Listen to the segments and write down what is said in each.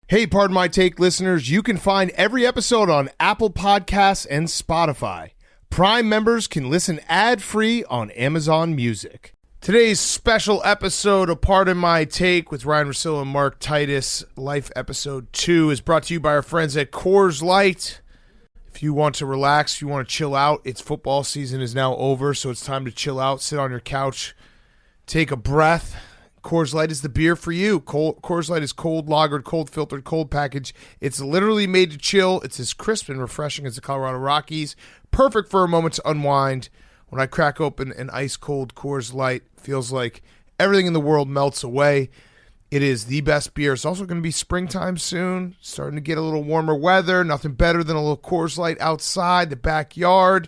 Hey, Pardon My Take listeners, you can find every episode on Apple Podcasts and Spotify. Prime members can listen ad-free on Amazon Music. Today's special episode of Pardon My Take with Ryen Russillo and Mark Titus, Life Episode 2, is brought to you by our friends at Coors Light. If you want to relax, if you want to chill out, it's football season is now over, so it's time to chill out, sit on your couch, take a breath. Coors Light is the beer for you. Coors Light is cold lagered, cold filtered, cold packaged. It's literally made to chill. It's as crisp and refreshing as the Colorado Rockies. Perfect for a moment to unwind. When I crack open an ice-cold Coors Light, it feels like everything in the world melts away. It is the best beer. It's also going to be springtime soon. Starting to get a little warmer weather. Nothing better than a little Coors Light outside, the backyard.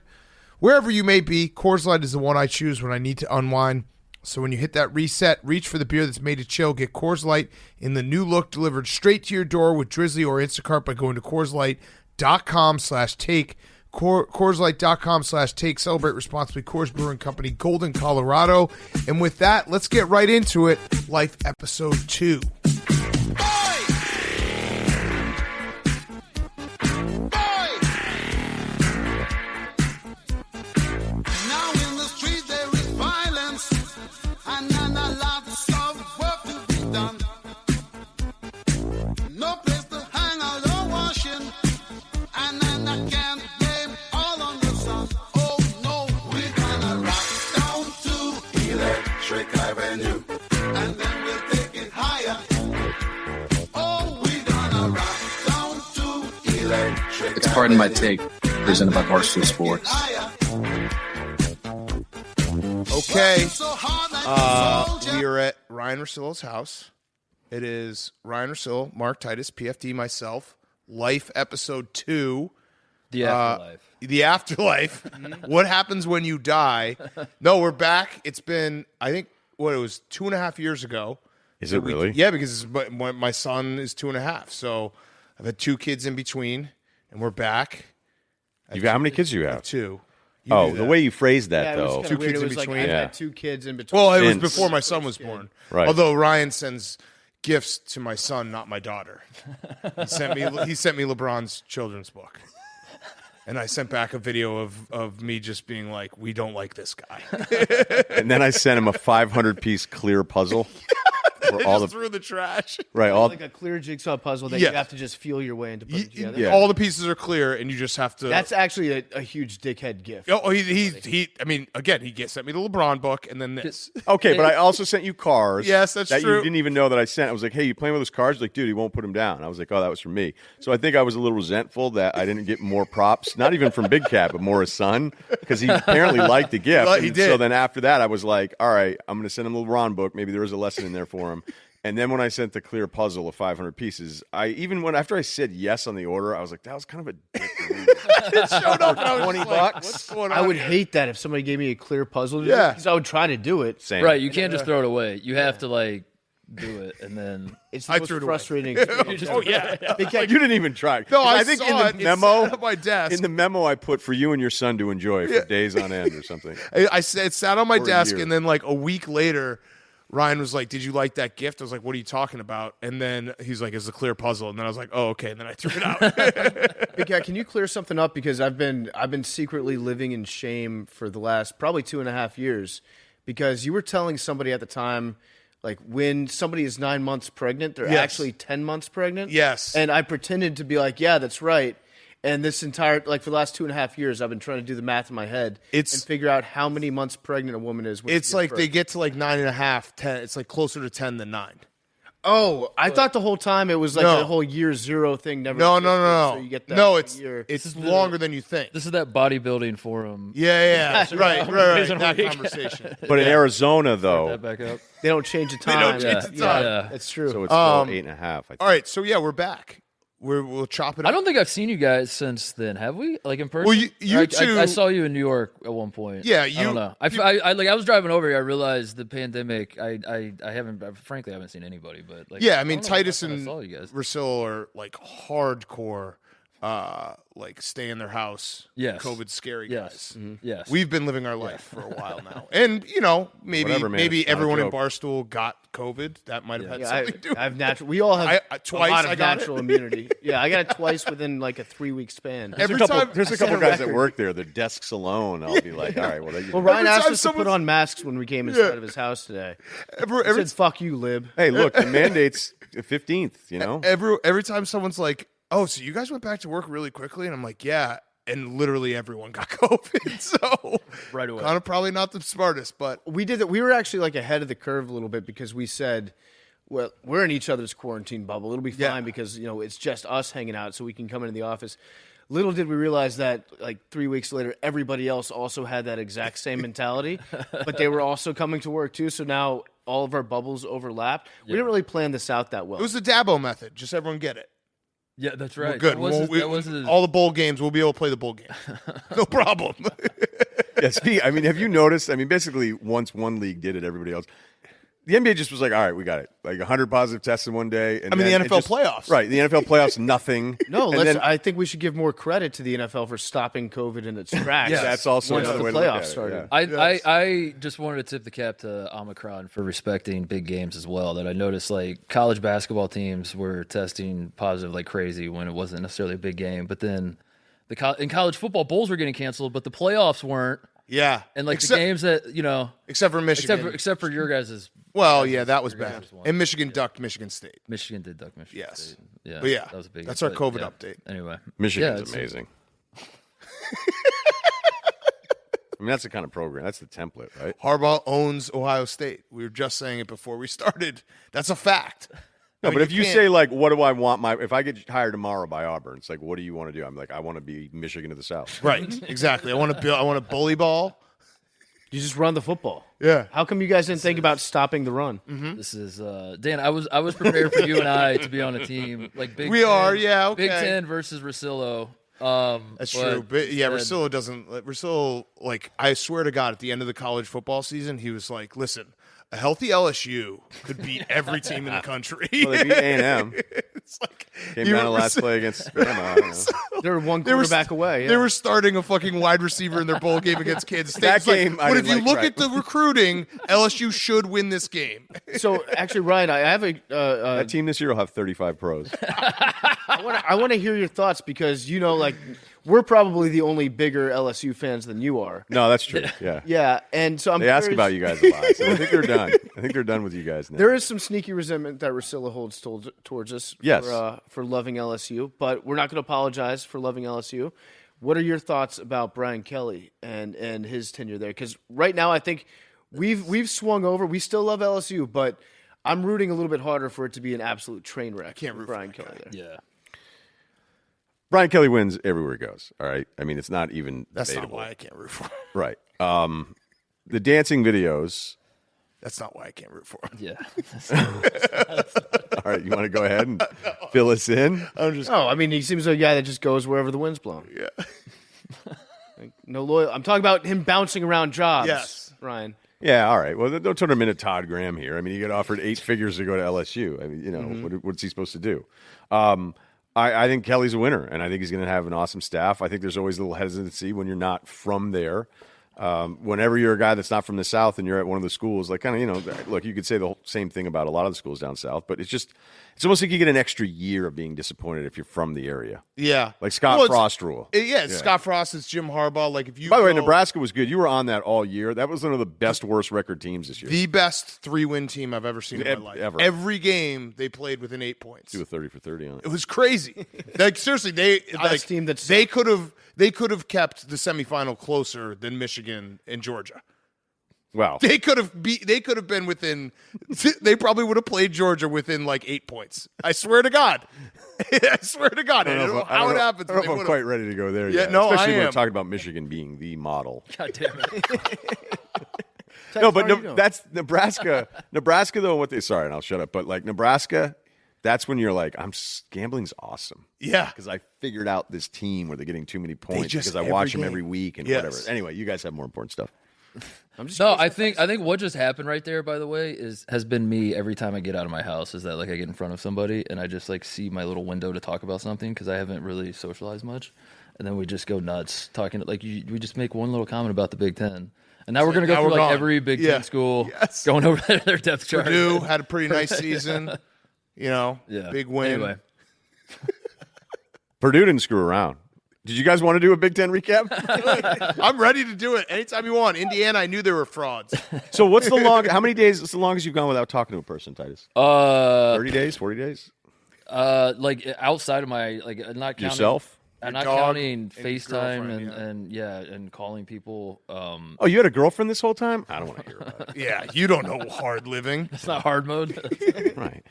Wherever you may be, Coors Light is the one I choose when I need to unwind. So when you hit that reset, reach for the beer that's made to chill. Get Coors Light in the new look delivered straight to your door with Drizzly or Instacart by going to CoorsLight.com/take. CoorsLight.com/take. Celebrate responsibly. Coors Brewing Company, Golden, Colorado. And with that, let's get right into it. Life Episode 2. It's Pardon My Take, presented by Barstool Sports. Okay. We are at Ryen Russillo's house. It is Ryen Russillo, Mark Titus, PFD, myself. Life Episode 2. The Afterlife. The Afterlife. What happens when you die? No, we're back. It's been, I think, it was 2.5 years ago. Is it really? Yeah, because my son is 2.5. So I've had 2 kids in between, and we're back. How many kids do you have? 2. The way you phrased that, it was though. kinda weird. kids It in was like between. I've Yeah. had 2 kids in between. Well, it was Vince. before my son was born. Right. Although Ryan sends gifts to my son, not my daughter. He sent me LeBron's children's book. And I sent back a video of me just being like, we don't like this guy. And then I sent him a 500-piece clear puzzle. They just threw the trash. Right, all like a clear jigsaw puzzle that Yeah. you have to just feel your way into putting together. Yeah. All the pieces are clear, and you just have to. That's actually a huge dickhead gift. Oh, he. I mean, again, he sent me the LeBron book, and then this. Okay, but I also sent you cars. Yes, that's that true. You didn't even know that I sent. I was like, hey, you playing with those cars? He's like, dude, he won't put them down. I was like, oh, that was for me. So I think I was a little resentful that I didn't get more props, not even from Big Cat, but more his son, because he apparently liked the gift. He did. So then after that, I was like, all right, I'm going to send him the LeBron book. Maybe there was a lesson in there for him. And then when I sent the clear puzzle of 500 pieces, after I said yes on the order, I was like, that was kind of a dick move. It showed up, and I was $20. just like, what's going on I would here? hate that if somebody gave me a clear puzzle to do, Yeah. because I would try to do it. Same. Right, you can't just throw it away. You have to, do it, and then... It's the I most threw it away. frustrating experience. Oh yeah. Big Cat, you didn't even try. No, I think saw in the it. It memo sat on my desk. In the memo, I put for you and your son to enjoy for days on end or something. I said it sat on my For a desk, year. and then like a week later, Ryan was like, "Did you like that gift?" I was like, "What are you talking about?" And then he's like, "It's a clear puzzle." And then I was like, "Oh, okay." And then I threw it out. Big Cat, can you clear something up? Because I've been secretly living in shame for the last probably 2.5 years, because you were telling somebody at the time, like, when somebody is 9 months pregnant, they're Yes. actually 10 months pregnant. Yes. And I pretended to be like, yeah, that's right. And this entire, for the last 2.5 years, I've been trying to do the math in my head and figure out how many months pregnant a woman is. When It's she like gives they birth. get to like 9.5, 10. It's like closer to 10 than 9. Oh, I thought the whole time it was like No. the whole year zero thing. Never. No. existed, So you get that No, it's year. longer than you think. This is that bodybuilding forum. Yeah. Right. Days in a That week. conversation. But in Arizona, That though, back up. They don't change the They time. don't change the time. Yeah. It's true. so it's still 8.5. I think. All right. So yeah, we're back. We'll chop it up. I don't think I've seen you guys since then. Have we? Like in person? Well, you I two- I saw you in New York at one point. Yeah, I don't know. I was driving over here. I realized the pandemic. I haven't. Frankly, I haven't seen anybody. But Yeah, I mean, don't know Titus when I and saw you guys. Russillo are like hardcore like stay in their house, Yes. COVID scary Yes. guys. Yes. We've been living our life for a while now, and maybe Whatever, man, it's not a everyone in joke. Barstool got COVID. That might have had Yeah, something to do. I have natural. We all have twice a lot I of got natural it. immunity. Yeah, I got it twice within like a 3-week span. Every There's a time couple, there's a set couple a guys that record. work there. Their desks alone, I'll be like, all right, well, Well, Ryan Every asked time us to put someone's- on masks when we came inside of his house today. He every, said, "Fuck you, lib." hey, look, the mandate's the 15th. You know, every time someone's like, "Oh, so you guys went back to work really quickly," and I'm like, "Yeah," and literally everyone got COVID. So Right away. kind of probably not the smartest, but We did that. We were actually like ahead of the curve a little bit because we said, well, we're in each other's quarantine bubble. It'll be fine Yeah. because, it's just us hanging out so we can come into the office. Little did we realize that like 3 weeks later, everybody else also had that exact same mentality, but they were also coming to work too. So now all of our bubbles overlapped. We didn't really plan this out that well. it was the Dabo method. Just everyone get it. Yeah, that's right. We're good. That was his- all the bowl games, we'll be able to play the bowl game. No problem. yeah. I mean, have you noticed? I mean, basically, once one league did it, everybody else. The NBA just was like, all right, we got it. Like 100 positive tests in one day. And I mean, then the it NFL just- playoffs. Right. The NFL playoffs, nothing. No, And then- I think we should give more credit to the NFL for stopping COVID in its tracks. Yes. that's also once another the way to look playoffs at it, started. yeah. I just wanted to tip the cap to Omicron for respecting big games as well. That I noticed like college basketball teams were testing positive like crazy when it wasn't necessarily a big game, but then in college football bowls were getting canceled, but the playoffs weren't. Yeah. And like except, the games that except for Michigan. except for your guys' well, yeah, that was your bad. guys' one. And Michigan ducked Michigan State. Michigan did duck Michigan. Yes. State. Yeah, But yeah, that was a big. that's our but, COVID yeah. update. Anyway, Michigan's it's- amazing. I mean, that's the kind of program. That's the template, right? Harbaugh owns Ohio State. We were just saying it before we started. That's a fact. No, I mean, but if you can't- say like, what do I want if I get hired tomorrow by Auburn, it's like, what do you want to do? I'm like, I want to be Michigan to the South. right, exactly. I want to bully ball. You just run the football. Yeah. How come you guys didn't think about stopping the run? This is Dan. I was prepared for you and I to be on a team like Big We Ten, are, yeah, okay. Big Ten versus Russillo. That's true. But yeah, instead- Russillo doesn't. Russillo, like, I swear to God, at the end of the college football season, he was like, "Listen, a healthy LSU could beat every team in the country." Well, they beat A&M. It's like Came you down to were- last play against Bama. I don't know. They were one They were quarterback away. They yeah. were starting a fucking wide receiver in their bowl game against Kansas State. That It's like, game, I but if didn't you like, look right. at the recruiting, LSU should win this game. So actually, Ryan, I have a. That team this year will have 35 pros. I want to hear your thoughts because like we're probably the only bigger LSU fans than you are. No, that's true. Yeah. Yeah, and so I'm. They ask curious- about you guys a lot. So I think they're done. I think they're done with you guys now. There is some sneaky resentment that Russillo holds towards us Yes. for loving LSU, but we're not going to apologize for loving LSU. What are your thoughts about Brian Kelly and his tenure there? Because right now, I think we've swung over. We still love LSU, but I'm rooting a little bit harder for it to be an absolute train wreck. Can't root for Brian that Kelly guy. there. Yeah. Brian Kelly wins everywhere he goes. All right. I mean, it's not even That's not debatable. why I can't root for him. Right. The dancing videos. That's not why I can't root for him. Yeah. All right. You want to go ahead and fill us in? I'm just No, I mean he seems like a guy that just goes wherever the wind's blowing. yeah. Like, no loyal. I'm talking about him bouncing around jobs. Yes. Ryan. Yeah. All right. Well, don't turn him into Todd Graham here. I mean, he got offered 8 figures to go to LSU. I mean, what's he supposed to do? I think Kelly's a winner, and I think he's going to have an awesome staff. I think there's always a little hesitancy when you're not from there. Whenever you're a guy that's not from the South and you're at one of the schools, like kind of, look, you could say the same thing about a lot of the schools down South, but it's almost like you get an extra year of being disappointed if you're from the area. Yeah. Like Scott Well, it's- Frost rule. It's Scott Frost. It's Jim Harbaugh. Like, if you By the way, go- Nebraska was good. You were on that all year. That was one of the best, worst record teams this year. the best 3-win team I've ever seen in my life. Ever. Every game they played within 8 points. Do a 30 for 30 on it. It was crazy. Like, seriously, best team that's- they could have kept the semifinal closer than Michigan and Georgia. Wow. They could have been within. They probably would have played Georgia within like 8 points. I swear to God. I swear to God. I don't know how it happens. I don't know but if they I'm would've. quite ready to go there Yeah, yet. no, Especially I when we're am. talking about Michigan being the model. God damn it. No, but how are you doing? that's Nebraska. Nebraska, though, sorry, and I'll shut up. But like Nebraska, that's when you're like, gambling's awesome. Yeah. Because I figured out this team where they're getting too many points just because I every watch them game. every week and Yes. whatever. Anyway, you guys have more important stuff. I'm just No, curious. I think what just happened right there, by the way, has been me every time I get out of my house. Is that like I get in front of somebody and I just like see my little window to talk about something because I haven't really socialized much, and then we just go nuts talking. Like we just make one little comment about the Big Ten, and now we're gonna go now through we're like gone. every Big Yeah. Ten school, Yes. going over their depth chart. Purdue had a pretty nice season. Big win. Anyway, Purdue didn't screw around. Did you guys want to do a Big Ten recap? I'm ready to do it anytime you want. Indiana, I knew there were frauds. So what's the long? How many days? What's the longest you've gone without talking to a person, Titus? 30 days, 40 days. like outside of my not counting Yourself? I'm not dog counting and your FaceTime girlfriend, and calling people. Oh, you had a girlfriend this whole time? I don't want to hear about it. Yeah, you don't know hard living. It's not hard mode. Right.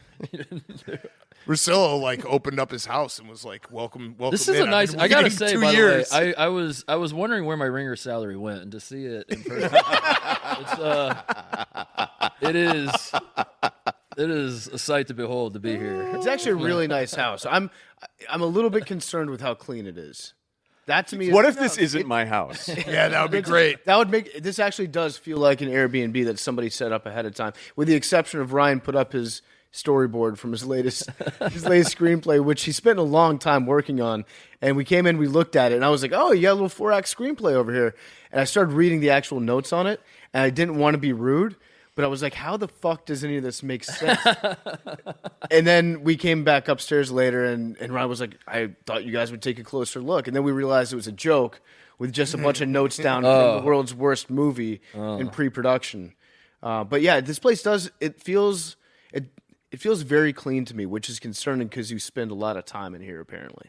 Russillo opened up his house and was like, "Welcome." This is in. a nice. I've been I gotta waiting say, 2 by years. the way, I was wondering where my ringer salary went, and to see it in person, it is a sight to behold to be here. It's actually a really nice house. I'm a little bit concerned with how clean it is. That to me is What if this isn't my house? Yeah, that would be great. That would make this actually does feel like an Airbnb that somebody set up ahead of time, with the exception of Ryan put up his storyboard from his latest screenplay, which he spent a long time working on. And we came in, we looked at it, and I was like, "Oh, you got a little 4-act screenplay over here." And I started reading the actual notes on it, and I didn't want to be rude, but I was like, "How the fuck does any of this make sense?" And then we came back upstairs later, and Ryan was like, "I thought you guys would take a closer look." And then we realized it was a joke with just a bunch of notes down from the world's worst movie in pre-production. But yeah, this place it feels very clean to me, which is concerning because you spend a lot of time in here, apparently.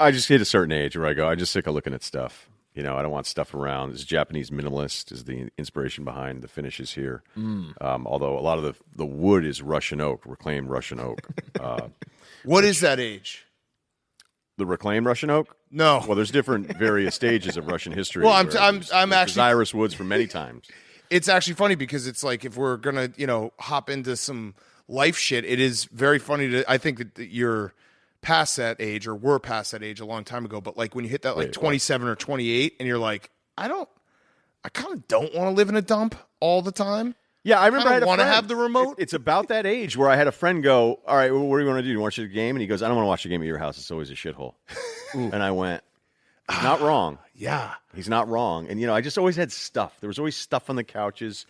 I just hit a certain age where I go, I'm just sick of looking at stuff. I don't want stuff around. This Japanese minimalist is the inspiration behind the finishes here. Although a lot of the wood is Russian oak, reclaimed Russian oak. What is that age? The reclaimed Russian oak? No. Well, there's different various stages of Russian history. Well, where I'm there's actually- Iris woods for many times. It's actually funny because it's like if we're gonna hop into some life shit, it is very funny to. I think that you're past that age, or were past that age a long time ago. But when you hit that 27 or 28, and you're like, I kind of don't want to live in a dump all the time. Yeah, I remember I had a want to friend. have the remote. It's about that age where I had a friend go, all right, well, what do you want to do? Do you want to watch the game? And he goes, I don't want to watch the game at your house. It's always a shithole. And I went, he's not wrong. Yeah. He's not wrong. And, I just always had stuff. There was always stuff on the couches.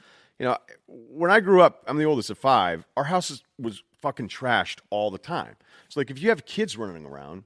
When I grew up, I'm the oldest of 5, our house was fucking trashed all the time. So, if you have kids running around,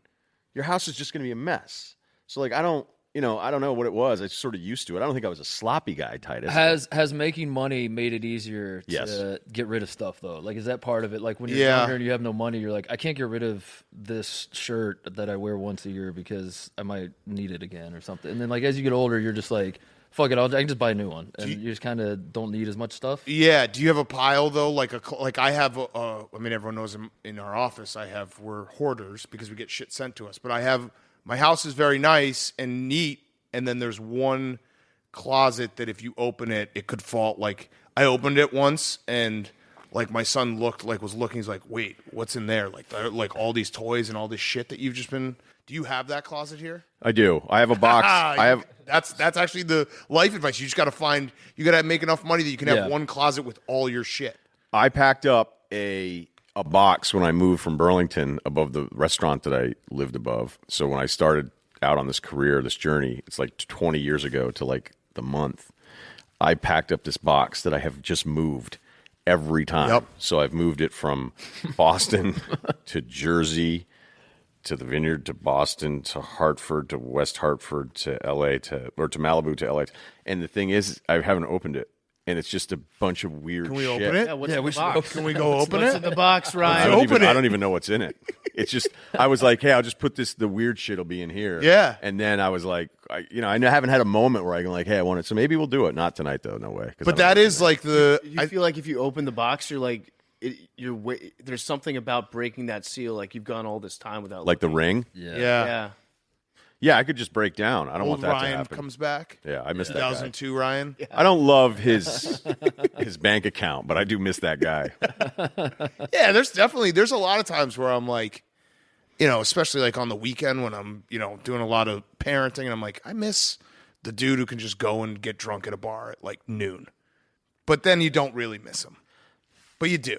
your house is just going to be a mess. So, I don't know what it was. I was sort of used to it. I don't think I was a sloppy guy, Titus. Has making money made it easier to get rid of stuff, though? Is that part of it? When you're younger and you have no money, you're like, I can't get rid of this shirt that I wear once a year because I might need it again or something. And then, as you get older, you're just like, fuck it, I can just buy a new one. And you just kind of don't need as much stuff. Yeah. Do you have a pile though? I have. Everyone knows in our office, we're hoarders because we get shit sent to us. But my house is very nice and neat, and then there's one closet that if you open it, it could fall. I opened it once, and my son was looking. He's like, "Wait, what's in there?" All these toys and all this shit that you've just been. Do you have that closet here? I do. I have a box. That's actually the life advice. You just got to make enough money that you can have one closet with all your shit. I packed up a box when I moved from Burlington above the restaurant that I lived above. So when I started out on this career, this journey, it's 20 years ago to the month, I packed up this box that I have just moved every time. Yep. So I've moved it from Boston to Jersey to the Vineyard to Boston to Hartford to West Hartford to LA to Malibu to LA. And the thing is, I haven't opened it. And it's just a bunch of weird shit. Can we open it? Yeah, what's in the box? Can we go open What's it? in the box, I Ryan? don't even know what's in it. It's just, I was like, hey, I'll just put the weird shit will be in here. Yeah. And then I was like, I haven't had a moment where I can hey, I want it. So maybe we'll do it. Not tonight though. No way. But that is the. You feel like if you open the box, you're like, there's something about breaking that seal. You've gone all this time without. The ring. Yeah. Yeah, I could just break down. I don't Old want that Ryan to happen. comes back. Yeah, I miss that guy. 2002 Ryan. I don't love his bank account, but I do miss that guy. Yeah, there's a lot of times where I'm like, especially on the weekend when I'm, doing a lot of parenting, and I'm like, I miss the dude who can just go and get drunk at a bar at like noon. But then you don't really miss him. But you do.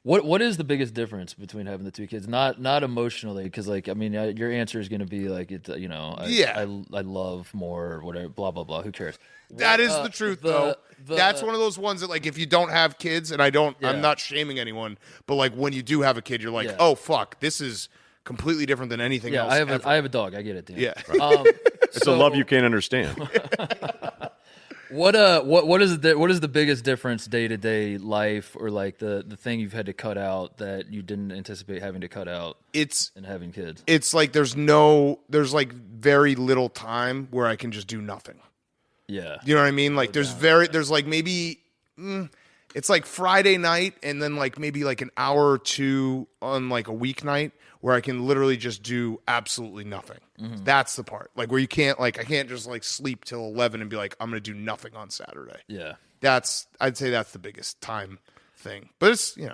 What is the biggest difference between having the two kids? Not emotionally, because like I mean, your answer is going to be like I love more or whatever, blah blah blah. Who cares? That is the truth, though. That's one of those ones that like if you don't have kids, and I'm not shaming anyone, but like when you do have a kid, you're like, oh fuck, this is completely different than anything else. I have a dog. I get it, Dan. Yeah, It's a love you can't understand. What is the biggest difference day to day life, or like the thing you've had to cut out that you didn't anticipate having to cut out? It's having kids. It's like there's like very little time where I can just do nothing. Yeah, you know what I mean. Like there's like maybe it's like Friday night and then like maybe like an hour or two on like a weeknight where I can literally just do absolutely nothing. Mm-hmm. That's the part. Like where you can't like I can't just like sleep till 11 and be like I'm going to do nothing on Saturday. Yeah. I'd say that's the biggest time thing. But it's, it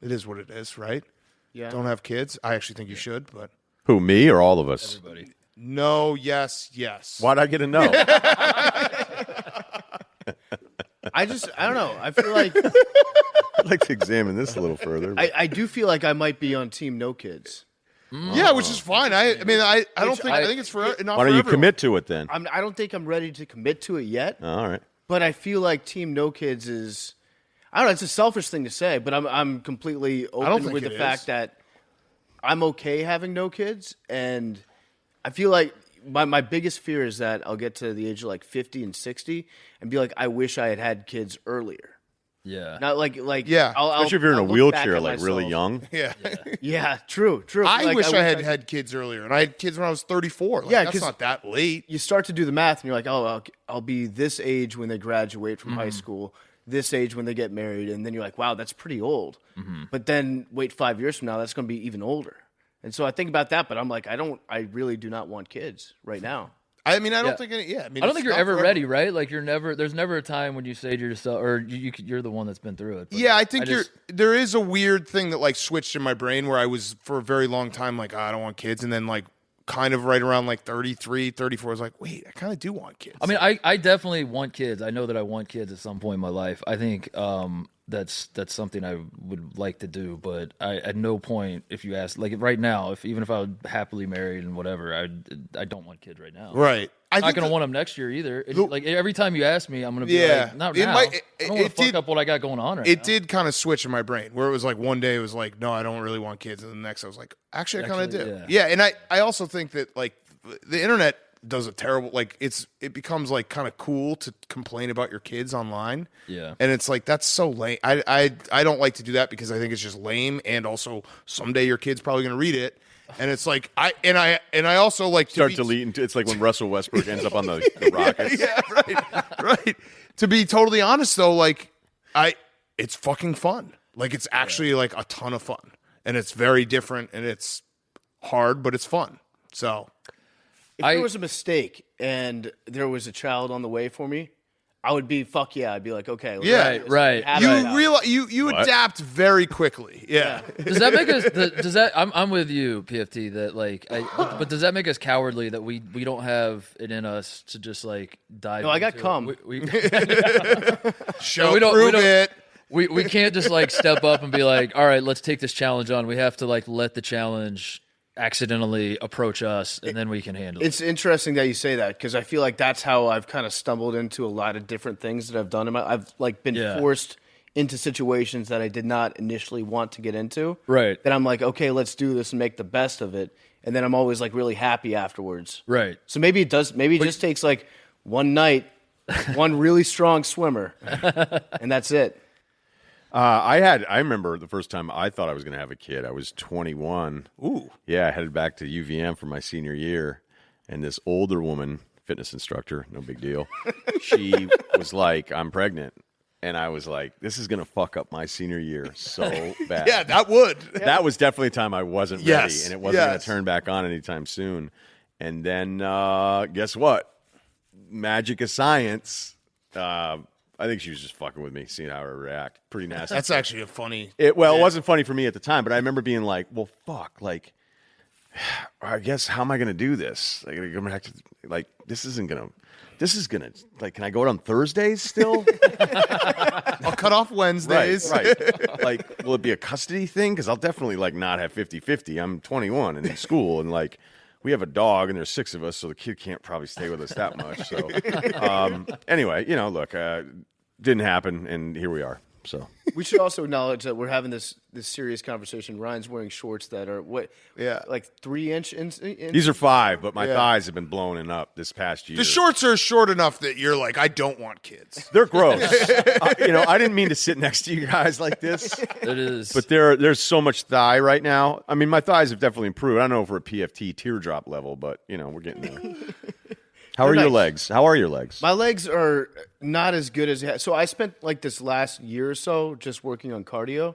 is what it is, right? Yeah. Don't have kids. I actually think you should, but who, me or all of us? Everybody. No, yes. Why'd I get a no? I don't know. I feel like I'd like to examine this a little further. I do feel like I might be on team no kids. Yeah, which is fine. I think it's for not. Why don't you commit to it then? I don't think I'm ready to commit to it yet. All right. But I feel like team no kids is, I don't know. It's a selfish thing to say, but I'm completely open with the fact that I'm okay having no kids, and I feel like my biggest fear is that I'll get to the age of like 50 and 60 and be like, I wish I had had kids earlier. Yeah. Not like yeah. Especially if you're in a wheelchair, like really young. Yeah. Yeah. True. I wish I had had kids earlier, and I had kids when I was 34. Like, that's not that late. You start to do the math, and you're like, oh, I'll be this age when they graduate from high school, this age when they get married, and then you're like, wow, that's pretty old. Mm-hmm. But then wait 5 years from now, that's going to be even older. And so I think about that, but I'm like, I really do not want kids right now. I mean, I don't think. I don't think you're ever ready, right? Like there's never a time when you say to yourself, or you're the one that's been through it. Yeah, I think there is a weird thing that like switched in my brain where I was for a very long time like, I don't want kids, and then like kind of right around like 33, 34, I was like, wait, I kind of do want kids. I mean, I definitely want kids. I know that I want kids at some point in my life. I think that's something I would like to do, but at no point, if you ask, like right now, even if I was happily married and whatever, I don't want kids right now. Right. I'm not going to want them next year either. Like every time you ask me, I'm going to be like, not now. I don't want to fuck up what I got going on right now. It did kind of switch in my brain where it was like one day it was like, no, I don't really want kids. And the next I was like, actually I kind of do. Yeah. And I also think that like the internet does a terrible, like it becomes like kind of cool to complain about your kids online. Yeah. And it's like, that's so lame. I don't like to do that because I think it's just lame. And also someday your kid's probably going to read it. And it's like I also like to start deleting. It's like when Russell Westbrook ends up on the Rockets. Yeah, right. To be totally honest, though, like it's fucking fun. Like it's actually like a ton of fun, and it's very different, and it's hard, but it's fun. So, if there was a mistake and there was a child on the way for me, I would be fuck yeah. I'd be like, okay, right. You realize you adapt very quickly. Yeah. Does that make us? I'm with you, PFT. That like, but does that make us cowardly that we don't have it in us to just like dive? No, I got cum. Prove it. We can't just like step up and be like, all right, let's take this challenge on. We have to like let the challenge accidentally approach us, and then we can handle it. It's interesting that you say that because I feel like that's how I've kind of stumbled into a lot of different things that I've done. I've like been forced into situations that I did not initially want to get into. Right. That I'm like, okay, let's do this and make the best of it, and then I'm always like really happy afterwards. Right. So maybe it does. Maybe it just takes like one night, one really strong swimmer, and that's it. I remember the first time I thought I was going to have a kid. I was 21. Ooh. Yeah, I headed back to UVM for my senior year, and this older woman, fitness instructor, no big deal, she was like, I'm pregnant. And I was like, this is going to fuck up my senior year so bad. Yeah, that would. That was definitely a time I wasn't ready, and it wasn't going to turn back on anytime soon. And then guess what? Magic of science. I think she was just fucking with me, seeing how I react. Pretty nasty. That's actually a funny... It wasn't funny for me at the time, but I remember being like, well, fuck, like, I guess, how am I going to do this? Like, I'm gonna have to, like, this is going to, like, can I go out on Thursdays still? I'll cut off Wednesdays. Right. Like, will it be a custody thing? Because I'll definitely, like, not have 50-50. I'm 21 and in school, and, like, we have a dog, and there's 6 of us, so the kid can't probably stay with us that much. So, anyway, look, didn't happen, and here we are. So we should also acknowledge that we're having this serious conversation. Ryan's wearing shorts that are like 3-inch. These are 5, but my thighs have been blowing up this past year. The shorts are short enough that you're like, I don't want kids. They're gross. I didn't mean to sit next to you guys like this. It is, but there's so much thigh right now. I mean, my thighs have definitely improved. I don't know if we're at PFT teardrop level, but we're getting there. How are your legs? How are your legs? My legs are not as good as so I spent like this last year or so just working on cardio,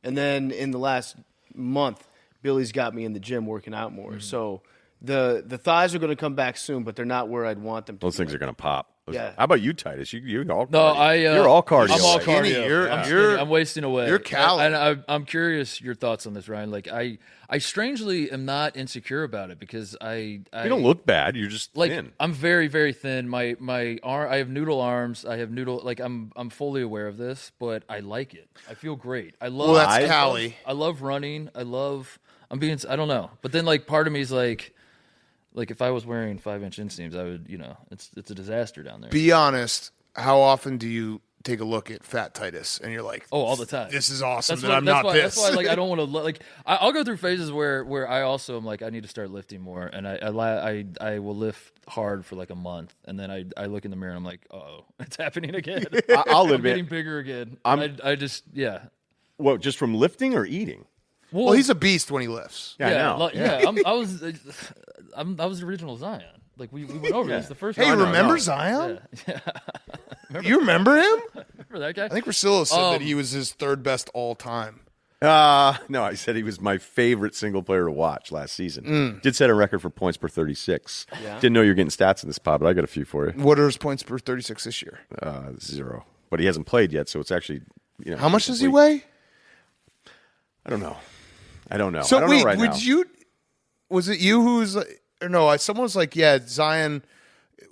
and then in the last month, Billy's got me in the gym working out more. So the thighs are going to come back soon, but they're not where I'd want them to. Those things are going to pop. Yeah. How about you, Titus? You're all no, cardio. You're all cardio. I'm all Skinny. cardio. I'm wasting away. You're calorie. And I'm curious your thoughts on this, Ryan. Like I strangely am not insecure about it because I you don't look bad. You're just like thin. I'm very, very thin. My arm, I have noodle arms. I have noodle. Like I'm fully aware of this, but I like it. I feel great. I love. Well, that's Cali. I love running. I don't know. But then like part of me is like if I was wearing 5-inch inseams, I would, it's a disaster down there. Be honest. How often do you take a look at Fat Titus and you're like, oh, all the time. This is awesome. That's this. That's why like I don't want to like. I'll go through phases where I also am like I need to start lifting more, and I will lift hard for like a month, and then I look in the mirror and I'm like, oh, it's happening again. I'll I'm admit, getting bigger again. What, just from lifting or eating? Well, he's a beast when he lifts. Yeah, I know. I was the original Zion. Like we went over this the first Hey, time. remember Zion? Yeah. You remember him? Remember that guy? I think Russillo said that he was his 3rd best all time. No, I said he was my favorite single player to watch last season. Did set a record for points per 36. Yeah. Didn't know you were getting stats in this pod, but I got a few for you. What are his points per 36 this year? 0. But he hasn't played yet, so it's actually How much does he weigh? I don't know. So I don't know wait, right would now. you? Was it you who's? Or no, someone was like, yeah, Zion.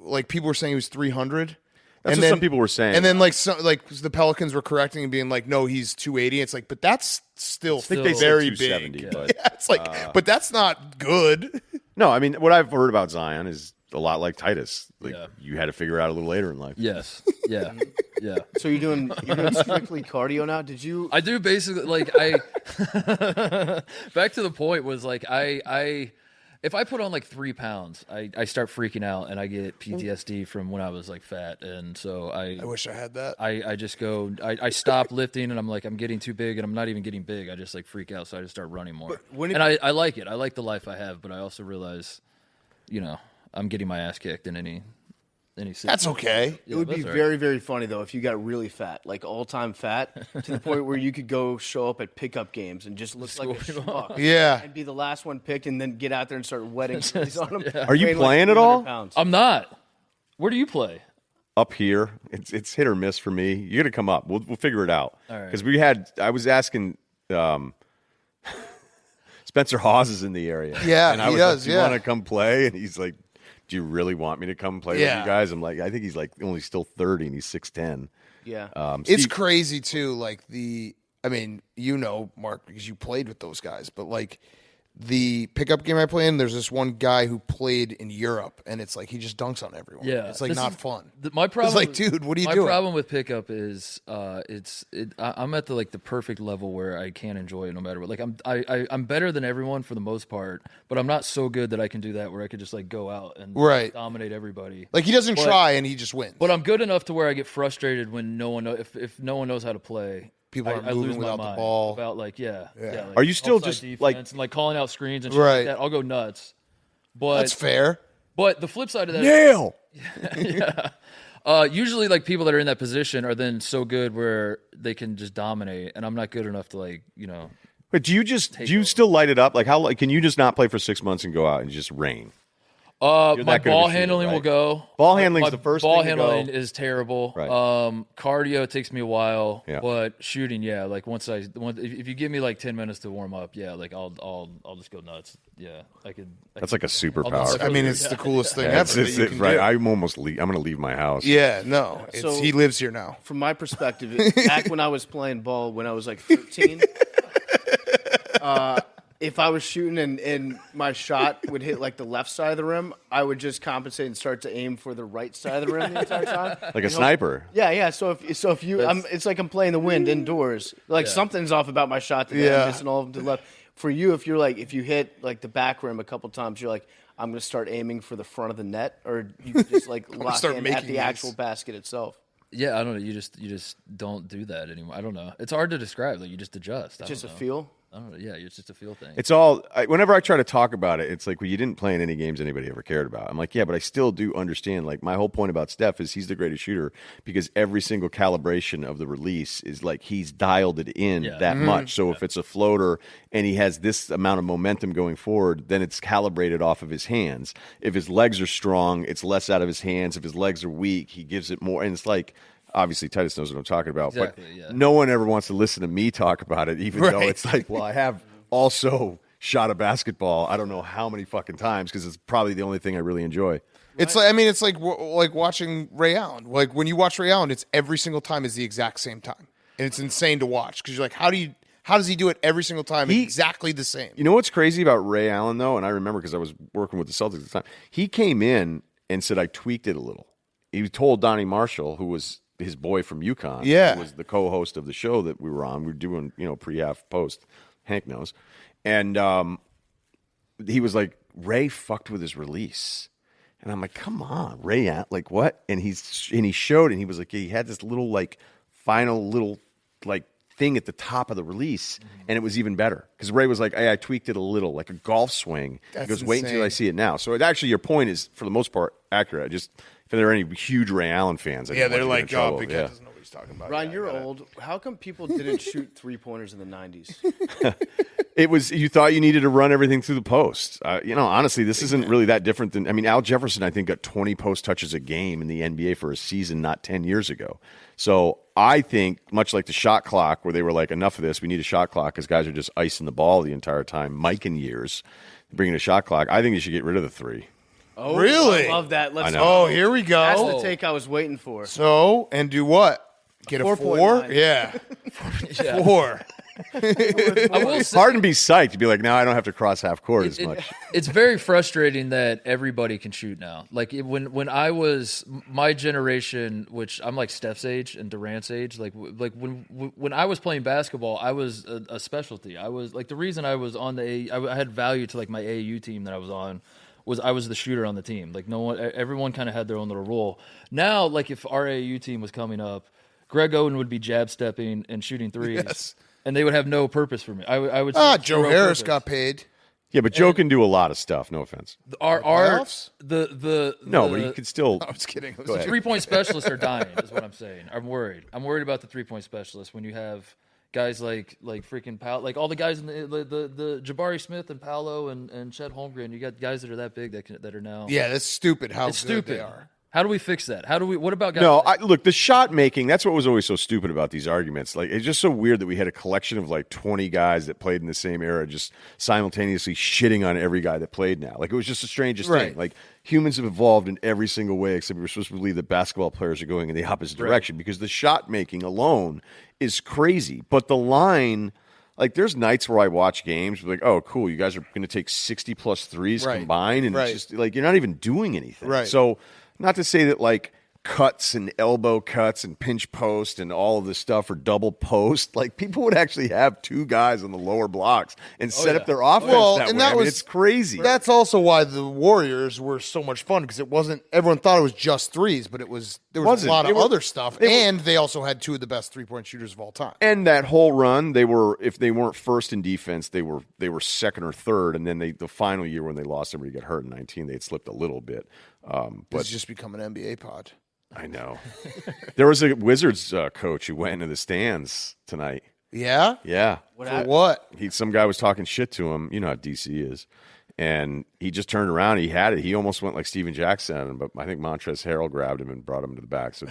Like people were saying he was 300. That's what some people were saying. And then like the Pelicans were correcting and being like, no, he's 280. It's like, but that's still they very said 270, big. but, yeah, it's like, but that's not good. No, I mean, what I've heard about Zion is a lot like Titus. Like you had to figure out a little later in life. Yes. Yeah. Yeah. So you're doing strictly cardio now? Did you? I do basically like I. Back to the point was like I if I put on like 3 pounds, I start freaking out and I get PTSD from when I was like fat, and so I wish I had that. I just go I stop lifting and I'm like I'm getting too big and I'm not even getting big. I just like freak out, so I just start running more. I like it. I like the life I have, but I also realize, I'm getting my ass kicked in any That's okay. It would be very, very funny, though, if you got really fat, like all-time fat, to the point where you could go show up at pickup games and just look like a schmuck. Yeah. And be the last one picked and then get out there and start wetting skis on them. Yeah. Are you playing at all? Pounds. I'm not. Where do you play? Up here. It's hit or miss for me. You got to come up. We'll figure it out. All right. Because I was asking Spencer Hawes is in the area. Yeah, and I was like, do you want to come play? And he's like, do you really want me to come play with you guys? I'm like, I think he's like only still 30 and he's 6'10". Yeah. It's crazy too. Like Mark, because you played with those guys, but like the pickup game I play in, there's this one guy who played in Europe, and it's like he just dunks on everyone. Yeah, it's like not fun. My problem, it's like, dude, what are you doing? My problem with pickup is, I'm at the perfect level where I can't enjoy it no matter what. Like I'm better than everyone for the most part, but I'm not so good that I can do that where I could just like go out and dominate everybody. Like he doesn't try and he just wins. But I'm good enough to where I get frustrated when no one if no one knows how to play. People are moving lose without my the ball. About like Yeah. like are you still just like and like calling out screens and shit like that? I'll go nuts. But that's fair. But the flip side of that, nail. Usually, like people that are in that position are then so good where they can just dominate, and I'm not good enough to But do you still light it up? Like how can you just not play for 6 months and go out and just reign? My that good of a ball shooter, handling right? will go. Ball handling's My the first ball thing to go. handling is terrible. Right. Cardio takes me a while, Yeah. but shooting, yeah. Like if you give me like 10 minutes to warm up, yeah, like I'll just go nuts. Yeah, That's like a superpower. I'll I mean, it's the coolest thing Yeah, ever. that you can right. do. I'm almost. I'm going to leave my house. Yeah, no. So- He lives here now. From my perspective, back when I was playing ball, when I was like 13, if I was shooting and my shot would hit like the left side of the rim, I would just compensate and start to aim for the right side of the rim the entire time. Like a sniper. Yeah. So if you, it's like I'm playing the wind indoors. Like something's off about my shot today. Yeah. I'm missing all of them to the left. For you, if you hit like the back rim a couple times, you're like, I'm going to start aiming for the front of the net, or you just like lock start in at making the these. actual basket itself. Yeah, I don't know. You just don't do that anymore. I don't know. It's hard to describe. Like you just adjust. I Just a don't know. feel. I don't know. Yeah, it's just a feel thing. It's all. Whenever I try to talk about it, it's like, well, you didn't play in any games anybody ever cared about. I'm like, yeah, but I still do understand. Like my whole point about Steph is he's the greatest shooter because every single calibration of the release is like he's dialed it in that much. So if it's a floater and he has this amount of momentum going forward, then it's calibrated off of his hands. If his legs are strong, it's less out of his hands. If his legs are weak, he gives it more. And it's like. Obviously, Titus knows what I'm talking about, Exactly, but yeah. no one ever wants to listen to me talk about it, even though it's like, well, I have also shot a basketball. I don't know how many fucking times because it's probably the only thing I really enjoy. It's like, I mean, it's like watching Ray Allen. Like when you watch Ray Allen, it's every single time is the exact same time, and it's insane to watch because you're like, how does he do it every single time exactly the same? You know what's crazy about Ray Allen though, and I remember because I was working with the Celtics at the time. He came in and said I tweaked it a little. He told Donnie Marshall, who was his boy from UConn, Yeah. who was the co-host of the show that we were on. We were doing, pre-half, post. Hank knows. And he was like, Ray fucked with his release. And I'm like, come on, Ray, like what? And he showed, and he was like, he had this little like final little like thing at the top of the release, and it was even better because Ray was like, hey, I tweaked it a little, like a golf swing. That's he goes, wait until insane. I see it now. So it actually, your point is for the most part accurate. Just if there are any huge Ray Allen fans, I Yeah, didn't they're want you to like, get in oh, trouble. Big Cat doesn't know what he's talking about. Ryan, Yeah, you're I got it. old. How come people didn't shoot 3-pointers in the 90s? It was you thought you needed to run everything through the post. Honestly, this isn't really that different than. I mean, Al Jefferson, I think, got 20 post touches a game in the NBA for a season not 10 years ago. So I think, much like the shot clock, where they were like, enough of this, we need a shot clock because guys are just icing the ball the entire time. Mike in years bringing a shot clock. I think you should get rid of the three. Oh, Really? I love that. Let's I know. Oh, here we go. That's the take I was waiting for. So, and do what? Get a 4? 4.9. Yeah. Yeah. 4. I will It's say, hard to be psyched to be like, now I don't have to cross half court as much. It's very frustrating that everybody can shoot now. Like when I was my generation, which I'm like Steph's age and Durant's age. Like when I was playing basketball, I was a specialty. I was like the reason I was on I had value to like my AAU team that I was on. I was the shooter on the team. Like everyone kind of had their own little role. Now, like if our AAU team was coming up, Greg Oden would be jab stepping and shooting threes, Yes. and they would have no purpose for me. I would. Joe zero Harris purpose. got paid. Yeah, but Joe can do a lot of stuff. No offense. Our Playoffs? No, but he could still. I was kidding. Go ahead. 3-point specialists are dying, is what I'm saying. I'm worried. I'm worried about the 3-point specialists when you have guys like freaking Paolo, like all the guys in the Jabari Smith and Paolo and Chet Holmgren. You got guys that are that big that are now. Yeah, that's stupid how it's good stupid. they are. How do we fix that? What about guys? No, look, the shot making, that's what was always so stupid about these arguments. Like, it's just so weird that we had a collection of like 20 guys that played in the same era just simultaneously shitting on every guy that played now. Like, it was just the strangest Right. thing. Like, humans have evolved in every single way, except we're supposed to believe that basketball players are going in the opposite direction because the shot making alone is crazy. But the line, like, there's nights where I watch games, like, oh, cool, you guys are going to take 60 plus threes Right. combined, and Right. it's just like, you're not even doing anything. Right. So, not to say that like cuts and elbow cuts and pinch post and all of this stuff or double post, like people would actually have two guys on the lower blocks and set up their offense Well, that and way. that I mean, was- it's crazy. That's also why the Warriors were so much fun because it wasn't. Everyone thought it was just threes, but there was Wasn't. a lot They of were- other stuff, and they also had two of the best 3-point shooters of all time. And that whole run, they were, if they weren't first in defense, they were second or third. And then the final year when they lost, everybody got hurt in 19, they had slipped a little bit. But it's just become an NBA pod. I know. There was a Wizards coach who went into the stands tonight. Yeah? Yeah. For what? Some guy was talking shit to him. You know how DC is. And he just turned around. He had it. He almost went like Steven Jackson, but I think Montrezl Harrell grabbed him and brought him to the back, so it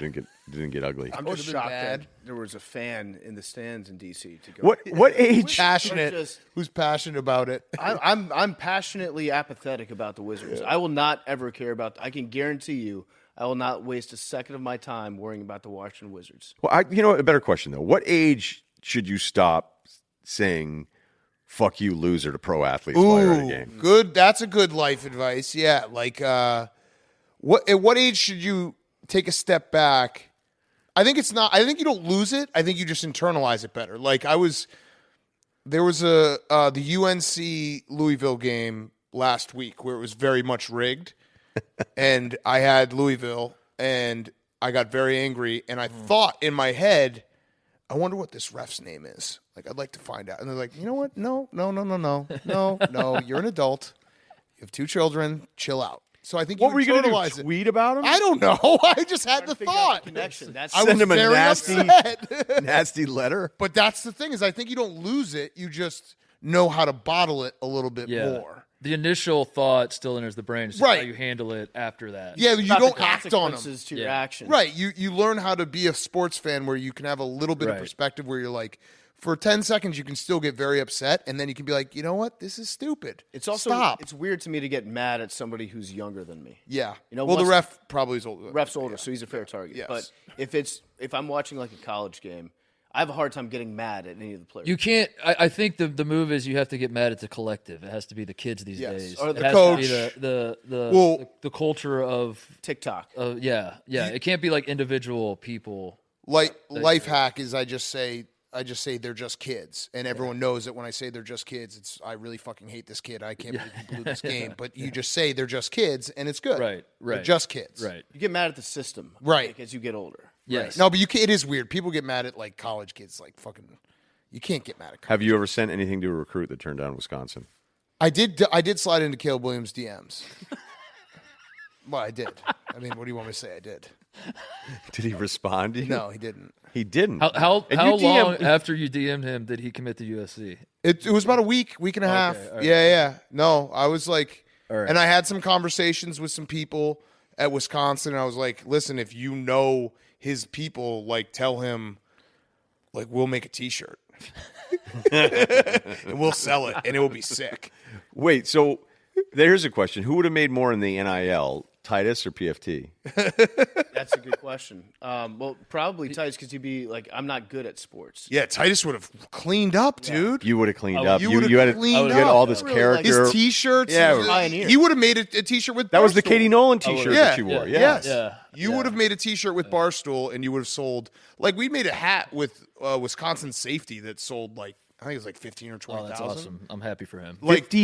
didn't get ugly. I'm just shocked that there was a fan in the stands in DC to go. What age? Passionate. Who's passionate about it? I'm passionately apathetic about the Wizards. I will not ever care about. I can guarantee you, I will not waste a second of my time worrying about the Washington Wizards. Well, a better question though. What age should you stop saying "fuck you, loser" to pro athletes while you're in a game? Good. That's a good life advice. Yeah. Like, at what age should you take a step back? I think it's not. I think you don't lose it. I think you just internalize it better. Like there was the UNC Louisville game last week where it was very much rigged, and I had Louisville, and I got very angry, and I thought in my head, I wonder what this ref's name is. Like, I'd like to find out. And they're like, you know what? No. You're an adult. You have 2 children. Chill out. So I think What were you going internalize to do? it. Tweet about him? I don't know. I just had the thought. Connection. That's I Send was him a very upset. nasty letter. But that's the thing is I think you don't lose it. You just know how to bottle it a little bit more. The initial thought still enters the brain. It's just Right. how you handle it after that. Yeah, you about don't the act on them. consequences to your Yeah. actions. Right. You learn how to be a sports fan where you can have a little bit of Right. perspective where you're like, for 10 seconds, you can still get very upset, and then you can be like, you know what? This is stupid. It's also Stop. it's weird to me to get mad at somebody who's younger than me. Yeah. You know, well, the once- ref probably is older. Ref's older, so he's a fair target. Yes. But if I'm watching like a college game, I have a hard time getting mad at any of the players. You can't. I think the move is you have to get mad at the collective. It has to be the kids these Yes. days. Or It the has coach. To be Well- the culture of TikTok. yeah. It can't be like individual people. Life hack is I just say they're just kids, and everyone knows that when I say they're just kids, I really fucking hate this kid. I can't believe he blew this game. But you just say they're just kids, and it's good. Right. They're just kids. Right. You get mad at the system, Right. like, as you get older. Yes. No, but it is weird. People get mad at like college kids, like fucking. You can't get mad at college. Have you ever sent anything to a recruit that turned down Wisconsin? I did slide into Caleb Williams' DMs. Well, I did. I mean, what do you want me to say? I did. Did he respond to you? No, he didn't. He didn't. How And you long DM'd after you DM'd him did he commit to USC? It was about a week and a half. all right. Yeah. No, I was like, right. and I had some conversations with some people at Wisconsin. And I was like, listen, if you know his people, like, tell him, like, we'll make a T-shirt and we'll sell it, and it will be sick. Wait, so there's a question. Who would have made more in the NIL, Titus or PFT? That's a good question. Well, probably Titus, because you'd be like, I'm not good at sports. Yeah, Titus would have cleaned up, dude. You would have cleaned up. You You, would've you had cleaned you had up. all this Really, like, character. His T-shirts. Yeah, pioneer. He would have made a T-shirt with. That was the Barstool. Katie Nolan T-shirt Yeah. that you wore. Yeah. Yeah. Yes. Yeah. You would have made a T-shirt with Barstool, and you would have sold. Like, we made a hat with Wisconsin safety that sold like I think it was like 15 or 20,000. Oh, that's awesome. I'm happy for him. Like so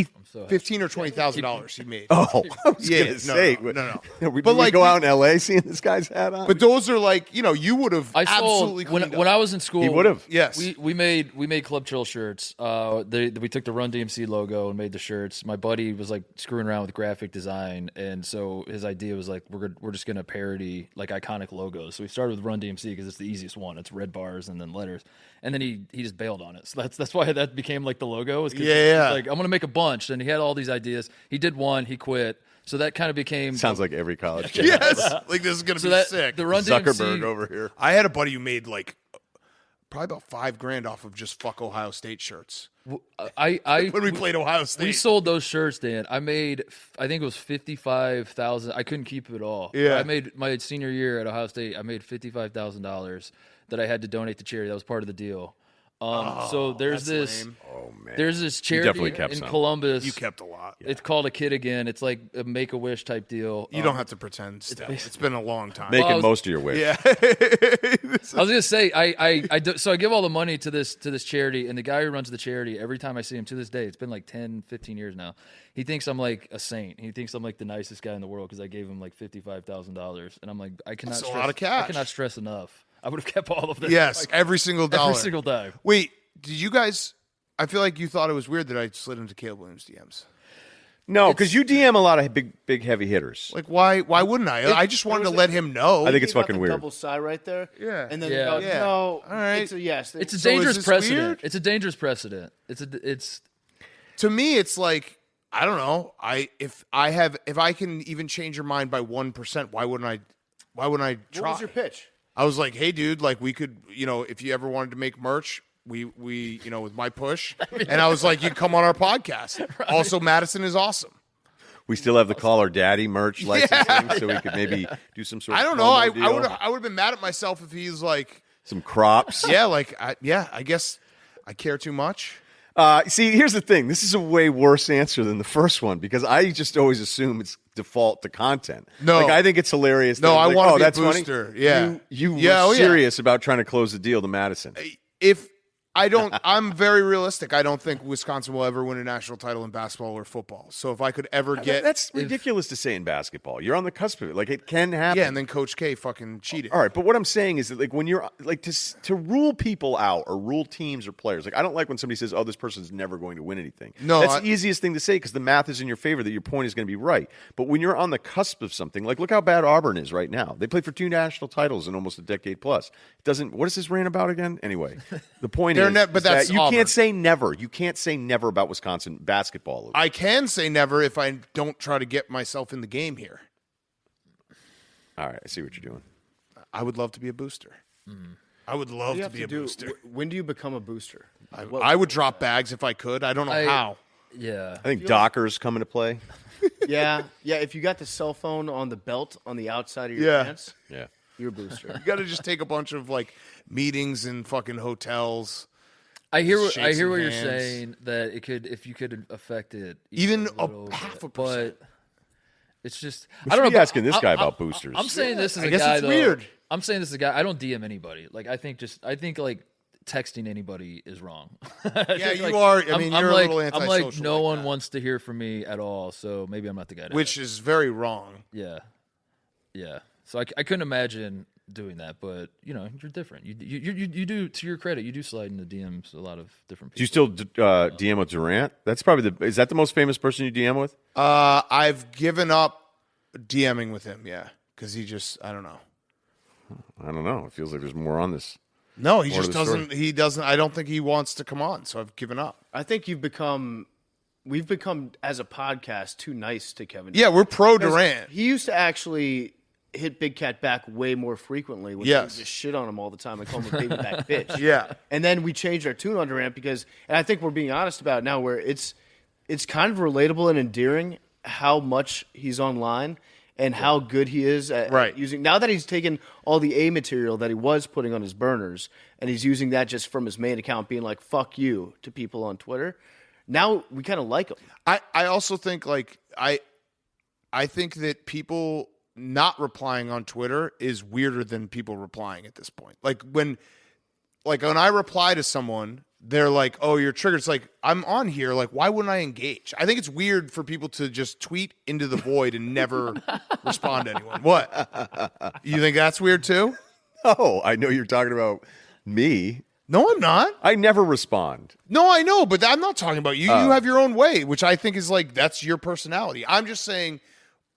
happy. $15,000 or $20,000 he made. Oh, I was Yeah, gonna no, say, no. Did But we like go we- out in LA seeing this guy's hat on? But those are like, you would have I sold absolutely when cleaned when up. I was in school. He would have. Yes. We made Club Chill shirts. We took the Run DMC logo and made the shirts. My buddy was like screwing around with graphic design, and so his idea was like we're just gonna parody like iconic logos. So we started with Run DMC because it's the easiest one. It's red bars and then letters. And then he just bailed on it. So that's why that became like the logo. Is 'cause Yeah. he's like I'm gonna make a bunch, and he had all these ideas. He did one. He quit. So that kind of became Sounds like every college kid. Yes. Like, this is going to so be that sick. the Run Zuckerberg DMC over here. I had a buddy who made like probably about $5,000 off of just fuck Ohio State shirts. I When we played Ohio State. We sold those shirts, Dan. I think it was 55,000. I couldn't keep it all. Yeah. I made my senior year at Ohio State. I made $55,000 that I had to donate to charity. That was part of the deal. So there's that's this. lame. Oh man, There's this definitely charity kept in some. Columbus. You kept a lot. It's called A Kid Again. It's like a Make-A-Wish type deal. You don't have to pretend still. It's been a long time. making Well, I was- most of your wish. Yeah. I was gonna say so I give all the money to this charity, and the guy who runs the charity, every time I see him to this day, it's been like 10, 15 years now. He thinks I'm like a saint. He thinks I'm like the nicest guy in the world because I gave him like $55,000, and I'm like, I cannot. That's a stress, lot of cash. I cannot stress enough. I would have kept all of this. Yes, like, every single dollar. every single time. Wait, did you guys? I feel like you thought it was weird that I slid into Caleb Williams DMs. No, because you DM a lot of big heavy hitters. Like, why wouldn't I? I just wanted to let him know. I think it's Gave out fucking the weird. Double sigh right there. Yeah. And then Yeah. go, Yeah. no. All right. It's a yes. It's a So is dangerous this precedent. weird? It's a dangerous precedent. It's To me, it's like, I don't know. If I can even change your mind by 1%, why wouldn't I try? What was your pitch? I was like, hey, dude, like we could, if you ever wanted to make merch, we with my push, and I was like, you come on our podcast. Right. Also, Madison is awesome. We still have the Call Her Daddy merch licensing, so we could maybe do some sort of I don't know. promo deal. I would have been mad at myself if he's like, some crops. yeah, like I guess I care too much. See, here's the thing. This is a way worse answer than the first one because I just always assume it's default to content. No. Like, I think it's hilarious. No, that I like, want to be that's a booster. Funny. Yeah. You yeah, were serious about trying to close the deal to Madison. If I'm very realistic. I don't think Wisconsin will ever win a national title in basketball or football. So if I could ever get... That's ridiculous to say in basketball. You're on the cusp of it. Like, it can happen. Yeah, and then Coach K fucking cheated. All right, but what I'm saying is that, like, when you're, like, to rule people out or rule teams or players, like, I don't like when somebody says, oh, this person's never going to win anything. No, That's the easiest thing to say because the math is in your favor that your point is going to be right. But when you're on the cusp of something, like, look how bad Auburn is right now. They played for 2 national titles in almost a decade plus. It doesn't, what is this rant about again? Anyway, the point is, but that's that you Auburn. can't say never. You can't say never about Wisconsin basketball. I can say never if I don't try to get myself in the game here. All right, I see what you're doing. I would love to be a booster. I would love to be a booster. When do you become a booster? I would drop bags if I could. I don't know how. yeah. I think Dockers come into play. Yeah. If you got the cell phone on the belt on the outside of your pants, Yeah. you're a booster. You got to just take a bunch of like meetings in fucking hotels. I hear what Shake some you're hands. saying that if you could affect it Even a little a half bit, a percent. but it's just We I don't should know. be asking this guy about boosters. I'm saying this as I a guess guy it's though. weird. I'm saying this as a guy. I don't DM anybody. Like I think like texting anybody is wrong. Yeah, you are. I mean, you're a little I'm antisocial. like no like one that, wants to hear from me at all. So maybe I'm not the guy. To which is very wrong. yeah. So I couldn't imagine doing that, but you're different. You do, to your credit, you do slide into DMs a lot of different Do you people. still DM with Durant? That's probably is that the most famous person you DM with? I've given up DMing with him. Yeah, because he just I don't know. I don't know. It feels like there's more on this. No, he More to just the story. doesn't. He doesn't. I don't think he wants to come on. So I've given up. I think we've become as a podcast too nice to Kevin. Yeah, we're pro Durant. He used to actually hit Big Cat back way more frequently. When Yes. we just shit on him all the time and call him a baby back bitch. Yeah. And then we changed our tune on Durant and I think we're being honest about it now, where it's kind of relatable and endearing how much he's online and how good he is at using. Now that he's taken all the A material that he was putting on his burners and he's using that just from his main account, being like "fuck you" to people on Twitter. Now we kind of like him. I also think like I think that people not replying on Twitter is weirder than people replying at this point. Like when I reply to someone, they're like, "Oh, you're triggered." It's like I'm on here. Like, why wouldn't I engage? I think it's weird for people to just tweet into the void and never respond to anyone. What? You think that's weird too? Oh, I know you're talking about me. No, I'm not. I never respond. No, I know, but I'm not talking about you. You have your own way, which I think is like that's your personality. I'm just saying,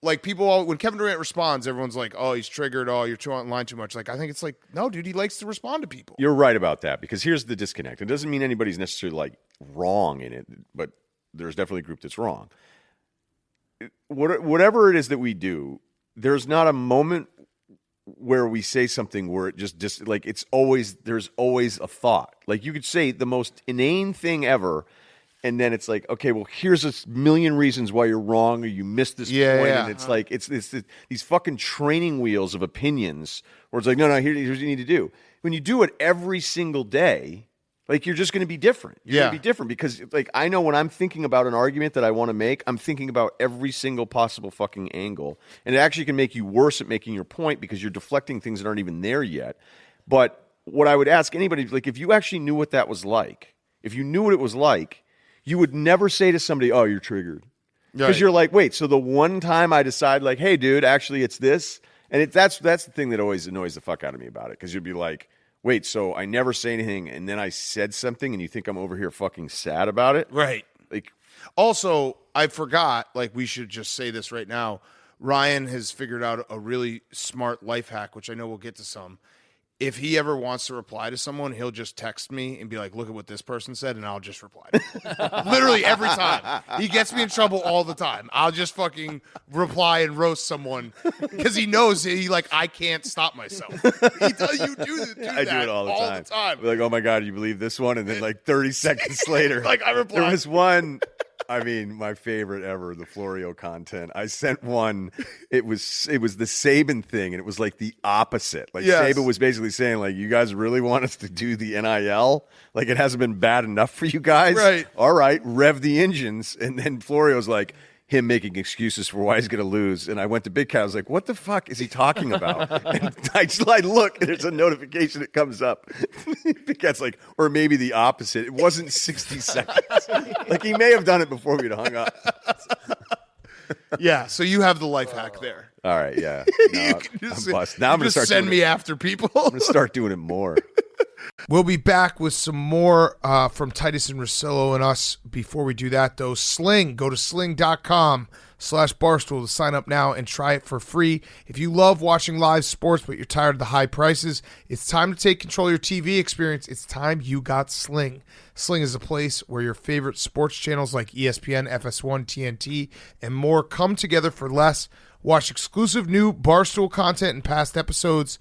like people, when Kevin Durant responds, everyone's like, "Oh, he's triggered. Oh, you're too online too much." Like I think it's like, no, dude, he likes to respond to people. You're right about that because here's the disconnect. It doesn't mean anybody's necessarily like wrong in it, but there's definitely a group that's wrong. Whatever it is that we do, there's not a moment where we say something where it just like there's always a thought. Like you could say the most inane thing ever, and then it's like, okay, well, here's a million reasons why you're wrong or you missed this point. And it's like it's these fucking training wheels of opinions where it's like, no, here's what you need to do. When you do it every single day, like you're just going to be different. You're going to be different because like I know when I'm thinking about an argument that I want to make, I'm thinking about every single possible fucking angle. And it actually can make you worse at making your point because you're deflecting things that aren't even there yet. But what I would ask anybody, like if you actually knew what that was like, if you knew what it was like, you would never say to somebody, "Oh, you're triggered." Because you're like, wait, so the one time I decide like, "Hey, dude, actually it's this." And that's the thing that always annoys the fuck out of me about it because you'd be like, wait, so I never say anything, and then I said something, and you think I'm over here fucking sad about it? Right. Like, Also, I forgot, like, we should just say this right now. Ryan has figured out a really smart life hack, which I know we'll get to some. If he ever wants to reply to someone, he'll just text me and be like, look at what this person said, and I'll just reply to him. Literally every time. He gets me in trouble all the time. I'll just fucking reply and roast someone because he knows I can't stop myself. You do that I do it all the time. Be like, oh my God, you believe this one? And then like 30 seconds later, I reply. There was one. I mean, my favorite ever, the Florio content. I sent one. It was the Saban thing, and it was like the opposite. Like Saban was basically saying, like, you guys really want us to do the NIL? Like, it hasn't been bad enough for you guys? Right. All right, rev the engines. And then Florio's like, him making excuses for why he's going to lose. And I went to Big Cat. I was like, what the fuck is he talking about? And I look, and there's a notification that comes up. Big Cat's like, or maybe the opposite. It wasn't 60 seconds. Like, he may have done it before we'd hung up. Yeah, so you have the life hack there. All right, yeah. No, I'm bust. Now I'm going to start send me after people. I'm going to start doing it more. We'll be back with some more from Titus and Russillo and us. Before we do that, though, Sling. Go to sling.com/barstool to sign up now and try it for free. If you love watching live sports but you're tired of the high prices, it's time to take control of your TV experience. It's time you got Sling. Sling is a place where your favorite sports channels like ESPN, FS1, TNT, and more come together for less. Watch exclusive new Barstool content and past episodes,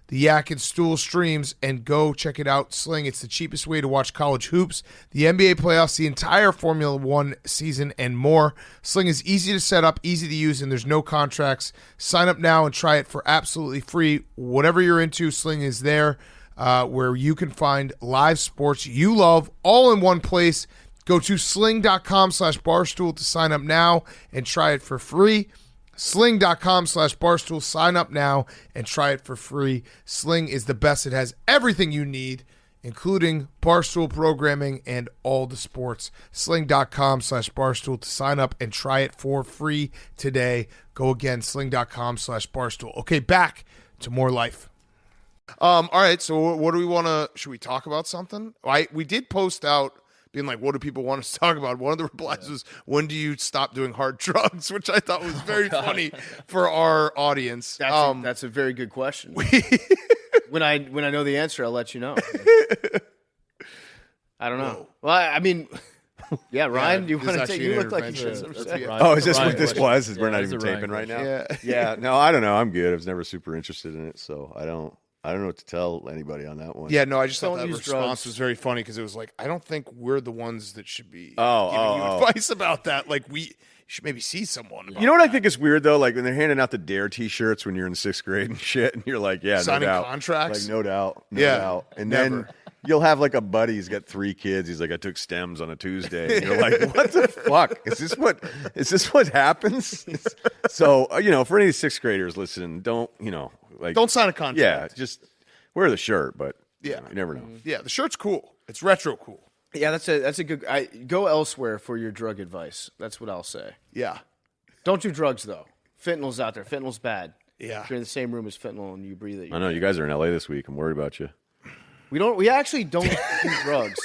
the Yak and Stool streams, and go check it out. Sling, it's the cheapest way to watch college hoops, the NBA playoffs, the entire Formula One season, and more. Sling is easy to set up, easy to use, and there's no contracts. Sign up now and try it for absolutely free. Whatever you're into, Sling is there, where you can find live sports you love all in one place. Go to sling.com/barstool to sign up now and try it for free. Sling.com/barstool. Sign up now and try it for free. Sling is the best. It has everything you need, including Barstool programming and all the sports. Sling.com/barstool to sign up and try it for free today. Go again, sling.com/barstool. Okay, back to more life. All right, so what do we want to, should we talk about something? We did post out being like, what do people want us to talk about? One of the replies was, when do you stop doing hard drugs? Which I thought was very funny for our audience. That's a very good question. When I know the answer, I'll let you know. I don't know. Well, I mean, yeah, Ryan, do you want to take? You look like you should. Oh, is this what this was? We're not even taping right now. Yeah. No, I don't know. I'm good. I was never super interested in it, so I don't know what to tell anybody on that one. Yeah, no, I just thought that response was very funny because it was like, I don't think we're the ones that should be giving you advice about that. Like, we should maybe see someone. You know what I think is weird, though? Like, when they're handing out the DARE T-shirts when you're in 6th grade and shit, and you're like, yeah, signing no doubt. Contracts? Like, no doubt. No doubt. And never. Then you'll have, like, a buddy, he's got 3 kids. He's like, I took stems on a Tuesday. And you're like, what the fuck? Is this what happens? So, for any 6th graders listening, don't sign a contract. Yeah, just wear the shirt, but you never know. Yeah, the shirt's cool. It's retro cool. Yeah, that's a good. Go elsewhere for your drug advice. That's what I'll say. Yeah. Don't do drugs though. Fentanyl's out there. Fentanyl's bad. Yeah. If you're in the same room as fentanyl and you breathe it. I know you guys are in LA this week. I'm worried about you. We actually don't do drugs.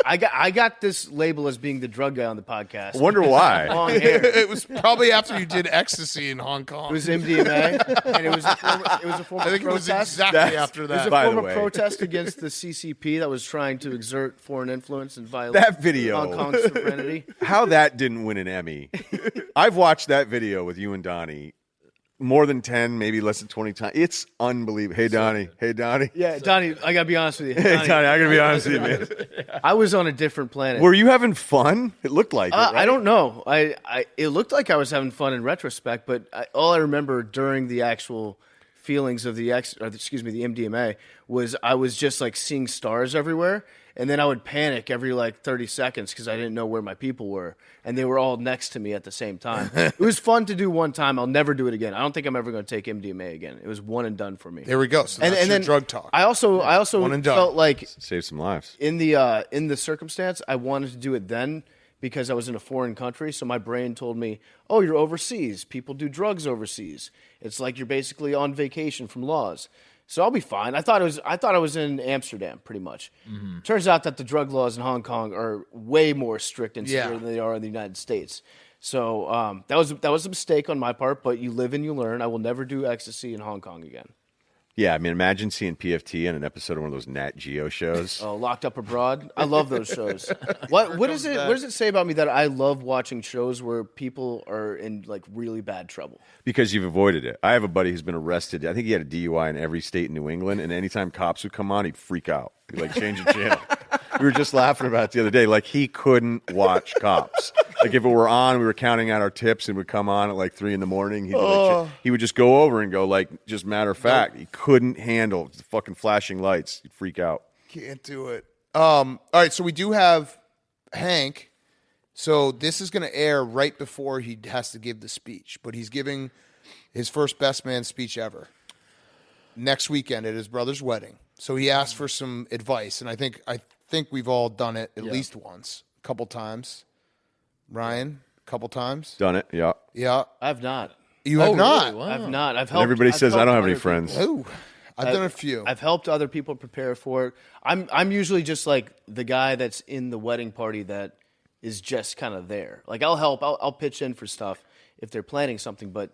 I got this label as being the drug guy on the podcast. I wonder why. Long hair. It was probably after you did ecstasy in Hong Kong. It was MDMA, and it was a form of protest. I think it was exactly after that. It was a form of protest against the CCP that was trying to exert foreign influence and violate that video. Hong Kong's sovereignty. How that didn't win an Emmy. I've watched that video with you and Donnie more than 10, maybe less than 20 times. It's unbelievable. Hey, Donnie. Yeah, Donnie, I got to be honest with you. Hey, Donnie, I got to be honest with you, man. I was on a different planet. Were you having fun? It looked like it, right? I don't know. It looked like I was having fun in retrospect, but all I remember during the actual feelings of the MDMA was I was just like seeing stars everywhere, and then I would panic every like 30 seconds because I didn't know where my people were, and they were all next to me at the same time. It was fun to do one time. I'll never do it again. I don't think I'm ever going to take MDMA again. It was one and done for me. There we go. So that's your drug talk. I also felt like save some lives in the circumstance. I wanted to do it then because I was in a foreign country. So my brain told me, "Oh, you're overseas. People do drugs overseas. It's like you're basically on vacation from laws." So I'll be fine. I thought I was in Amsterdam pretty much. Turns out that the drug laws in Hong Kong are way more strict and severe than they are in the United States. So that was a mistake on my part, but you live and you learn. I will never do ecstasy in Hong Kong again. Yeah, I mean, imagine seeing PFT in an episode of one of those Nat Geo shows. Oh, Locked Up Abroad. I love those shows. What does it say about me that I love watching shows where people are in like really bad trouble? Because you've avoided it. I have a buddy who's been arrested. I think he had a DUI in every state in New England, and anytime cops would come on, he'd freak out. He'd like change the channel. We were just laughing about it the other day. Like, he couldn't watch cops. Like, if it were on, we were counting out our tips and would come on at like 3 a.m. He would just go over and go, like, just matter of fact. He couldn't handle the fucking flashing lights. He'd freak out. Can't do it. All right, so we do have Hank. So this is going to air right before he has to give the speech. But he's giving his first best man speech ever next weekend at his brother's wedding. So he asked for some advice, and I think we've all done it at least once, a couple times. Ryan, a couple times. Done it, yeah. Yeah, I've not. you have not. Really? Wow. I've not. I've And helped. everybody I've says, I helped don't have any other friends. people. Ooh, I've done a few. I've helped other people prepare for it. I'm usually just like the guy that's in the wedding party that is just kind of there. Like, I'll help. I'll pitch in for stuff if they're planning something, but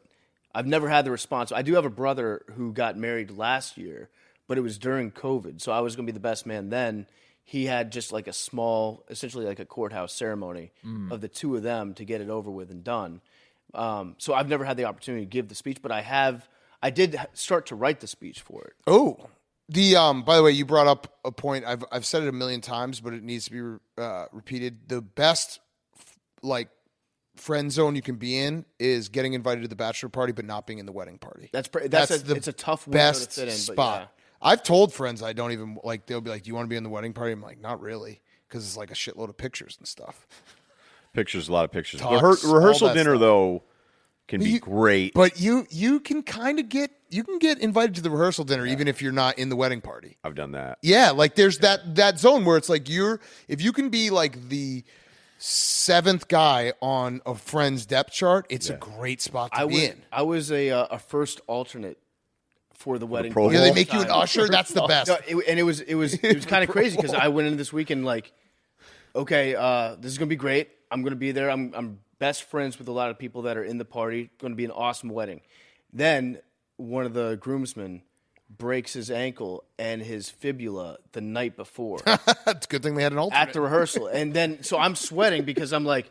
I've never had the response. I do have a brother who got married last year, but it was during COVID, so I was going to be the best man then. He had just like a small, essentially like a courthouse ceremony of the two of them to get it over with and done. So I've never had the opportunity to give the speech, but I did start to write the speech for it. Oh, by the way, you brought up a point. I've said it a million times, but it needs to be repeated. The best friend zone you can be in is getting invited to the bachelor party, but not being in the wedding party. It's a tough window to best fit in, spot. But yeah. I've told friends I don't even like. They'll be like, "Do you want to be in the wedding party?" I'm like, "Not really," because it's like a shitload of pictures and stuff. Pictures, a lot of pictures. Talks, Rehearsal all that dinner, stuff. though, can be great. But you can kind of get invited to the rehearsal dinner even if you're not in the wedding party. I've done that. Yeah, like there's that zone where it's like if you can be like the 7th guy on a friend's depth chart, it's a great spot to be in. I was a first alternate for the wedding. Pro Bowl? Yeah, they make you an usher. That's the best. No, it was kind of crazy because I went into this weekend like, okay, this is gonna be great. I'm gonna be there. I'm best friends with a lot of people that are in the party. Going to be an awesome wedding. Then one of the groomsmen breaks his ankle and his fibula the night before It's a good thing they had an alternate. at the rehearsal, and then so I'm sweating because I'm like,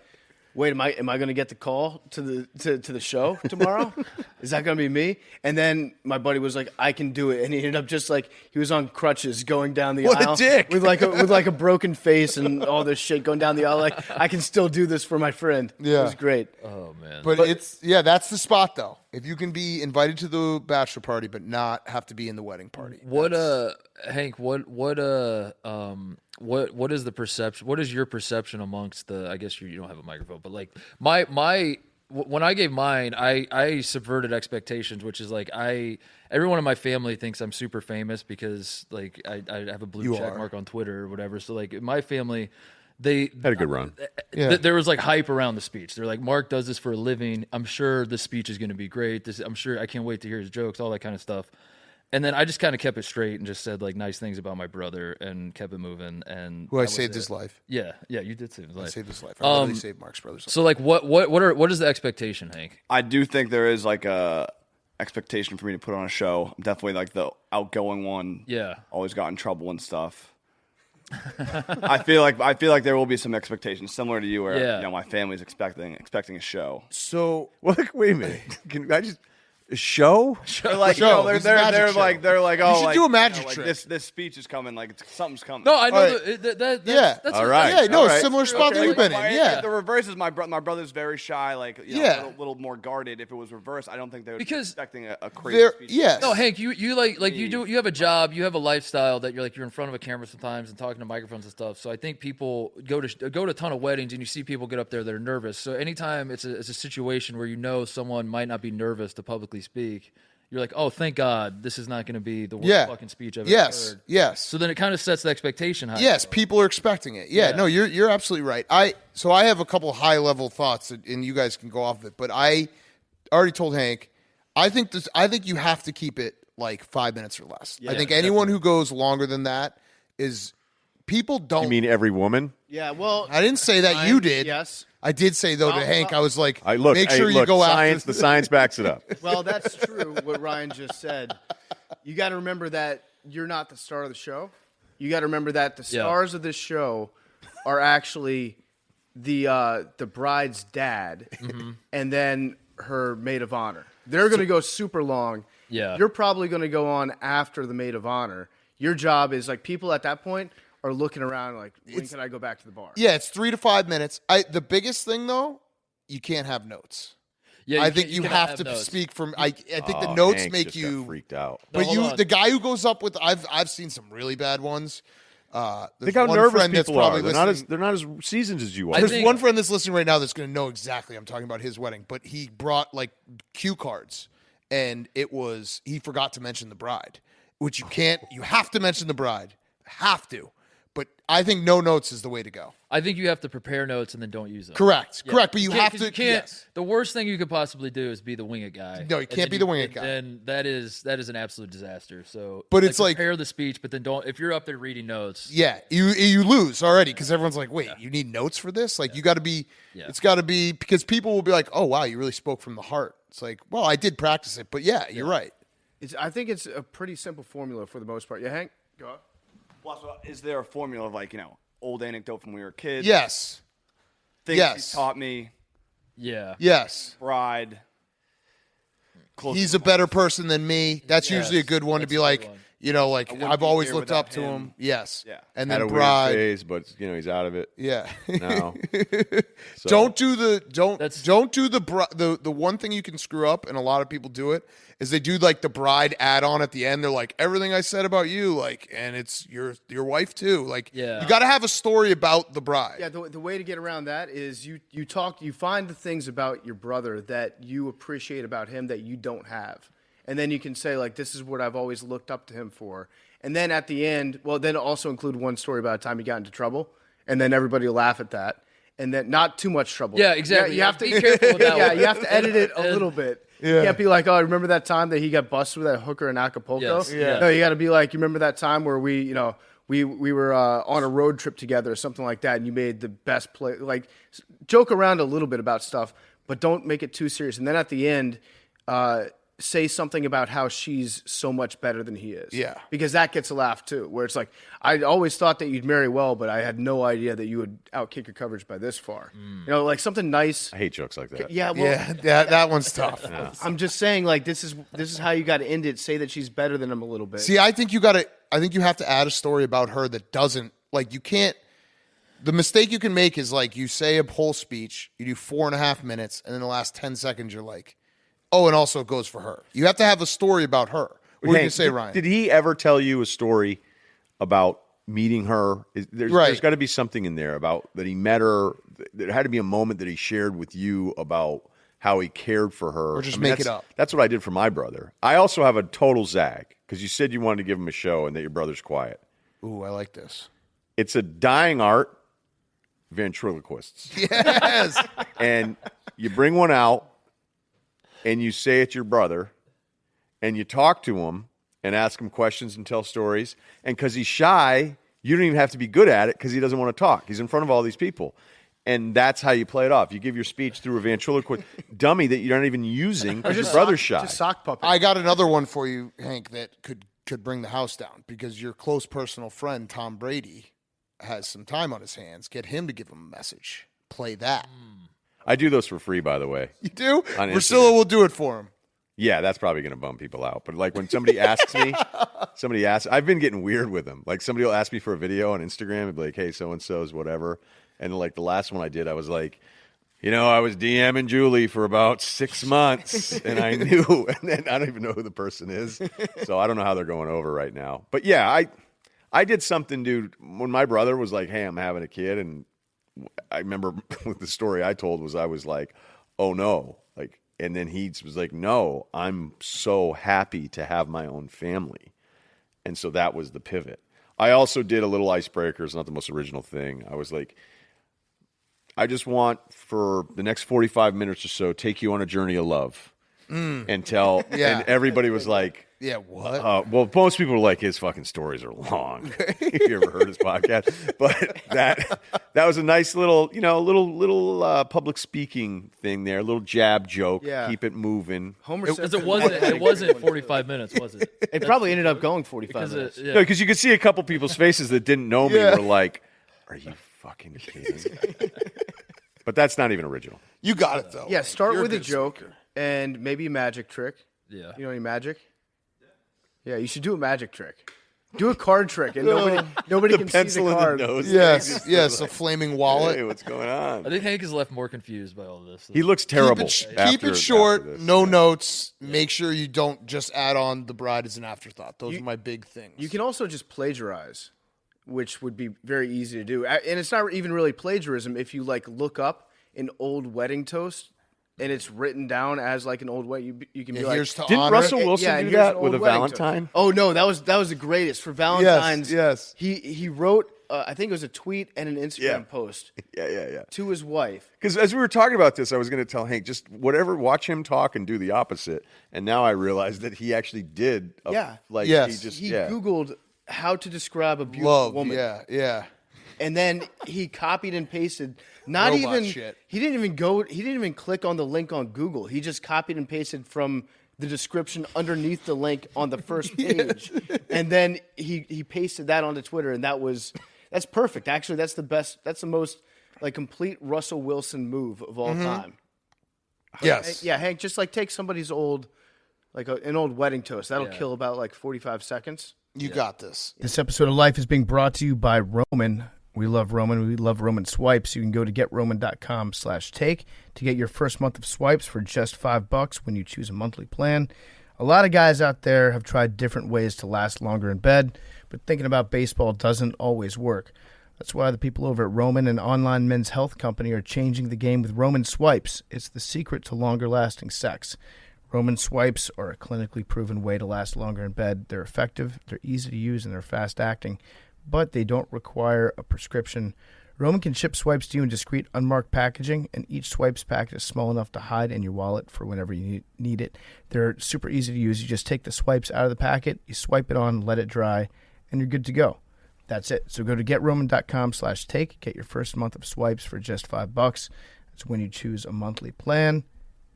wait, am I going to get the call to the show tomorrow? Is that going to be me? And then my buddy was like, I can do it, and he ended up just like he was on crutches going down the What a aisle dick. with like a broken face and all this shit going down the aisle. Like, I can still do this for my friend. Yeah. It was great. Oh man. But that's the spot though. If you can be invited to the bachelor party but not have to be in the wedding party. What Hank, what is the perception? What is your perception amongst the? I guess you don't have a microphone, but like when I gave mine, I subverted expectations, which is like everyone in my family thinks I'm super famous because like I have a blue check mark on Twitter or whatever. So like my family, they Had a good run. there was like hype around the speech. They're like, Mark does this for a living. I'm sure the speech is going to be great. I'm sure I can't wait to hear his jokes, all that kind of stuff. And then I just kind of kept it straight and just said like nice things about my brother and kept it moving. And Who I saved his life. Yeah, you did save his life. I saved his life. I really saved Mark's brother's life. So like what is the expectation, Hank? I do think there is like a expectation for me to put on a show. I'm definitely like the outgoing one. Yeah. Always got in trouble and stuff. I feel like there will be some expectations similar to you where my family's expecting a show. So Wait a minute. Can I just a show? They're like, Show. they're This is a magic show. they're like, oh, should like, do a magic like, trick. This speech is coming, like something's coming. No, I know All right. that's All right. yeah, no, All right. similar spot that Okay, you've been like, in. Yeah. The reverse is my brother's very shy, like a little more guarded. If it was reverse, I don't think they would be expecting a crazy speech. Yes. No, Hank, you like you have a job, you have a lifestyle that you're in front of a camera sometimes and talking to microphones and stuff. So I think people go to a ton of weddings and you see people get up there that are nervous. So anytime it's a situation where you know someone might not be nervous to publicly speak, you're like, oh, thank God, this is not going to be the worst fucking speech I've ever heard. Yes. So then it kind of sets the expectation high. Yes, people are expecting it. Yeah, no, you're absolutely right. I have a couple high level thoughts, and you guys can go off of it. But I already told Hank, I think you have to keep it like 5 minutes or less. Yeah, I think anyone who goes longer than that is people don't. You mean every woman? Yeah, well, I didn't say that you did. Yes. I did say though to Hank, I was like, make sure look, you go science, after the science backs it up. Well, that's true. What Ryan just said. You got to remember that you're not the star of the show. You got to remember that the stars of this show are actually the bride's dad, and then her maid of honor. They're going to go super long. Yeah, you're probably going to go on after the maid of honor. Your job is like people at that point are looking around like, when can I go back to the bar? Yeah, it's 3 to 5 minutes. The biggest thing though, you can't have notes. Yeah, I think you have to notes. speak from. I think the notes Hank make just you got freaked out. But hold on. the guy who goes up with, I've seen some really bad ones. Think how nervous people are. They're They're not as seasoned as you are. There's one friend that's listening right now that's going to know exactly. I'm talking about his wedding, but he brought like cue cards, and he forgot to mention the bride, which you can't. You have to mention the bride. Have to. But I think no notes is the way to go. I think you have to prepare notes and then don't use them. Correct. Yeah. Correct. But you have to. You can't. Yes. The worst thing you could possibly do is be the wing it guy. No, you can't be the wing it guy. And that is an absolute disaster. So, but it's like prepare the speech, but then don't. If you're up there reading notes, yeah, you lose already because everyone's like, wait, you need notes for this? Like you got to be. Yeah. It's got to be because people will be like, oh wow, you really spoke from the heart. It's like, well, I did practice it, but yeah, you're right. I think it's a pretty simple formula for the most part. Yeah, Hank, go on. Well, so is there a formula of like, old anecdote from when we were kids? Yes. Things he taught me. Yeah. Yes. Bride. He's a better person than me. That's usually a good one to be like, like I've always looked up to him. Yes. Yeah. And Had then a bride. weird phase, but he's out of it. Yeah. No. So. Don't do the one thing you can screw up, and a lot of people do it, is they do like the bride add-on at the end. They're like, everything I said about you, like, and it's your wife too. Like, you got to have a story about the bride. Yeah, the way to get around that is you find the things about your brother that you appreciate about him that you don't have. And then you can say, like, this is what I've always looked up to him for. And then at the end, then also include one story about a time he got into trouble. And then everybody will laugh at that. And then not too much trouble. Yeah, exactly. You have to be careful with that one. you have to edit it a little bit. Yeah. You can't be like, oh, remember that time that he got busted with that hooker in Acapulco? Yes. Yeah. No, you got to be like, you remember that time where we were on a road trip together or something like that, and you made the best play. Like, joke around a little bit about stuff, but don't make it too serious. And then at the end, say something about how she's so much better than he is. Yeah. Because that gets a laugh too, where it's like, I always thought that you'd marry well, but I had no idea that you would outkick your coverage by this far. Like something nice. I hate jokes like that. Yeah, well, that one's tough. Yeah. I'm just saying, like, this is how you got to end it. Say that she's better than him a little bit. See, I think you have to add a story about her that doesn't, like, you can't. The mistake you can make is like you say a whole speech, you do 4.5 minutes, and in the last 10 seconds you're like, oh, and also it goes for her. You have to have a story about her. What do you say, Ryan? Did he ever tell you a story about meeting her? There's got to be something in there about that he met her. There had to be a moment that he shared with you about how he cared for her. Or just make it up. That's what I did for my brother. I also have a total zag because you said you wanted to give him a show and that your brother's quiet. Ooh, I like this. It's a dying art, ventriloquists. Yes. And you bring one out, and you say it's your brother, and you talk to him and ask him questions and tell stories. And because he's shy, you don't even have to be good at it because he doesn't want to talk. He's in front of all these people. And that's how you play it off. You give your speech through a ventriloquist dummy that you're not even using because your brother's shy. Just sock puppet. I got another one for you, Hank, that could bring the house down because your close personal friend, Tom Brady, has some time on his hands. Get him to give him a message. Play that. I do those for free, by the way. You do? On Russillo will do it for him. Yeah, that's probably going to bum people out. But like when somebody asks me, I've been getting weird with them. Like somebody will ask me for a video on Instagram and be like, hey, so-and-so's whatever. And like the last one I did, I was like, I was DMing Julie for about 6 months and I knew, and then I don't even know who the person is. So I don't know how they're going over right now. But yeah, I did something, dude, when my brother was like, hey, I'm having a kid. And I remember the story I told was I was like, oh no. Like, and then he was like, no, I'm so happy to have my own family. And so that was the pivot. I also did a little icebreaker. It's not the most original thing. I was like, I just want for the next 45 minutes or so, take you on a journey of love. until and everybody was like, yeah, what? Well, most people were like, his fucking stories are long. You ever heard his podcast? But that was a nice little, little public speaking thing there, a little jab joke. Yeah. Keep it moving. It wasn't 45 minutes, was it? It probably ended up going 45 minutes. No, because you could see a couple people's faces that didn't know me were like, are you fucking kidding? But that's not even original. You got it, though. Yeah, start You're with a good joke speaker. and maybe a magic trick. Yeah. You know any magic? Yeah, you should do a magic trick. Do a card trick, and nobody can see pencil the in card. the nose. Yes, a flaming wallet. Hey, what's going on? I think Hank is left more confused by all this. He looks terrible. Keep it short, no notes. Make sure you don't just add on the bride as an afterthought. Those are my big things. You can also just plagiarize, which would be very easy to do. And it's not even really plagiarism if you look up an old wedding toast and it's written down as like an old wedding. You can be like, here's to Didn't honor. Russell Wilson do that with a Valentine? Oh no, that was the greatest for Valentine's. Yes. He wrote I think it was a tweet and an Instagram post. Yeah. To his wife. Because as we were talking about this, I was going to tell Hank, just watch him talk and do the opposite. And now I realized that he actually did. He Googled how to describe a beautiful woman. Yeah. And then he copied and pasted. Shit. He didn't even click on the link on Google. He just copied and pasted from the description underneath the link on the first page. And then he pasted that onto Twitter, and that's perfect. Actually, that's the best. That's the most complete Russell Wilson move of all time. Yes. Yeah, Hank, just take somebody's old an old wedding toast. That'll kill about 45 seconds. You got this. This episode of Life is being brought to you by Roman. We love Roman. We love Roman swipes. You can go to GetRoman.com/take to get your first month of swipes for just $5 when you choose a monthly plan. A lot of guys out there have tried different ways to last longer in bed, but thinking about baseball doesn't always work. That's why the people over at Roman, an online men's health company, are changing the game with Roman swipes. It's the secret to longer-lasting sex. Roman swipes are a clinically proven way to last longer in bed. They're effective, they're easy to use, and they're fast-acting, but they don't require a prescription. Roman can ship swipes to you in discreet, unmarked packaging, and each swipes packet is small enough to hide in your wallet for whenever you need it. They're super easy to use. You just take the swipes out of the packet, you swipe it on, let it dry, and you're good to go. That's it. So go to GetRoman.com/take. Get your first month of swipes for just $5. That's when you choose a monthly plan.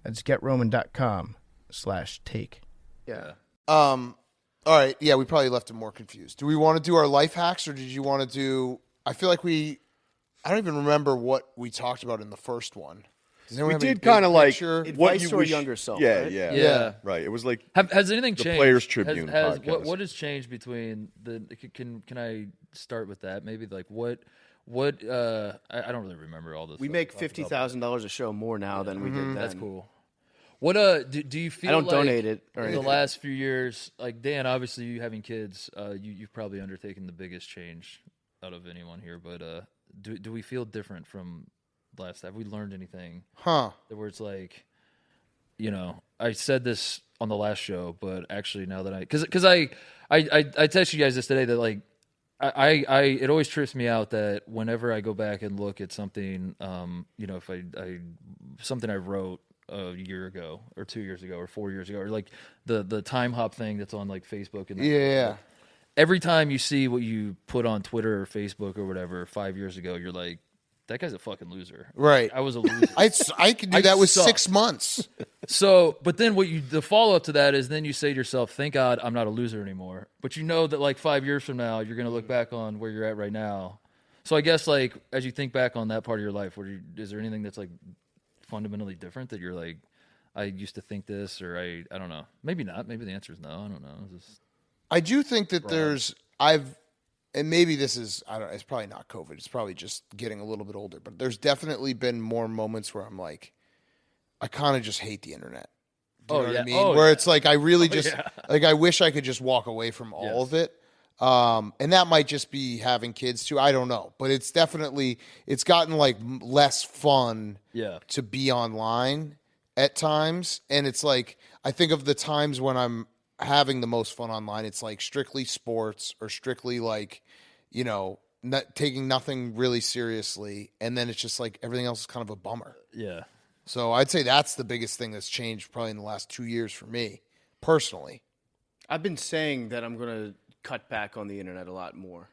That's GetRoman.com/take. Yeah. All right. Yeah, we probably left him more confused. Do we want to do our life hacks, or did you want to do? I feel like I don't even remember what we talked about in the first one. We did kind of what you to wish. a younger self. Yeah, right? yeah. Right. It was like has anything changed? Players Tribune podcast. What has changed between the? Can I start with that? Maybe what? I don't really remember all this. We make $50,000 a show more now than we did then. That's cool. What do you feel? I don't donate it. In the last few years, Dan, obviously you having kids, you've probably undertaken the biggest change out of anyone here. But do we feel different from last? Have we learned anything? Where it's I said this on the last show, but actually now that because I texted you guys this today that it always trips me out that whenever I go back and look at something, if something I wrote a year ago or 2 years ago or 4 years ago, or the time hop thing that's on Facebook and every time you see what you put on Twitter or Facebook or whatever 5 years ago, you're like, that guy's a fucking loser. Right. I was a loser. I could do that with 6 months. So, but then the follow up to that is then you say to yourself, thank God I'm not a loser anymore. But you know that 5 years from now, you're going to look back on where you're at right now. So I guess as you think back on that part of your life, is there anything that's fundamentally different that you're I used to think this, or I don't know. Maybe not. Maybe the answer is no. I don't know. I do think that and maybe this is, it's probably not COVID. It's probably just getting a little bit older. But there's definitely been more moments where I'm I kind of just hate the internet. Do you know what I mean? Where it's I really just, I wish I could just walk away from all of it. And that might just be having kids too. I don't know. But it's definitely, it's gotten less fun to be online at times. And it's I think of the times when I'm having the most fun online, it's strictly sports or strictly not taking nothing really seriously, and then it's just everything else is kind of a bummer. Yeah. So I'd say that's the biggest thing that's changed probably in the last 2 years for me, personally. I've been saying that I'm going to cut back on the internet a lot more.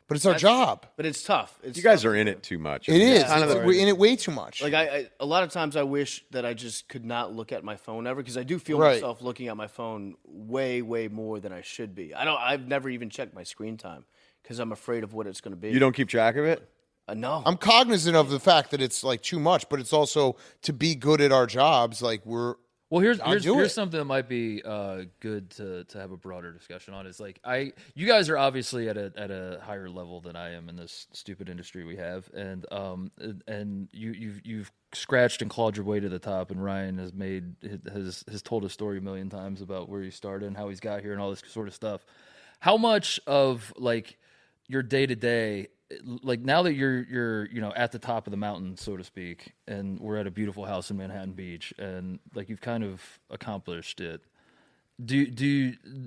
But it's our job. But it's tough. You guys are in it too much. It is. We're in it way too much. Like a lot of times I wish that I just could not look at my phone ever, because I do feel myself looking at my phone way, way more than I should be. I've never even checked my screen time because I'm afraid of what it's going to be. You don't keep track of it? No. I'm cognizant of the fact that it's like too much, but it's also to be good at our jobs. Like here's something that might be good to have a broader discussion on. Is like you guys are obviously at a higher level than I am in this stupid industry we have, and you've scratched and clawed your way to the top. And Ryan has told a story a million times about where he started and how he's got here and all this sort of stuff. How much of like your day to day, like now that you're at the top of the mountain, so to speak, and we're at a beautiful house in Manhattan Beach, and like you've kind of accomplished it,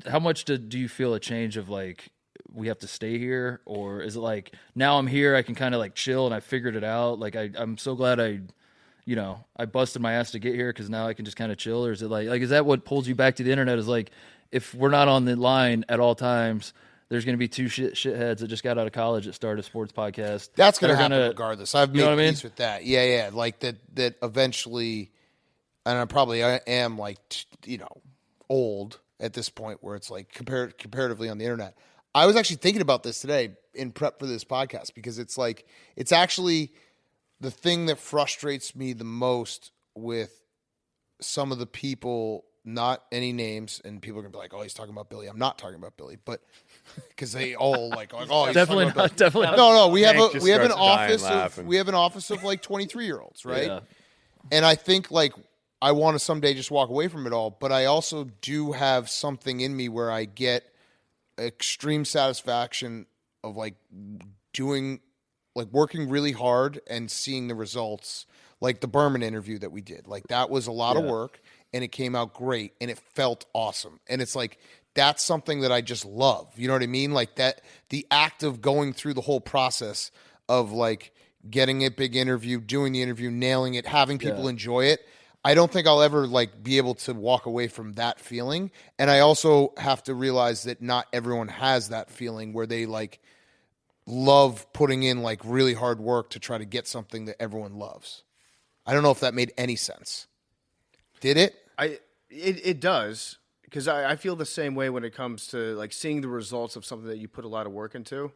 how much do you feel a change of like we have to stay here, or is it like now I'm here, I can kind of like chill and I figured it out, like I'm so glad I busted my ass to get here because now I can just kind of chill? Or is it like is that what pulls you back to the internet, is like if we're not on the line at all times, there's going to be two shitheads that just got out of college that started a sports podcast. That's going to happen regardless. I've made peace with that. Yeah. Like that eventually, and I probably am like, old at this point where it's like comparatively on the internet. I was actually thinking about this today in prep for this podcast, because it's like, it's actually the thing that frustrates me the most with some of the people, not any names, and people are going to be like, oh, he's talking about Billy. I'm not talking about Billy, but because they all like, oh, he's definitely talking about not. Definitely not. No. We have an office of like 23-year-olds, right? Yeah. And I think like I want to someday just walk away from it all, but I also do have something in me where I get extreme satisfaction of like working really hard and seeing the results. Like the Berman interview that we did, like that was a lot of work. And it came out great, and it felt awesome. And it's like, that's something that I just love. You know what I mean? Like that, the act of going through the whole process of like getting a big interview, doing the interview, nailing it, having people enjoy it. I don't think I'll ever like be able to walk away from that feeling. And I also have to realize that not everyone has that feeling where they like love putting in like really hard work to try to get something that everyone loves. I don't know if that made any sense. Did it? It does, because I feel the same way when it comes to like seeing the results of something that you put a lot of work into.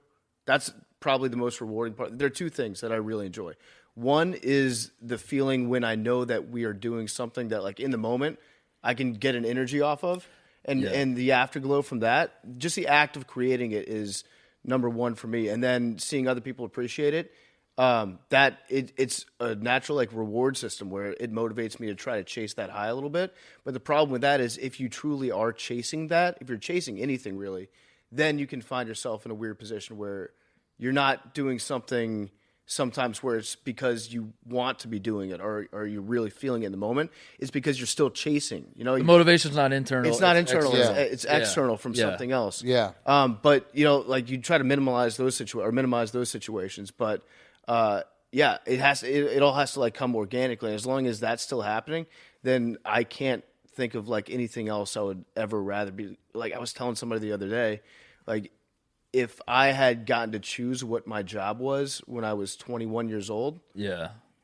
That's probably the most rewarding part. There are two things that I really enjoy. One is the feeling when I know that we are doing something that like in the moment I can get an energy off of, and the afterglow from that. Just the act of creating it is number one for me, and then seeing other people appreciate it. It's a natural like reward system where it motivates me to try to chase that high a little bit. But the problem with that is if you truly are chasing that, if you're chasing anything really, then you can find yourself in a weird position where you're not doing something sometimes where it's because you want to be doing it or you're really feeling it in the moment. It's because you're still chasing. The motivation's not internal. It's not internal. It's external from something else. Yeah. But like you try to minimize those situations, but it all has to like come organically. As long as that's still happening, then I can't think of like anything else I would ever rather be. Like I was telling somebody the other day, like if I had gotten to choose what my job was when I was 21 years old,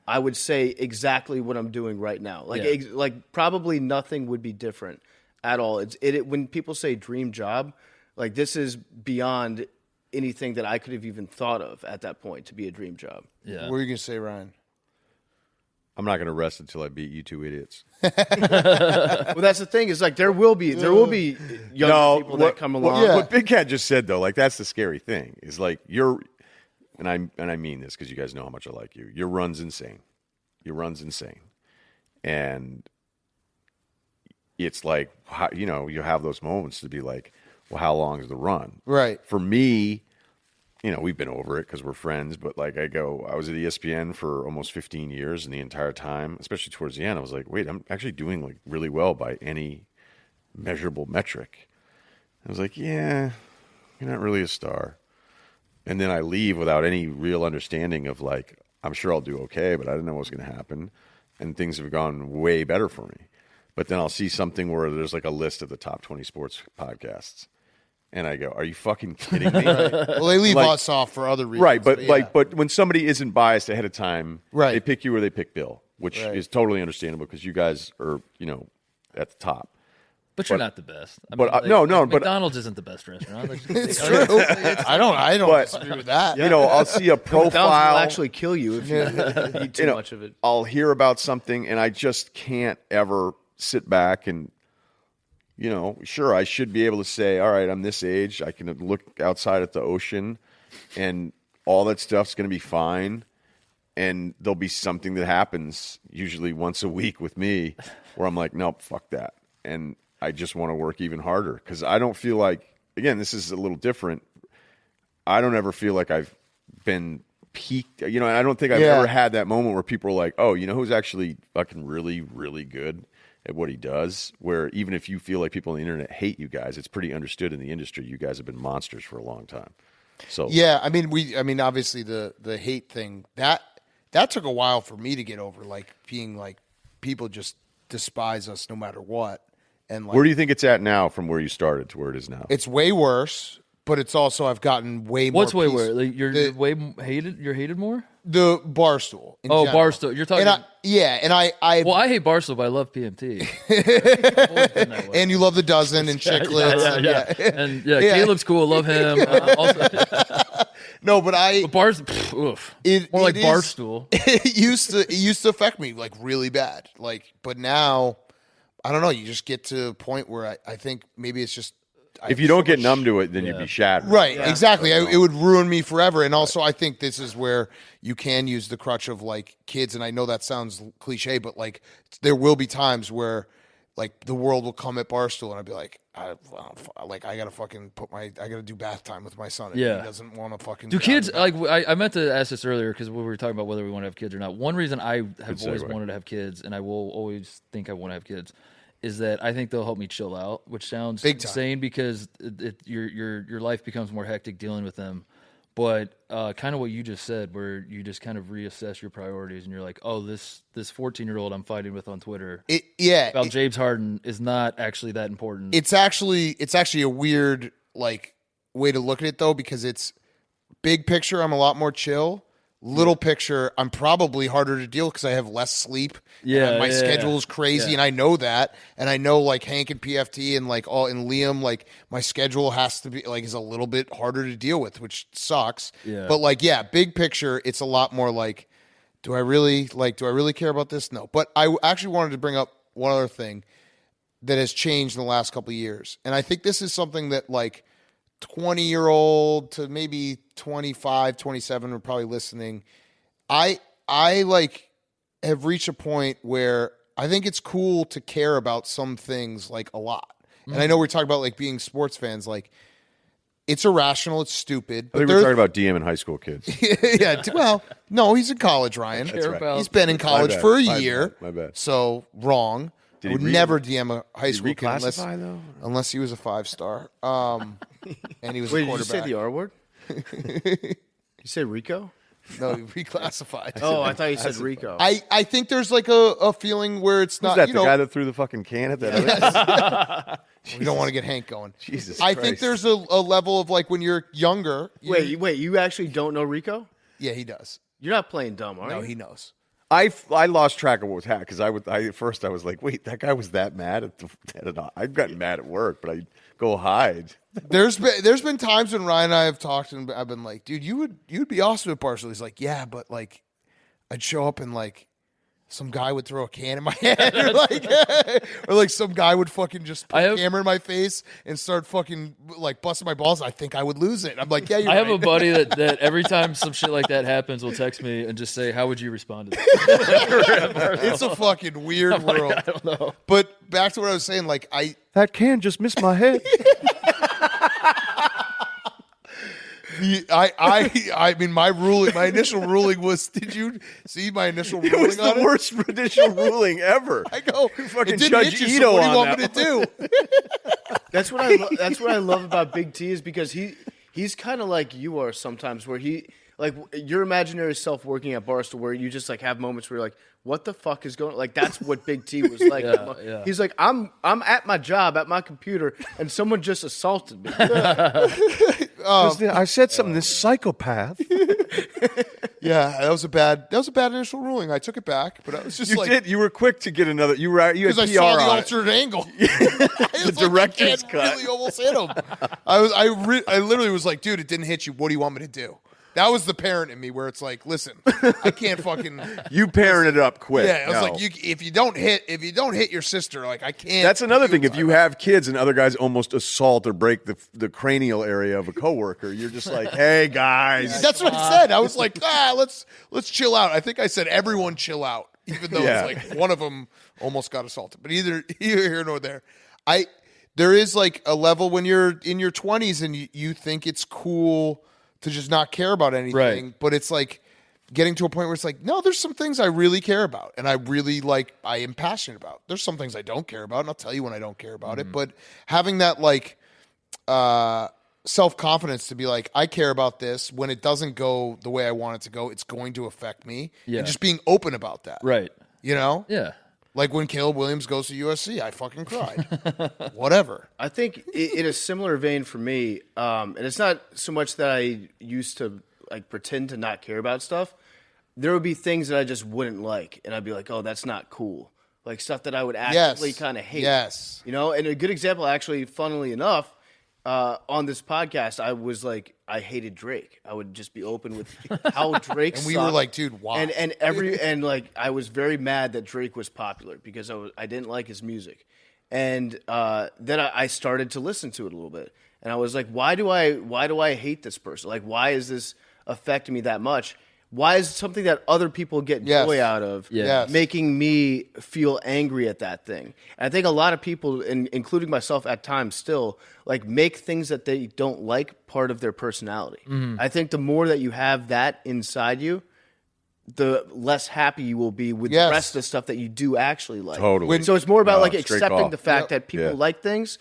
I would say exactly what I'm doing right now. Like probably nothing would be different at all. When people say dream job, like this is beyond anything that I could have even thought of at that point to be a dream job. Yeah. What are you going to say, Ryan? I'm not going to rest until I beat you two idiots. Well, that's the thing is like there will be young people that come along. What Big Cat just said though, like that's the scary thing is like and I mean this because you guys know how much I like you. Your run's insane. And it's like you have those moments to be like, well, how long is the run? Right. For me, we've been over it because we're friends, but like I was at ESPN for almost 15 years, and the entire time, especially towards the end, I was like, wait, I'm actually doing like really well by any measurable metric. I was like, yeah, you're not really a star. And then I leave without any real understanding of like, I'm sure I'll do okay, but I didn't know what was going to happen. and things have gone way better for me. But then I'll see something where there's like a list of the top 20 sports podcasts. And I go, are you fucking kidding me? Well, they leave us off for other reasons. Right, but when somebody isn't biased ahead of time, right. they pick you or they pick Bill, which is totally understandable because you guys are, at the top. But you're not the best. McDonald's isn't the best restaurant. It's true. I don't disagree with that. I'll see a profile. McDonald's will actually kill you if you eat too much of it. I'll hear about something, and I just can't ever sit back and, sure, I should be able to say, all right, I'm this age. I can look outside at the ocean, and all that stuff's going to be fine. And there'll be something that happens, usually once a week with me, where I'm like, nope, fuck that. And I just want to work even harder because I don't feel like, again, this is a little different. I don't ever feel like I've been peaked, and I don't think I've ever had that moment where people are like, oh, who's actually fucking really, really good at what he does, where even if you feel like people on the internet hate you guys, it's pretty understood in the industry. You guys have been monsters for a long time. So yeah, obviously the hate thing, that took a while for me to get over, like being like people just despise us no matter what. And like, where do you think it's at now from where you started to where it is now? It's way worse, but it's also I've gotten way more. What's way worse? Like you're way hated. You're hated more. The Barstool. Oh, general. Barstool. You're talking. I hate Barstool, but I love PMT. And you love the Dozen and Chicklets. Yeah. And Caleb's cool. Love him. No, but oof. More like Barstool. It used to affect me like really bad. Like, but now, I don't know. You just get to a point where I think maybe it's just. If you don't get numb to it, then you'd be shattered. Right, exactly. It would ruin me forever. And also, I think this is where you can use the crutch of like kids. And I know that sounds cliche, but like there will be times where like the world will come at Barstool, and I'd be like, I gotta fucking I gotta do bath time with my son. And he doesn't want to fucking. Do kids like? I meant to ask this earlier because we were talking about whether we want to have kids or not. One reason I have always wanted to have kids, and I will always think I want to have kids, is that I think they'll help me chill out, which sounds insane because your life becomes more hectic dealing with them. But kind of what you just said, where you just kind of reassess your priorities, and you're like, oh, this 14-year-old I'm fighting with on Twitter, about James Harden is not actually that important. It's actually a weird like way to look at it though, because it's big picture. I'm a lot more chill. Little picture, I'm probably harder to deal because I have less sleep. My schedule is crazy, and I know that. And I know like Hank and PFT and like and Liam, like my schedule has to be like is a little bit harder to deal with, which sucks. Yeah. But like, big picture, it's a lot more like, do I really care about this? No. But I actually wanted to bring up one other thing that has changed in the last couple of years, and I think this is something that like 20-year-old to maybe 25, 27 are probably listening. I like have reached a point where I think it's cool to care about some things like a lot. And I know we're talking about like being sports fans, like it's irrational, it's stupid. I think we're talking about DM and high school kids. Yeah, well, no, he's in college, Ryan. That's right. He's been in college for a year. My bad. So wrong. I would never DM a high school kid unless he was a 5-star. And he was a quarterback. Did you say the R word? You say Rico? No, reclassified. I thought you said Rico. I think there's like a feeling where it's not. Who's that, the guy that threw the fucking can at that? We don't want to get Hank going. Jesus I Christ. think there's a level of like when you're younger. Wait, you actually don't know Rico? Yeah, he does. You're not playing dumb, are you? No, he knows. I lost track of what was happening because at first I was like, wait, that guy was that mad I've gotten mad at work, but I go hide. There's been times when Ryan and I have talked, and I've been like, dude, you'd be awesome at Barstool. He's like, yeah, but like, I'd show up and like some guy would throw a can in my head, or like some guy would fucking just put a camera in my face and start fucking like busting my balls. I think I would lose it. I'm like, yeah, I have a buddy that every time some shit like that happens will text me and just say, how would you respond to that? It's a fucking weird world. I don't know. But back to what I was saying, like that can just missed my head. I mean, my initial ruling was. Did you see my initial ruling? It was the worst initial ruling ever. I go, fucking it didn't Judge hit you, Ito so what do you on want that me to do? That's what I love about Big T is because he's kind of like you are sometimes, where Like your imaginary self working at Barstool, where you just like have moments where you're like, "What the fuck is going?" Like that's what Big T was like. He's like, "I'm at my job at my computer, and someone just assaulted me." I said something. This psychopath. Yeah, that was a bad initial ruling. I took it back, but I was just You were quick to get another. You had because I PR saw the on it. alternate angle. The director's cut. Really almost hit him. I literally was like, dude, it didn't hit you. What do you want me to do? That was the parent in me where it's like, listen, I can't fucking. You parented up quick. Yeah, I was like, if you don't hit your sister, like I can't. That's another thing. If you have kids and other guys almost assault or break the cranial area of a coworker, you're just like, hey guys. That's what I said. I was like, let's chill out. I think I said everyone chill out, even though it's like one of them almost got assaulted. But either here nor there, there is like a level when you're in your 20s and you think it's cool to just not care about anything, right. But it's like getting to a point where it's like, no, there's some things I really care about and I am passionate about. There's some things I don't care about, and I'll tell you when I don't care about it. But having that like self-confidence to be like, I care about this. When it doesn't go the way I want it to go, it's going to affect me. Yeah. And just being open about that. Right. You know? Yeah. Like when Caleb Williams goes to USC, I fucking cried. Whatever. I think in a similar vein for me, and it's not so much that I used to like pretend to not care about stuff. There would be things that I just wouldn't like, and I'd be like, "Oh, that's not cool." Like stuff that I would actively kind of hate. Yes. You know, and a good example, actually, funnily enough, on this podcast, I was like, I hated Drake. I would just be open with how Drake and we were like, dude, why? And like I was very mad that Drake was popular because I didn't like his music, and then I started to listen to it a little bit, and I was like, why do I hate this person? Like, why is this affecting me that much? Why is something that other people get joy out of making me feel angry at that thing? And I think a lot of people, including myself at times still, like make things that they don't like part of their personality. Mm-hmm. I think the more that you have that inside you, the less happy you will be with the rest of the stuff that you do actually like. Totally. So it's more about like accepting the fact that people like things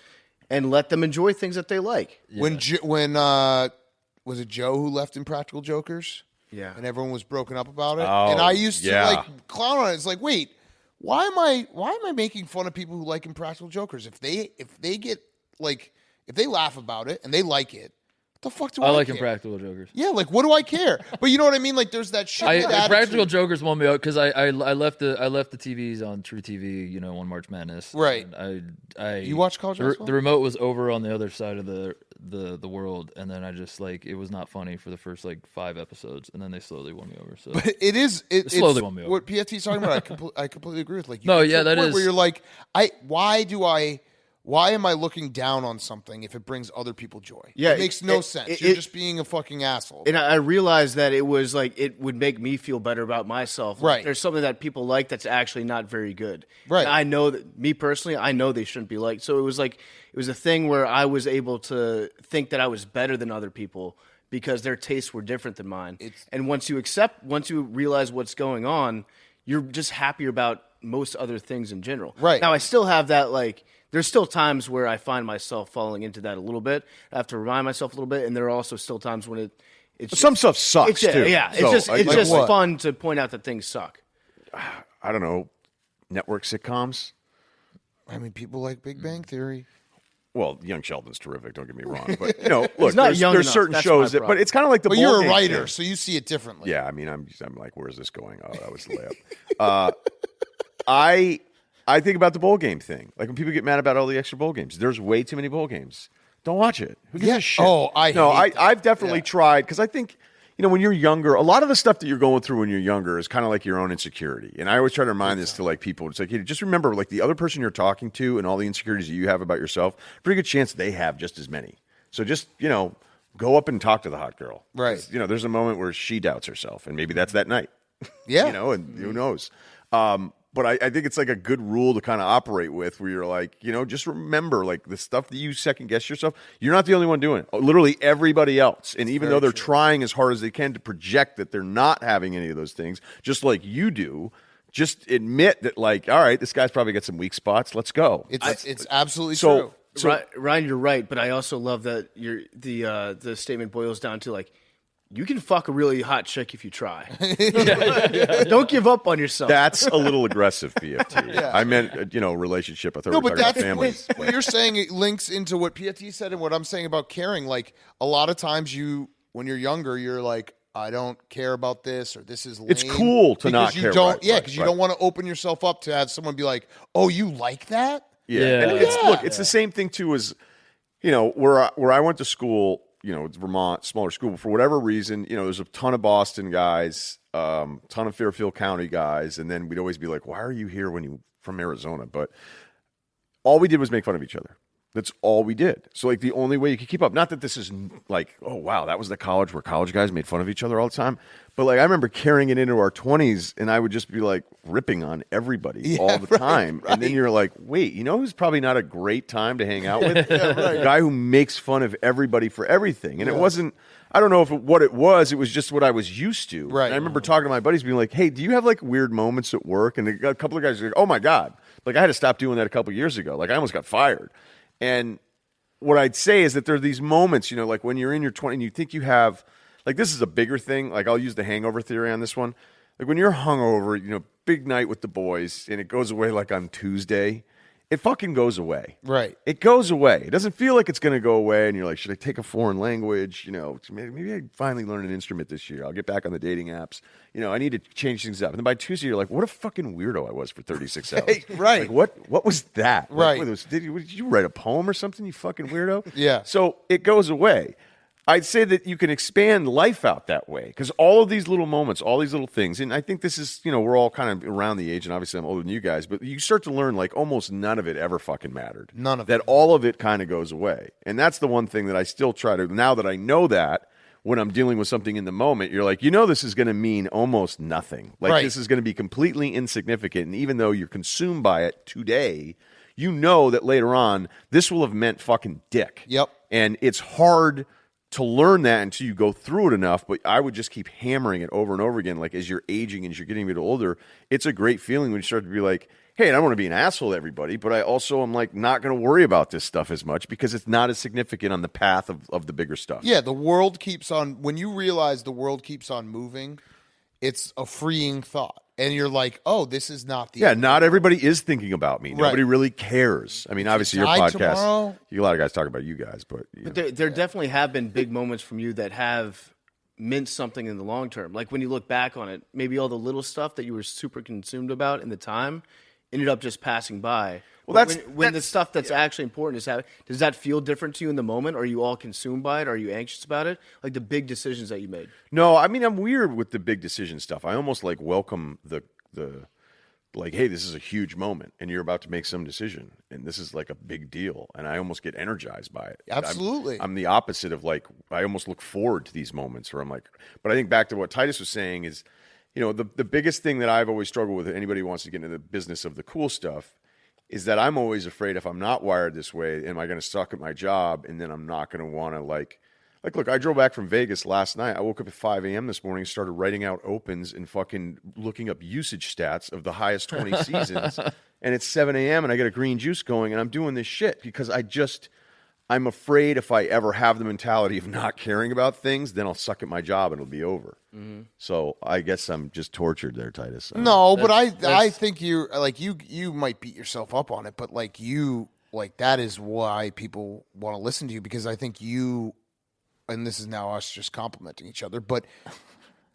and let them enjoy things that they like. When was it Joe who left Impractical Jokers? Yeah. And everyone was broken up about it. Oh, and I used to like clown on it. It's like, wait, why am I making fun of people who like Impractical Jokers? If they get like, if they laugh about it and they like it, what the fuck do I like care? Impractical Jokers. Yeah, like what do I care? But you know what I mean? Like there's that shit. Impractical Jokers won me out because I left the TVs on True TV. You know, on March Madness. Right. You watch college basketball? The remote was over on the other side of the world, and then I just like it was not funny for the first like 5 episodes, and then they slowly won me over. So but it slowly won me over. What PFT's talking about, I completely agree with. Like, that is where you're like, why am I looking down on something if it brings other people joy? Yeah, it makes no sense. You're just being a fucking asshole. And I realized that it was like it would make me feel better about myself. Like, right. There's something that people like that's actually not very good. Right. And I know that me personally, I know they shouldn't be liked. So it was a thing where I was able to think that I was better than other people because their tastes were different than mine. And once you realize what's going on, you're just happier about most other things in general. Right. Now I still have that like. There's still times where I find myself falling into that a little bit. I have to remind myself a little bit, and there are also still times when it's some stuff sucks too. Yeah, so, it's just what? fun to point out that things suck. I don't know, network sitcoms. I mean, people like Big Bang Theory. Well, Young Sheldon's terrific. Don't get me wrong, but you know, look, there's certain shows that, but it's kind of like the. But bowl you're a game writer, thing. so you see it differently. Yeah, I mean, I'm like, where's this going? Oh, that was the layup. I think about the bowl game thing. Like when people get mad about all the extra bowl games, there's way too many bowl games. Don't watch it. Who gives a shit? Oh, I've definitely tried because I think, you know, when you're younger, a lot of the stuff that you're going through when you're younger is kind of like your own insecurity. And I always try to remind this to like people. It's like, hey, just remember, like the other person you're talking to and all the insecurities that you have about yourself, pretty good chance they have just as many. So just, you know, go up and talk to the hot girl. Right. You know, there's a moment where she doubts herself, and maybe that's that night. Yeah. You know, and who knows? But I think it's like a good rule to kind of operate with where you're like, you know, just remember like the stuff that you second guess yourself, you're not the only one doing it. Literally everybody else. And even though they're trying as hard as they can to project that they're not having any of those things, just like you do, just admit that like, all right, this guy's probably got some weak spots. Let's go. It's absolutely true. So, Ryan, you're right, but I also love that the statement boils down to like, you can fuck a really hot chick if you try. Don't give up on yourself. That's a little aggressive, PFT. I meant, relationship. I thought we were talking about families. What you're saying, it links into what PFT said and what I'm saying about caring. Like, a lot of times when you're younger, you're like, I don't care about this, or this is lame. It's cool to not care. Because you don't want to open yourself up to have someone be like, oh, you like that? Yeah. And it's the same thing, too, as, where I went to school, it's Vermont, smaller school, but for whatever reason, there's a ton of Boston guys, ton of Fairfield County guys, and then we'd always be like, why are you here when you from Arizona? But all we did was make fun of each other. That's all we did. So, like, the only way you could keep up, not that this is like, oh, wow, that was the college where college guys made fun of each other all the time. But, like, I remember carrying it into our 20s, and I would just be, like, ripping on everybody all the time. Right. And then you're like, wait, who's probably not a great time to hang out with? A guy who makes fun of everybody for everything. And it wasn't, I don't know what it was just what I was used to. Right. And I remember talking to my buddies being like, hey, do you have, like, weird moments at work? And a couple of guys were like, oh, my God. Like, I had to stop doing that a couple of years ago. Like, I almost got fired. And what I'd say is that there are these moments, like when you're in your 20s and you think you have, like, this is a bigger thing. Like, I'll use the hangover theory on this one. Like, when you're hungover, big night with the boys, and it goes away like on Tuesday, it fucking goes away. Right. It goes away. It doesn't feel like it's going to go away, and you're like, should I take a foreign language? Maybe I finally learn an instrument this year. I'll get back on the dating apps. I need to change things up. And then by Tuesday, you're like, what a fucking weirdo I was for 36 hours. Right. Like, what was that? Right. Did you write a poem or something, you fucking weirdo? Yeah. So it goes away. I'd say that you can expand life out that way, because all of these little moments, all these little things, and I think this is, we're all kind of around the age, and obviously I'm older than you guys, but you start to learn, like, almost none of it ever fucking mattered. None of that. it. All of it kind of goes away. And that's the one thing that I still try to, now that I know that, when I'm dealing with something in the moment, you're like, this is going to mean almost nothing. Like, this is going to be completely insignificant, and even though you're consumed by it today, that later on, this will have meant fucking dick. Yep. And it's hard to learn that until you go through it enough, but I would just keep hammering it over and over again. Like, as you're aging and as you're getting a bit older, it's a great feeling when you start to be like, hey, I don't want to be an asshole to everybody, but I also am, like, not going to worry about this stuff as much because it's not as significant on the path of the bigger stuff. Yeah, the world keeps on, when you realize the world keeps on moving, it's a freeing thought. And you're like, oh, this is not the end. Not everybody is thinking about me. Nobody really cares. I mean, obviously your podcast, tomorrow? A lot of guys talk about you guys, but there definitely have been big moments from you that have meant something in the long term. Like, when you look back on it, maybe all the little stuff that you were super consumed about in the time ended up just passing by. Well, when the stuff that's actually important is happening, does that feel different to you in the moment? Are you all consumed by it? Are you anxious about it? Like, the big decisions that you made? No, I mean, I'm weird with the big decision stuff. I almost, like, welcome the like, hey, this is a huge moment, and you're about to make some decision, and this is, like, a big deal, and I almost get energized by it. Absolutely. I'm the opposite of, like, I almost look forward to these moments where I'm like, but I think back to what Titus was saying is, the biggest thing that I've always struggled with, anybody who wants to get into the business of the cool stuff, is that I'm always afraid if I'm not wired this way, am I going to suck at my job, and then I'm not going to want to, like, look, I drove back from Vegas last night. I woke up at 5 a.m. this morning, started writing out opens and fucking looking up usage stats of the highest 20 seasons, and it's 7 a.m. and I got a green juice going, and I'm doing this shit because I'm afraid if I ever have the mentality of not caring about things, then I'll suck at my job and it'll be over. Mm-hmm. So I guess I'm just tortured there, Titus. No, but I think you're like, you might beat yourself up on it, but like that is why people want to listen to you, because I think you, and this is now us just complimenting each other, but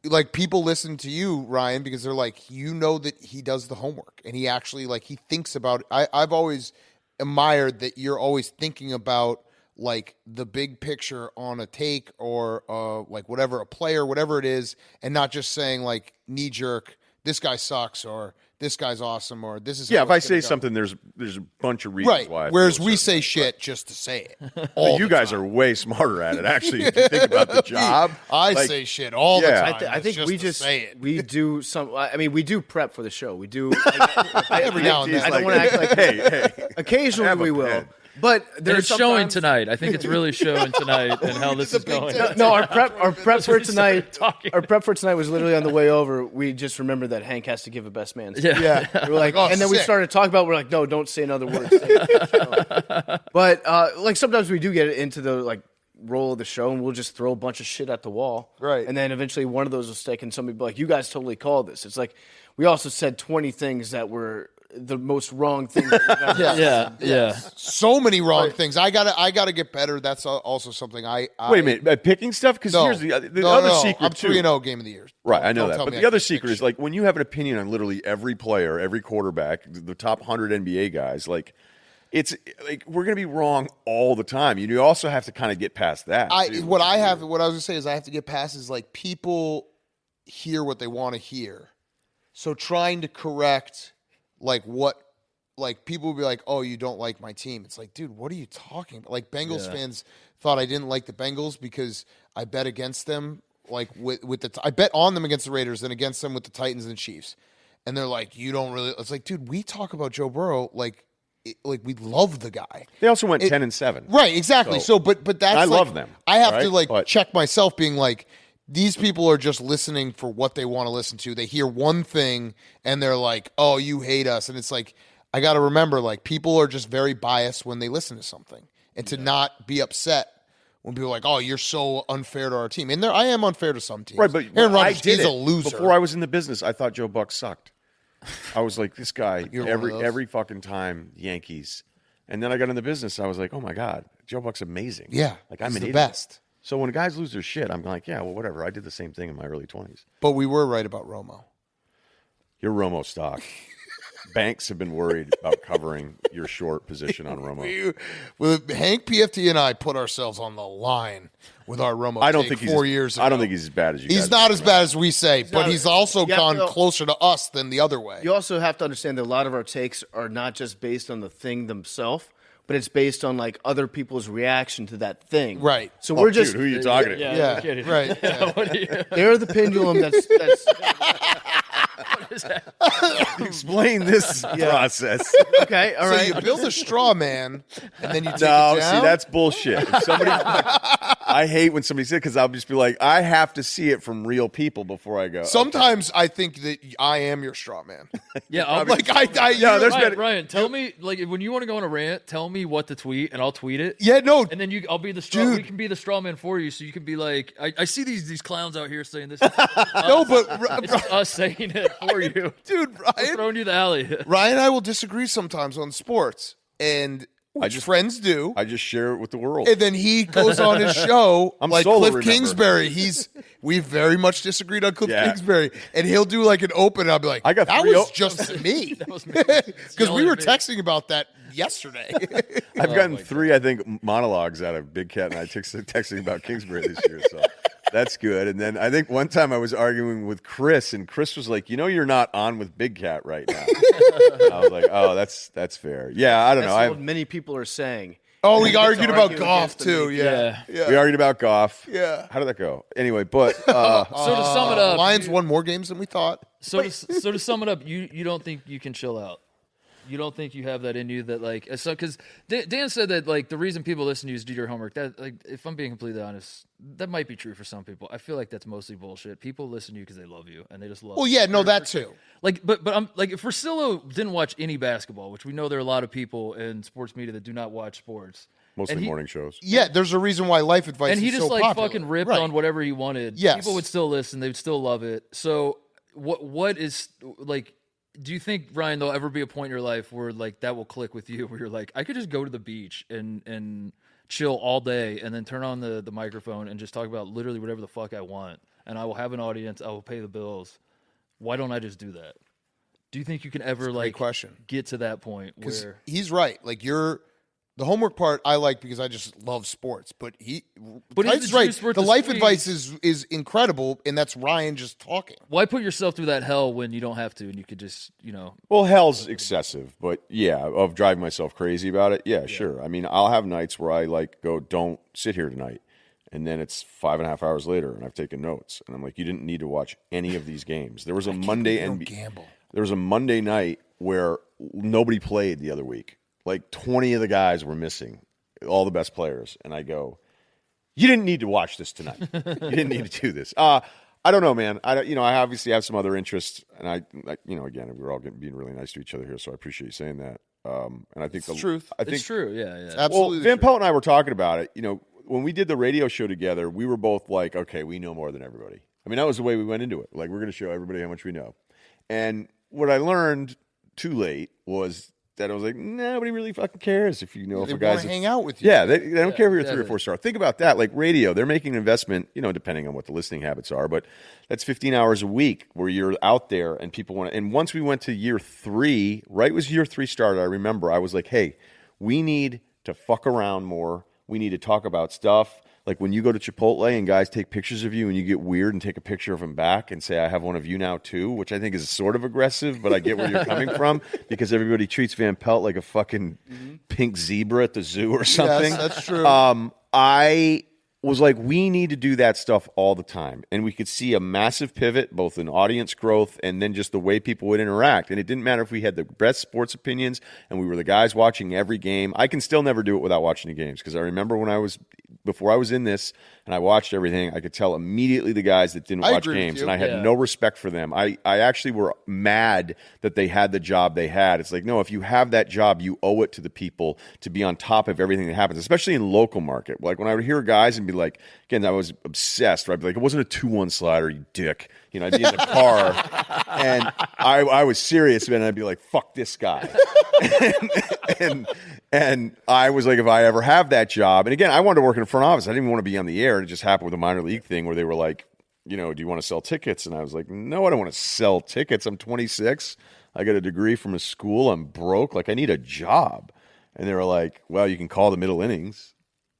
like, people listen to you, Ryan, because they're like, that he does the homework and he actually, like, he thinks about it. I've always admired that you're always thinking about, like, the big picture on a take or like whatever, a player, whatever it is, and not just saying, like, knee jerk, this guy sucks or this guy's awesome or this is if I say something, there's a bunch of reasons why. Right. Whereas we say shit just to say it. You guys are way smarter at it, actually. If you think about the job, I say shit all the time. I think we just say it. We do some. I mean, we do prep for the show. We do every now and then. I don't want to act like hey. Occasionally we will. But it's showing tonight. I think it's really showing tonight and how this is going. No, our prep for tonight. Our prep for tonight was literally on the way over. We just remembered that Hank has to give a best man. Yeah. We were like, and then we started talking about. We're like, no, don't say another word. But like, sometimes we do get into the, like, roll of the show, and we'll just throw a bunch of shit at the wall. Right. And then eventually one of those will stick, and somebody will be like, you guys totally called this. It's like we also said 20 things that were the most wrong things. Yeah. So many wrong things. I gotta get better. That's also something I Wait a minute, picking stuff? Because here's the other secret, I'm too. 3-0 game of the year. Right, I know that. Don't But tell me the I other can't secret pick is, shit. like, when you have an opinion on literally every player, every quarterback, the top 100 NBA guys, like, it's like we're going to be wrong all the time. You also have to kind of get past that. What I was going to say is I have to get past is, like, people hear what they want to hear. So trying to correct, like, what, like, people will be like, oh, you don't like my team. It's like, dude, what are you talking about? Like, Bengals fans thought I didn't like the Bengals because I bet against them, like, I bet on them against the Raiders and against them with the Titans and Chiefs. And they're like, you don't really, it's like, dude, we talk about Joe Burrow, like we love the guy. They also went 10-7. Right, exactly. So but that's, I like, love them. I have right? to, like, But check myself being like, these people are just listening for what they want to listen to. They hear one thing and they're like, oh, you hate us. And it's like, I got to remember, like, people are just very biased when they listen to something. And to not be upset when people are like, oh, you're so unfair to our team. And I am unfair to some teams. Right, but Aaron I Rodgers did is it. a loser. Before I was in the business, I thought Joe Buck sucked. I was like, this guy, You're one of those? every fucking time, Yankees. And then I got in the business, I was like, oh my God, Joe Buck's amazing. Yeah, like, I'm he's an the idiot. best. So when guys lose their shit, I'm like, yeah, well, whatever. I did the same thing in my early 20s. But we were right about Romo. You're Romo stock. Banks have been worried about covering your short position on Romo. Hank, PFT, and I put ourselves on the line with our Romo I don't take think he's 4 years ago. I don't think he's as bad as you guys He's not are. as bad as we say, but not- he's also Yeah, gone no. closer to us than the other way. You also have to understand that a lot of our takes are not just based on the thing themselves, but it's based on, like, other people's reaction to that thing. Right. So Oh, we're dude, just who are you talking to? Yeah, no kidding. right. Yeah. they're the pendulum that's Explain this process. okay. All So right. you build a straw man, and then you take No, it down? see, that's bullshit. If somebody, I hate when somebody says it because I'll just be like, I have to see it from real people before I go. Sometimes I think that I am your straw man. Yeah, I'll Like, Yeah, there's Ryan, been- Ryan, tell me, like, when you want to go on a rant, tell me what to tweet, and I'll tweet it. Yeah, no. And then I'll be the straw. Dude. We can be the straw man for you, so you can be like, I see these clowns out here saying this. No, but It's us saying it for you. dude, We're Ryan, throwing you the alley. Ryan and I will disagree sometimes on sports, and friends do. I just share it with the world. And then he goes on his show, I'm like solo, Cliff remember. Kingsbury. We very much disagreed on Cliff Yeah. Kingsbury, and he'll do like an open. And I'll be like, I got that 3-0. was just me, was me. because we Yelling were at me. texting about that yesterday. I've gotten 3, I think, monologues out of Big Cat and I texting about Kingsbury this year. So that's good. And then I think one time I was arguing with Chris, and Chris was like, you're not on with Big Cat right now. I was like, oh, that's fair. Yeah, I don't That's know. what many people are saying. Oh, we argued about argue golf against the too. Yeah. Yeah. We argued about golf. Yeah. How did that go? Anyway, but So to sum it up, Lions won more games than we thought. so to sum it up, you don't think you can chill out. You don't think you have that in you that, like, so because Dan said that, like, the reason people listen to you is do your homework. That, like, if I'm being completely honest, that might be true for some people. I feel like that's mostly bullshit. People listen to you because they love you and they just love. Well, yeah, no, that too. Like, but I'm like, if Russillo didn't watch any basketball, which we know there are a lot of people in sports media that do not watch sports, mostly and he- morning shows. Yeah, there's a reason why life advice and he is just so like popular. fucking ripped Right. on whatever he wanted. Yes. People would still listen. They would still love it. So what is, like, do you think, Ryan, there'll ever be a point in your life where, like, that will click with you, where you're like, I could just go to the beach and chill all day and then turn on the microphone and just talk about literally whatever the fuck I want, and I will have an audience, I will pay the bills. Why don't I just do that? Do you think you can ever, like, question. get to that point Because where he's right. Like, the homework part I like because I just love sports. But he's Titus the right. juice worth The the life squeeze. advice is incredible, and that's Ryan just talking. why put yourself through that hell when you don't have to and you could just, Well, hell's excessive, but yeah, of driving myself crazy about it. Yeah, sure. I mean, I'll have nights where I like go, don't sit here tonight. And then it's 5.5 hours later and I've taken notes. And I'm like, you didn't need to watch any of these games. There was a Monday don't NBA gamble. There was a Monday night where nobody played the other week. Like 20 of the guys were missing, all the best players. And I go, you didn't need to watch this tonight. You didn't need to do this. I don't know, man. I obviously have some other interests, and I again, we're all being really nice to each other here, so I appreciate you saying that. And I think It's the truth. I think it's true. Yeah. Absolutely. Van true. Pelt and I were talking about it. when we did the radio show together, we were both like, okay, we know more than everybody. I mean, that was the way we went into it. Like, we're going to show everybody how much we know. And what I learned too late was that I was like, nobody really fucking cares if you know if a guy's hang out with you. Yeah, they don't care if you're a 3 or 4 star. Think about that. Like radio, they're making an investment, depending on what the listening habits are, but that's 15 hours a week where you're out there and people want to. And once we went to year 3, right was year 3 started, I remember I was like, hey, we need to fuck around more. We need to talk about stuff. Like when you go to Chipotle and guys take pictures of you and you get weird and take a picture of them back and say, I have one of you now too, which I think is sort of aggressive, but I get where you're coming from because everybody treats Van Pelt like a fucking pink zebra at the zoo or something. Yes, that's true. I was like, we need to do that stuff all the time. And we could see a massive pivot, both in audience growth and then just the way people would interact. And it didn't matter if we had the best sports opinions and we were the guys watching every game. I can still never do it without watching the games because I remember before I was in this and I watched everything, I could tell immediately the guys that didn't watch games, and I had no respect for them. I actually were mad that they had the job they had. It's like, no, if you have that job, you owe it to the people to be on top of everything that happens, especially in local market. Like when I would hear guys and be like, again, I was obsessed, right? I'd be like, it wasn't a 2-1 slider, you dick. I'd be in the car, and I was serious, man. I'd be like, fuck this guy. and I was like, if I ever have that job, and again, I wanted to work in the front office. I didn't even want to be on the air. And it just happened with a minor league thing where they were like, do you want to sell tickets? And I was like, no, I don't want to sell tickets. I'm 26. I got a degree from a school. I'm broke. Like, I need a job. And they were like, well, you can call the middle innings.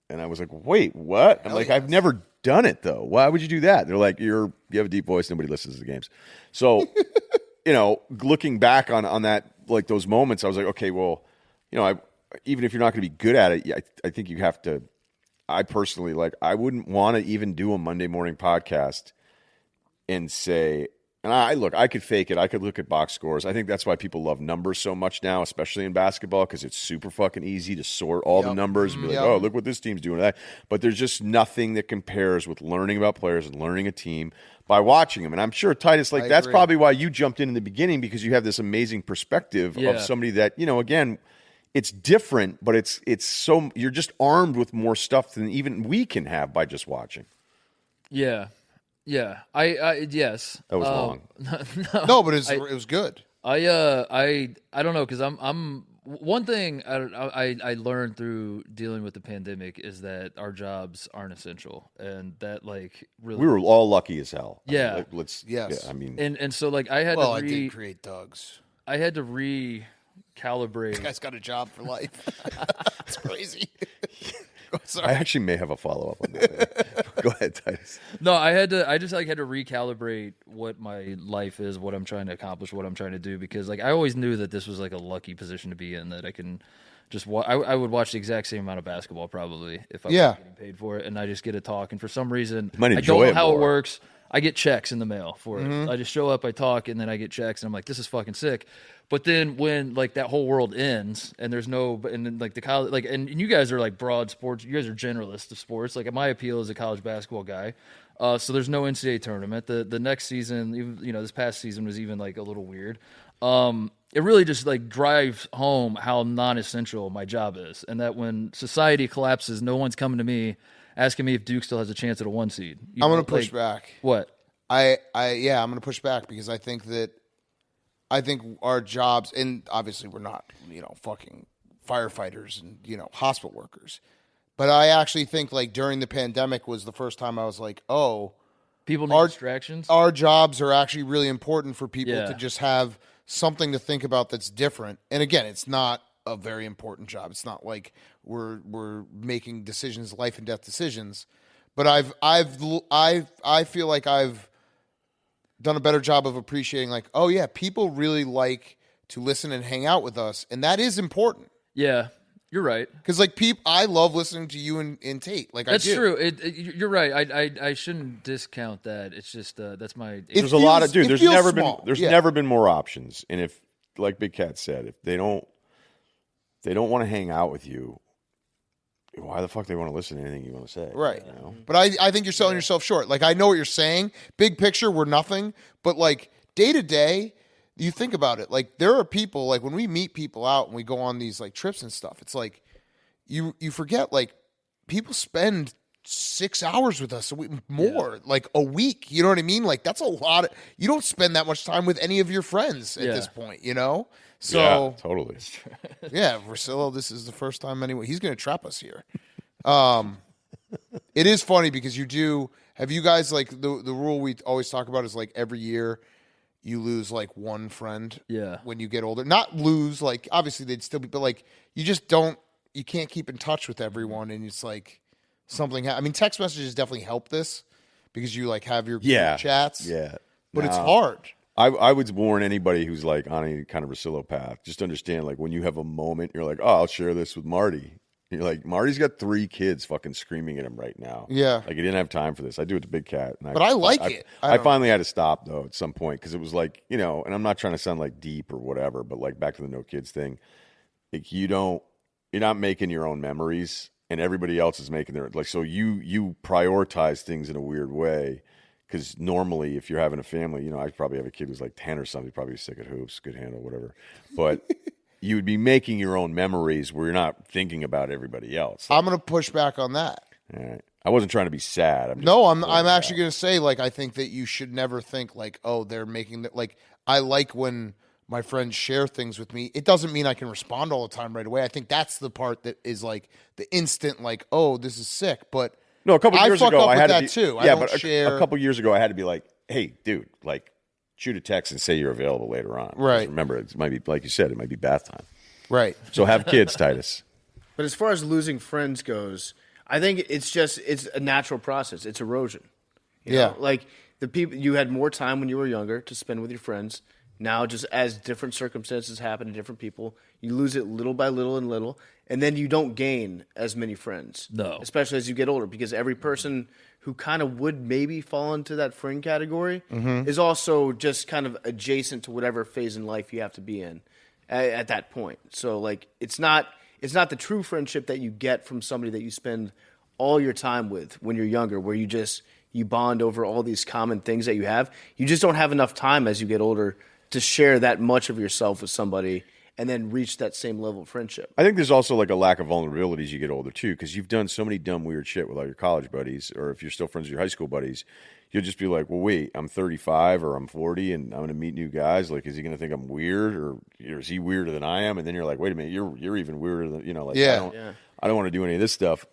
And I was like, wait, what? I'm like, I've never done it, though. Why would you do that? They're like, you have a deep voice. Nobody listens to the games. So, looking back on that, like those moments, I was like, okay, well, even if you're not going to be good at it, I think you have to. I personally, I wouldn't want to even do a Monday morning podcast and say, and I could fake it. I could look at box scores. I think that's why people love numbers so much now, especially in basketball, because it's super fucking easy to sort all the numbers and be like, oh, look what this team's doing. But there's just nothing that compares with learning about players and learning a team by watching them. And I'm sure, Titus, that's probably why you jumped in the beginning, because you have this amazing perspective of somebody that, again, it's different, but it's so you're just armed with more stuff than even we can have by just watching. Yeah. I yes. That was long. No, but it was good. I don't know, because I'm one thing I learned through dealing with the pandemic is that our jobs aren't essential, and that really we were all lucky as hell. Yeah. And so I had I did create Doug's. I had to recalibrate. This guy's got a job for life. It's crazy. I actually may have a follow-up on that. Go ahead, Titus. No, I just had to recalibrate what my life is, what I'm trying to accomplish, what I'm trying to do, because I always knew that this was a lucky position to be in, that I can just I would watch the exact same amount of basketball probably if I was getting paid for it, and I just get to talk, and for some reason I don't know how it works. I get checks in the mail for it. I just show up, I talk, and then I get checks, and I'm like, this is fucking sick. But then when that whole world ends and there's no, and then the college, and you guys are broad sports, you guys are generalists of sports. My appeal is a college basketball guy. So there's no NCAA tournament. The next season, even, this past season was even a little weird. It really just drives home how non-essential my job is, and that when society collapses, no one's coming to me asking me if Duke still has a chance at a 1 seed. I'm going to push back. What? I'm going to push back, because I think our jobs, and obviously we're not, fucking firefighters and, hospital workers. But I actually think during the pandemic was the first time I was like, oh, people need distractions. Our jobs are actually really important for people to just have something to think about that's different. And again, it's not a very important job. It's not like we're making decisions, life and death decisions. But I feel like I've done a better job of appreciating people really like to listen and hang out with us, and that is important. Yeah, you're right. Because I love listening to you and Tate. That's true. You're right. I shouldn't discount that. It's just that's my. There's a lot of There's never been more options, and if, like Big Cat said, if they don't want to hang out with you, why the fuck they want to listen to anything you want to say? Right. But I think you're selling yourself short. I know what you're saying. Big picture, we're nothing. But day to day, you think about it. There are people, when we meet people out and we go on these trips and stuff, it's you forget, people spend 6 hours with us, more like a week. You know what I mean? Like that's a lot. You don't spend that much time with any of your friends at this point, you know? So yeah, totally. Yeah, Russillo, this is the first time anyway. He's going to trap us here. It is funny because have you guys like the rule we always talk about is like every year you lose like one friend when you get older. Not lose, like obviously they'd still be, but like you can't keep in touch with everyone, and it's like something. I mean, text messages definitely help this because you like have your group chats. Yeah, but it's hard. I would warn anybody who's like on any kind of Russillo path, just understand like when you have a moment, you're like, oh, I'll share this with Marty. You're like, Marty's got 3 kids fucking screaming at him right now. Yeah. Like, he didn't have time for this. I do it to Big Cat. But I like it. I finally had to stop, though, at some point, because it was like, you know, and I'm not trying to sound like deep or whatever, but like back to the no kids thing. Like, you're not making your own memories, and everybody else is making their, like, so you prioritize things in a weird way. Because normally, if you're having a family, you know, I probably have a kid who's like 10 or something, probably sick at hoops, good handle, whatever. But you would be making your own memories where you're not thinking about everybody else. I'm going to push back on that. All right. I wasn't trying to be sad. I'm actually going to say, like, I think that you should never think like, oh, they're making that. Like, I like when my friends share things with me. It doesn't mean I can respond all the time right away. I think that's the part that is like the instant, like, oh, this is sick. But no, a couple years ago, I had that to be, too. Yeah, but a couple years ago, I had to be like, hey, dude, like, shoot a text and say you're available later on. Right. Just remember, it might be, like you said, it might be bath time. Right. So have kids, Titus. But as far as losing friends goes, I think it's a natural process. It's erosion. You know? Like the people, you had more time when you were younger to spend with your friends. Now, just as different circumstances happen to different people, you lose it little by little and little, and then you don't gain as many friends. No. Especially as you get older, because every person who kind of would maybe fall into that friend category is also just kind of adjacent to whatever phase in life you have to be in at that point. So, like, it's not the true friendship that you get from somebody that you spend all your time with when you're younger, where you bond over all these common things that you have. You just don't have enough time as you get older to share that much of yourself with somebody and then reach that same level of friendship. I think there's also like a lack of vulnerability as you get older too, because you've done so many dumb, weird shit with all your college buddies, or if you're still friends with your high school buddies, you'll just be like, well, wait, I'm 35 or I'm 40 and I'm going to meet new guys. Like, is he going to think I'm weird, or is he weirder than I am? And then you're like, wait a minute, you're even weirder than, you know, like, I don't want to do any of this stuff.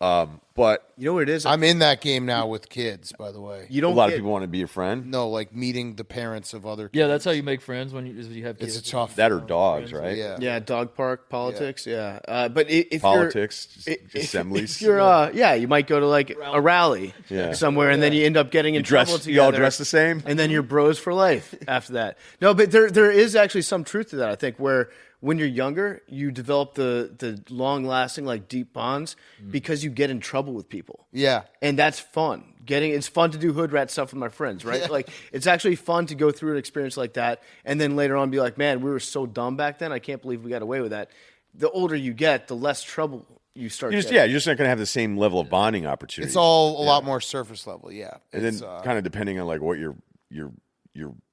But you know what it is? I'm in that game now with kids, by the way. You don't a lot of people want to be your friend. No, like meeting the parents of other kids. Yeah, that's how you make friends when you have kids. It's a tough. That or dogs, right? Yeah, dog park politics. Yeah, but if politics, you're, assemblies. If you're, you might go to like a rally somewhere, and then you end up getting in trouble together. You all dress the same, and then you're bros for life after that. No, but there is actually some truth to that. I think where when you're younger, you develop the long-lasting, like, deep bonds because you get in trouble with people. Yeah. And that's fun. It's fun to do hood rat stuff with my friends, right? Yeah. Like, it's actually fun to go through an experience like that and then later on be like, man, we were so dumb back then. I can't believe we got away with that. The older you get, the less trouble you start getting. You're just not going to have the same level of bonding opportunities. It's all a lot more surface level, yeah. And then kind of depending on, like, what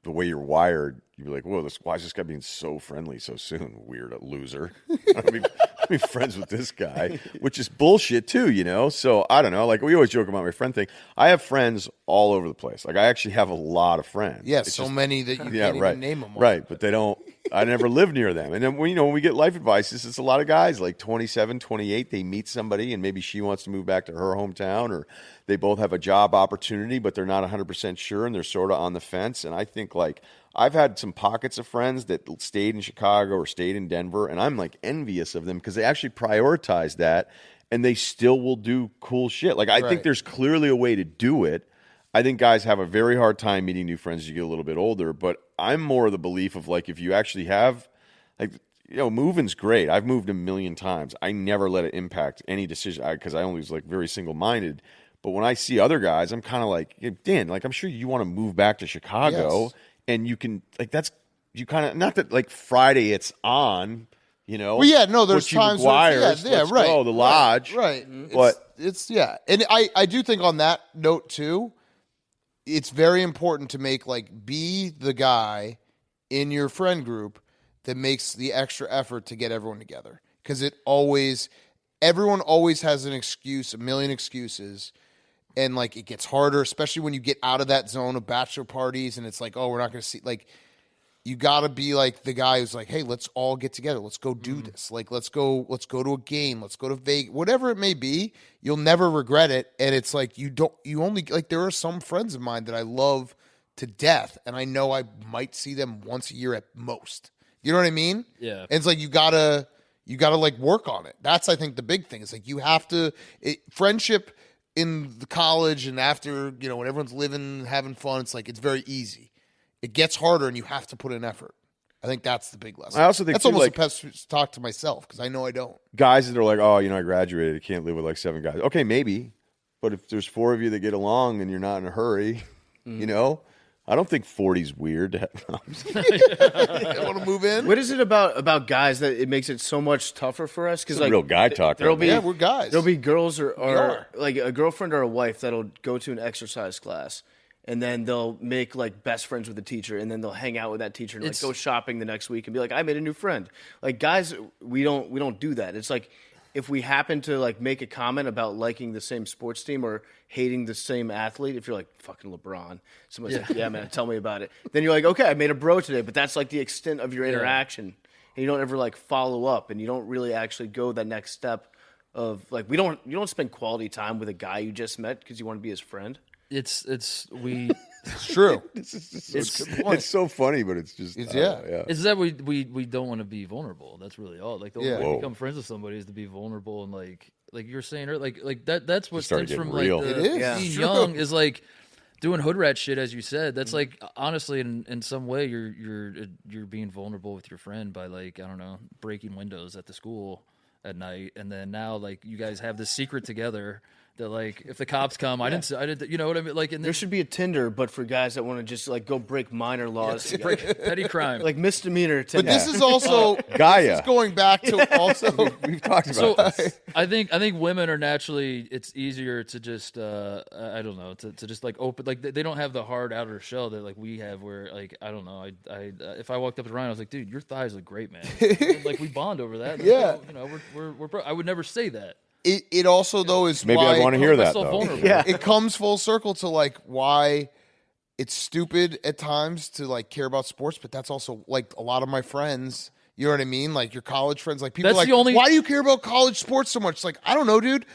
the way you're wired, you'd be like, whoa, why is this guy being so friendly so soon? Weird loser. I'm be friends with this guy, which is bullshit too, you know? So I don't know. Like, we always joke about my friend thing. I have friends all over the place. Like, I actually have a lot of friends. Yeah, it's so many that you can't even name them all. Right, but I never live near them. And then, when we get life advice, it's a lot of guys, like 27, 28, they meet somebody and maybe she wants to move back to her hometown, or they both have a job opportunity, but they're not 100% sure and they're sort of on the fence. And I think, like, I've had some pockets of friends that stayed in Chicago or stayed in Denver, and I'm, like, envious of them because they actually prioritize that and they still will do cool shit. Like, I think there's clearly a way to do it. I think guys have a very hard time meeting new friends as you get a little bit older, but I'm more of the belief of, like, if you actually have, like, you know, moving's great. I've moved a million times. I never let it impact any decision because I only was, like, very single-minded. But when I see other guys, I'm kind of like, hey, Dan, like, I'm sure you want to move back to Chicago, and you can, like, that's, you kind of, not that, like, Friday it's on, you know. Well, yeah, no, there's times where let's go, the lodge. Right. But it's and I do think on that note, too, it's very important to make, like, be the guy in your friend group that makes the extra effort to get everyone together. Because everyone always has an excuse, a million excuses. and like it gets harder, especially when you get out of that zone of bachelor parties and it's like, oh, we're not going to see, like, you got to be like the guy who's like, hey, let's all get together. Let's go do this. Like, let's go to a game. Let's go to Vegas, whatever it may be. You'll never regret it. And it's like, you only, like, there are some friends of mine that I love to death. And I know I might see them once a year at most. You know what I mean? Yeah. And it's like, you gotta like work on it. That's, I think, the big thing. It's like, you have to, friendship in the college and after, you know, when everyone's living, having fun, it's like, it's very easy. It gets harder, and you have to put in effort. I think that's the big lesson. I also think that's almost a pest talk to myself because I know I don't. Guys that are like, oh, you know, I graduated, I can't live with like 7 guys. Okay, maybe, but if there's 4 of you that get along and you're not in a hurry, you know, I don't think 40's weird. You want to move in? What is it about guys that it makes it so much tougher for us? Because like real guy talk. We're guys. There'll be girls or like a girlfriend or a wife that'll go to an exercise class. And then they'll make like best friends with the teacher, and then they'll hang out with that teacher and like go shopping the next week and be like, "I made a new friend." Like guys, we don't do that. It's like if we happen to like make a comment about liking the same sports team or hating the same athlete, if you're like fucking LeBron, somebody's like, "Yeah, man, tell me about it." Then you're like, "Okay, I made a bro today," but that's like the extent of your interaction, and you don't ever like follow up, and you don't really actually go that next step of like you don't spend quality time with a guy you just met because you want to be his friend. It's true. It's so funny, but it's just It's that we don't want to be vulnerable. That's really all. Like the only way to become friends with somebody is to be vulnerable and like you're saying, or like that's what stems from like being young is like doing hood rat shit, as you said. That's like honestly, in some way, you're being vulnerable with your friend by like I don't know breaking windows at the school at night, and then now like you guys have this secret together. That like if the cops come, I didn't, you know what I mean? Like, there should be a Tinder, but for guys that want to just like go break minor laws, break petty crime, like misdemeanor Tinder. But this is also Gaia. This is going back to also we've talked about this. I think women are naturally. It's easier to just I don't know to just like open like they don't have the hard outer shell that like we have. Where like I don't know. I if I walked up to Ryan, I was like, dude, your thighs look great, man. Like we bond over that. Yeah, you know we're I would never say that. It also though is maybe why I want to hear that though. Vulnerable. Yeah, it comes full circle to like why it's stupid at times to like care about sports, but that's also like a lot of my friends. You know what I mean? Like your college friends, like people That's are like, the only- why do you care about college sports so much? Like, I don't know, dude.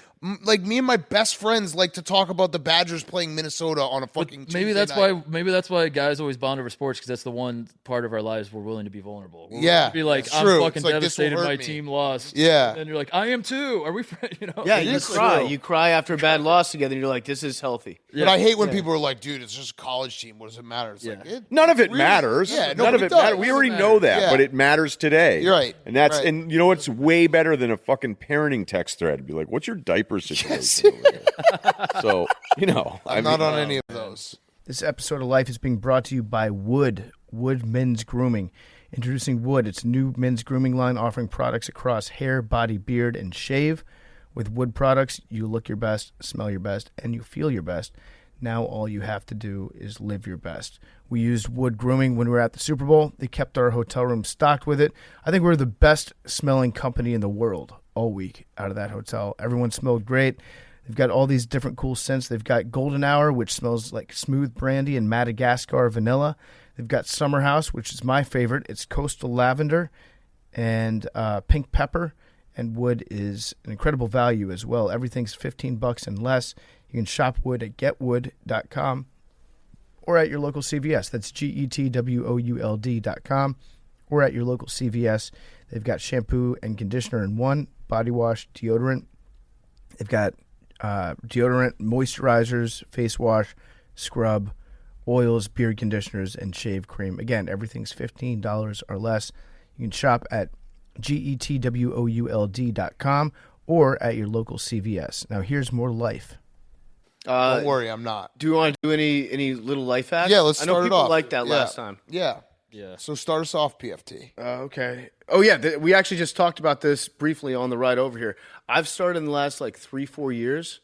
Like me and my best friends like to talk about the Badgers playing Minnesota on a fucking maybe Tuesday that's night. why guys always bond over sports because that's the one part of our lives we're willing to be vulnerable. We're Yeah, be like, it's I'm true. fucking It's like, this will devastated hurt my me. team lost. Yeah. And you're like, I am too. Are we friends? You know? yeah. It You is cry. true. You cry after a bad loss together, and you're like, "This is healthy." But I hate when people are like, dude, it's just a college team. What does it matter? It's like None of it really- matters. Yeah, none of it does. matters. We already Doesn't know matter. that, Yeah. but it matters today. You're right. And that's Right. and you know what's way better than a fucking parenting text thread. Be like, what's your diaper situation? Over there? So you know, I'm not on any of those. This episode of Life is being brought to you by Wood Men's Grooming. Introducing Wood, its new men's grooming line offering products across hair, body, beard, and shave. With Wood products, you look your best, smell your best, and you feel your best. Now all you have to do is live your best. We used Wood grooming when we were at the Super Bowl. They kept our hotel room stocked with it. I think we're the best smelling company in the world all week out of that hotel. Everyone smelled great. They've got all these different cool scents. They've got Golden Hour, which smells like smooth brandy and Madagascar vanilla. They've got Summer House, which is my favorite. It's coastal lavender and pink pepper. And Wood is an incredible value as well. Everything's $15 and less. You can shop Wood at getwood.com or at your local CVS. That's GETWOULD.com or at your local CVS. They've got shampoo and conditioner in one, body wash, deodorant. They've got deodorant, moisturizers, face wash, scrub, oils, beard conditioners, and shave cream. Again, everything's $15 or less. You can shop at GETWOULD.com or at your local CVS. Now, here's more life. Don't worry, I'm not. Do you want to do any little life hacks? Yeah, let's I know start it people off. liked that Yeah. last time. Yeah. So start us off, PFT. Okay. Oh, yeah. We actually just talked about this briefly on the ride over here. I've started in the last, 3-4 years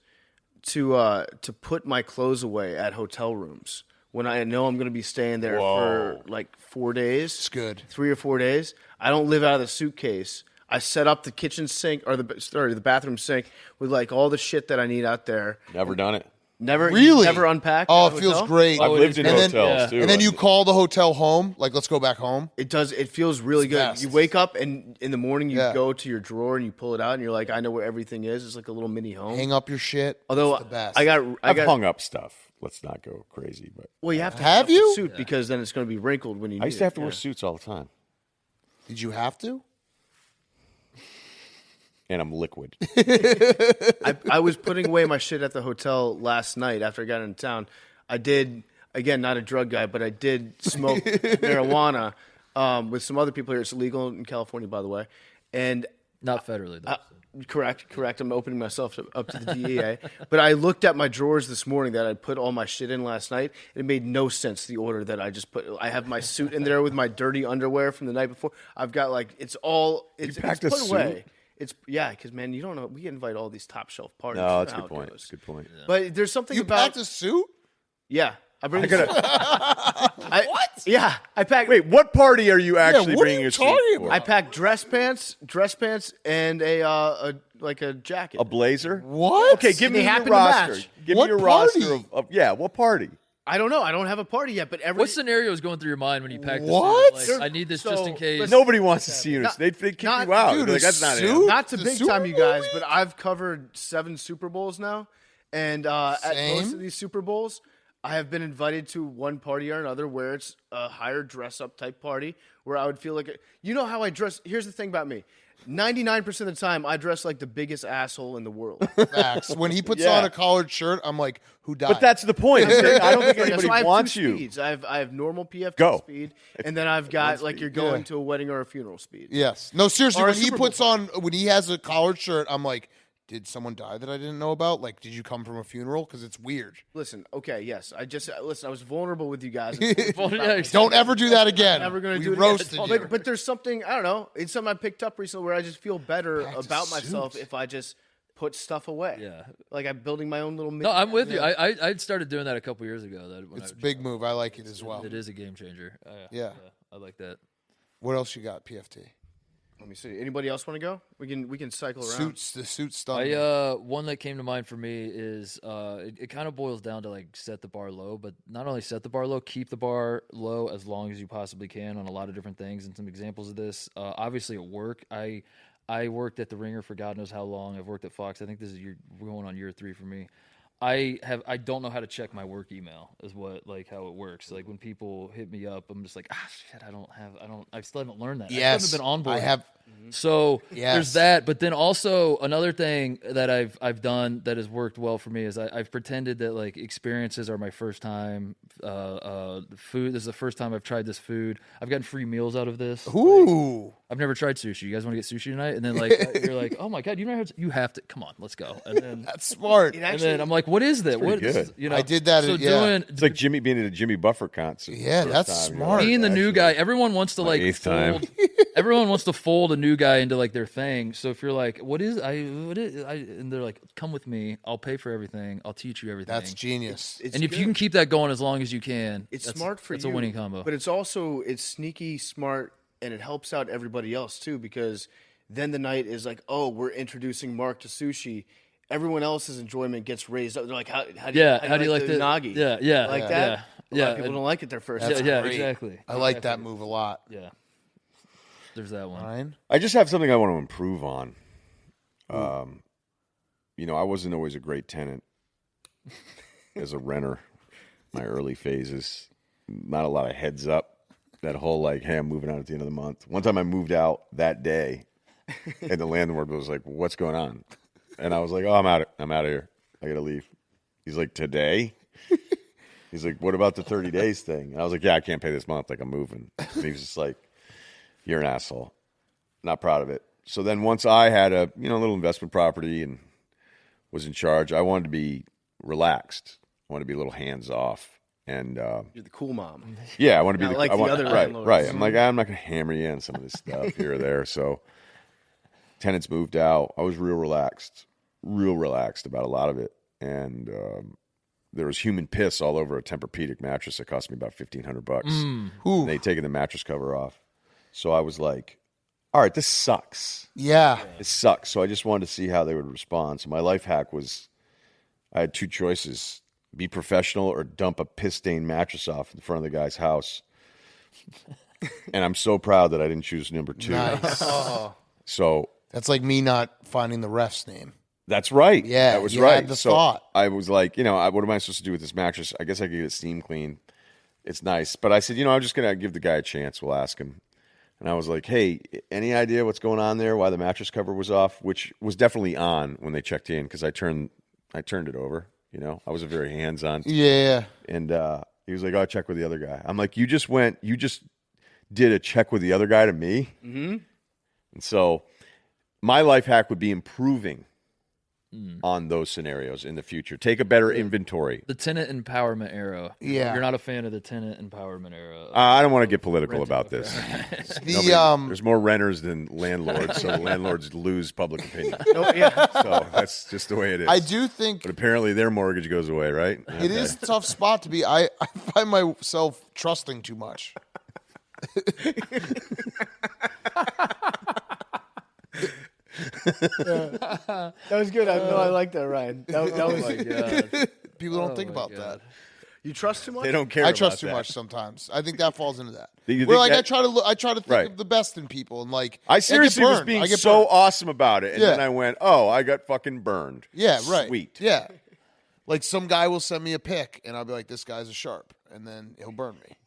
to put my clothes away at hotel rooms. When I know I'm going to be staying there for, 4 days. It's good. 3 or 4 days. I don't live out of the suitcase. I set up the kitchen sink, or the bathroom sink with, all the shit that I need out there. Never done it. Never Really? Never unpacked. Oh, at a it feels hotel? great. I've lived in And then- hotels too. And then you call the hotel home. Like, let's go back home. It does. It feels really good. best. You wake up and in the morning you Yeah. go to your drawer and you pull it out and you're like, I know where everything is. It's like a little mini home. Hang up your shit. Although It's the best. I I've got hung up stuff. Let's not go crazy, but well, you have to Have up the you? suit because then it's going to be wrinkled when you. I used to have to wear suits all the time, Did you have to? and I'm liquid. I was putting away my shit at the hotel last night after I got into town. I did, again, not a drug guy, but I did smoke marijuana with some other people here. It's illegal in California, by the way. And Not federally, though. correct. I'm opening myself up to the DEA. But I looked at my drawers this morning that I put all my shit in last night. It made no sense, the order that I just put. I have my suit in there with my dirty underwear from the night before. I've got it's packed a put suit? away. Because man, you don't know. We invite all these top shelf parties. No, You that's a know good how it point. goes. That's a good point. But there's something You about packed a suit? yeah. I bring What? Yeah, I packed. Wait, what party are you actually what are bringing you your suit talking for? about? I packed dress pants, and a jacket. A blazer? What? Okay, give They me your happen to roster. match. Give What me your party? roster of what party? I don't know. I don't have a party yet, but What scenario is going through your mind when you pack this? What? Like, I need this just in case. listen, Nobody wants to see you. They kick not- you out. dude, They're like, a that's not suit? him. not to The big Super time you Bowl guys, week? but I've covered 7 Super Bowls now, and at most Same. of these Super Bowls, I have been invited to one party or another where it's a higher dress up type party where I would feel like you know how I dress. Here's the thing about me. 99% of the time, I dress like the biggest asshole in the world. Facts. When he puts Yeah. on a collared shirt, I'm like, who died? But that's the point. I don't think So anybody I have wants 2 you. speeds. I have normal PFT Go. speed, and then I've got like you're going Yeah. to a wedding or a funeral speed. Yes. No, seriously, Or a when he Super Bowl puts on, when he has a collared shirt, I'm like, did someone die that I didn't know about? Like, did you come from a funeral? Because it's weird. Listen, okay, yes, I was vulnerable with you guys. Don't ever do that again. Never going to We do it roasted again. you. But there's something, I don't know, it's something I picked up recently where I just feel better Packed a about myself suit. if I just put stuff away. Yeah. Like I'm building my own little No, I'm with you. I started doing that a couple years ago. It's a big move. I like it as well. It is a game changer. Yeah. I like that. What else you got, PFT? Let me see. Anybody else want to go? We can cycle around. The suit stuff. One that came to mind for me is it kind of boils down to like set the bar low, but not only set the bar low, keep the bar low as long as you possibly can on a lot of different things. And some examples of this, obviously at work, I worked at the Ringer for God knows how long. I've worked at Fox. I think this is we're going on year 3 for me. I don't know how to check my work email is what like how it works. Like when people hit me up, I'm just like, shit, I still haven't learned that. Yes. I still haven't been on board. I have. So Yes. there's that, but then also another thing that I've done that has worked well for me is I've pretended that like experiences are my first time. Food. This is the first time I've tried this food. I've gotten free meals out of this. Ooh. I've never tried sushi. You guys want to get sushi tonight? And then like you're like, oh my god, you have to. Come on, let's go. And then That's smart. and then I'm like, what is that? What pretty is, good. you know? I did that So at- yeah. doing It's like Jimmy being at a Jimmy Buffer concert. Yeah, First that's time, smart. being the new actually. guy, everyone wants to like 8th time. fold, everyone wants to fold a new guy into like their thing. So if you're like, and they're like, come with me, I'll pay for everything, I'll teach you everything. That's genius. It's and if good. you can keep that going as long as you can, It's that's, smart for that's you. a winning combo. But it's sneaky, smart, and it helps out everybody else too because then the night is like, oh, we're introducing Mark to sushi. Everyone else's enjoyment gets raised up. They're like, how do you like the nagi? Yeah, Like yeah, that? A lot of people and- don't like it their first yeah, time. yeah, great. exactly. I like that move a lot. Yeah, there's that one. Ryan? I just have something I want to improve on. I wasn't always a great tenant as a renter. My early phases, not a lot of heads up. That whole like, hey, I'm moving out at the end of the month. One time I moved out that day, and the landlord was like, "What's going on?" And I was like, "Oh, I'm out of here. I gotta leave." He's like, "Today?" He's like, "What about the 30 days thing?" And I was like, "Yeah, I can't pay this month. Like, I'm moving." And he was just like, "You're an asshole. Not proud of it." So then once I had a little investment property and was in charge, I wanted to be relaxed. I wanted to be a little hands off. And You're the cool mom. yeah, I want to be Not the like I the want, other right, landlords. right. I'm like, I'm not going to hammer you in some of this stuff here or there. So tenants moved out. I was real relaxed about a lot of it. And there was human piss all over a Tempur-Pedic mattress that cost me about $1,500. And they'd taken the mattress cover off. So I was like, all right, this sucks. Yeah. It sucks. So I just wanted to see how they would respond. So my life hack was I had 2 choices. be professional or dump a piss-stained mattress off in front of the guy's house. And I'm so proud that I didn't choose number 2. Nice. So that's like me not finding the ref's name. That's right. Yeah, that was you right. had the so thought. I was like, what am I supposed to do with this mattress? I guess I could get it steam clean. It's nice. But I said, I'm just going to give the guy a chance. We'll ask him. And I was like, hey, any idea what's going on there, why the mattress cover was off, which was definitely on when they checked in because I turned it over. I was a very hands-on. Yeah. And he was like, I'll check with the other guy. I'm like, you just did a check with the other guy to me? Mm-hmm. And so my life hack would be improving on those scenarios in the future. Take a better inventory. The tenant empowerment era. Yeah. You're not a fan of the tenant empowerment era. I don't want to get political about this. There's more renters than landlords, so landlords lose public opinion. So that's just the way it is. I do think... But apparently their mortgage goes away, right? It is a tough spot to be. I find myself trusting too much. That was good. I like that, Ryan. That was my God. People don't think about that. You trust too much? They don't care. I trust about too that. much sometimes. I think that falls into that. You Where think like that- I try to think Right. of the best in people, and like I seriously was burned. being I get so burned. awesome about it, and Yeah. then I went, "Oh, I got fucking burned." Yeah, right. Sweet. Yeah. Like some guy will send me a pic, and I'll be like, "This guy's a sharp," and then he'll burn me.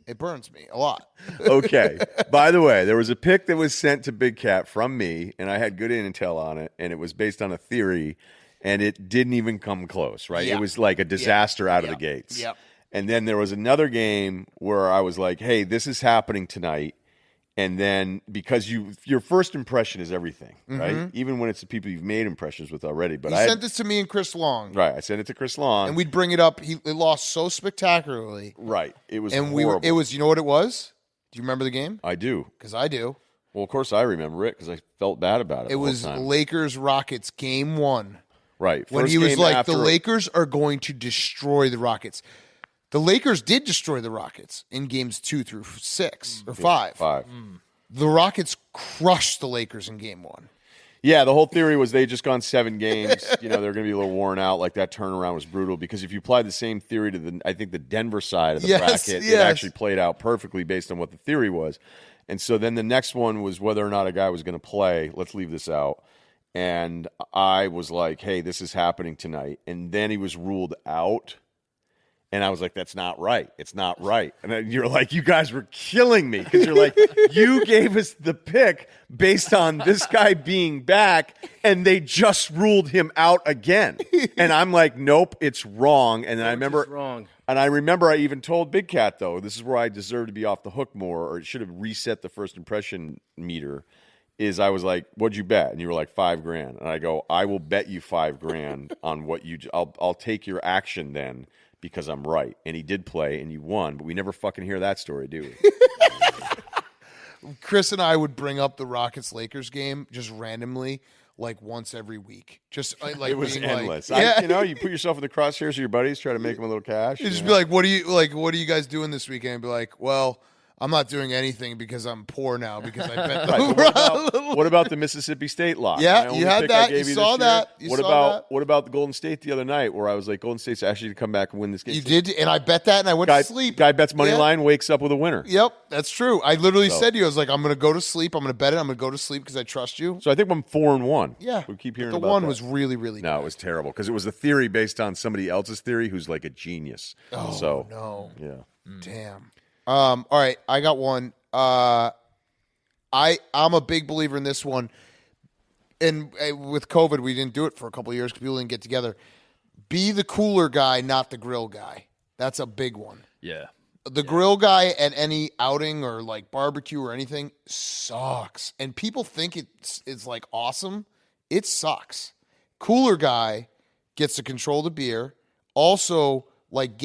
It burns me a lot. Okay. By the way, there was a pic that was sent to Big Cat from me, and I had good intel on it, and it was based on a theory, and it didn't even come close, right? Yeah. It was like a disaster out of the gates. Yep. And then there was another game where I was like, hey, this is happening tonight. And then because your first impression is everything, right? Even when it's the people you've made impressions with already. But He I sent this to me and Chris Long, right, I sent it to Chris Long. and we'd bring it up. It lost so spectacularly, right. It was and horrible. it was. You know what it was? Do you remember the game? I do. Because I do. Well, of course I remember it because I felt bad about it. It the whole was time. Lakers Rockets game 1. Right. When First he was game like, after- the Lakers are going to destroy the Rockets. The Lakers did destroy the Rockets in games 2 through 6 or 5. 5. The Rockets crushed the Lakers in game 1. Yeah, the whole theory was they just gone 7 games. They're going to be a little worn out. Like that turnaround was brutal because if you applied the same theory to the Denver side of the bracket, it actually played out perfectly based on what the theory was. And so then the next one was whether or not a guy was going to play. Let's leave this out. And I was like, hey, this is happening tonight. And then he was ruled out. And I was like, that's not right. It's not right. And then you're like, you guys were killing me because you're like, you gave us the pick based on this guy being back, and they just ruled him out again. And I'm like, nope, it's wrong. And then I remember, wrong. And I remember I even told Big Cat, though, this is where I deserve to be off the hook more, or it should have reset the first impression meter. Is I was like, what'd you bet? And you were like, $5,000. And I go, I will bet you $5,000 on what you. I'll take your action then. Because I'm right. And he did play, and you won. But we never fucking hear that story, do we? Chris and I would bring up the Rockets-Lakers game just randomly, like once every week. Just like It was being endless. Like, You put yourself in the crosshairs of your buddies, try to make them a little cash. It'd just be like, what are you guys doing this weekend? And be like, well, I'm not doing anything because I'm poor now because I bet what about the Mississippi State lock? Yeah, My only you had pick I that. gave You this saw year? that. You what saw about that. what about the Golden State the other night where I was like, Golden State's actually to come back and win this game? You did, and I bet that, and I went Guy, to sleep. Guy bets money Yeah. line, wakes up with a winner. Yep, that's true. I literally said to you, I was like, I'm going to go to sleep. I'm going to bet it. I'm going to go to sleep because I trust you. So I think I'm 4-1. Yeah. We keep hearing the about one that. was really, really No, bad. it was terrible because it was a theory based on somebody else's theory who's like a genius. Oh, so, no. Yeah. Damn. All right, I got one. I'm a big believer in this one. And with COVID, we didn't do it for a couple of years because people didn't get together. Be the cooler guy, not the grill guy. That's a big one. Yeah. The grill guy at any outing or like barbecue or anything sucks. And people think it's like awesome. It sucks. Cooler guy gets to control the beer. Also, like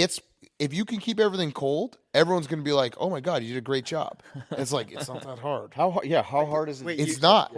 if you can keep everything cold, everyone's going to be like, "Oh my god, you did a great job." It's like it's not that hard. How hard is it? Wait, It's not.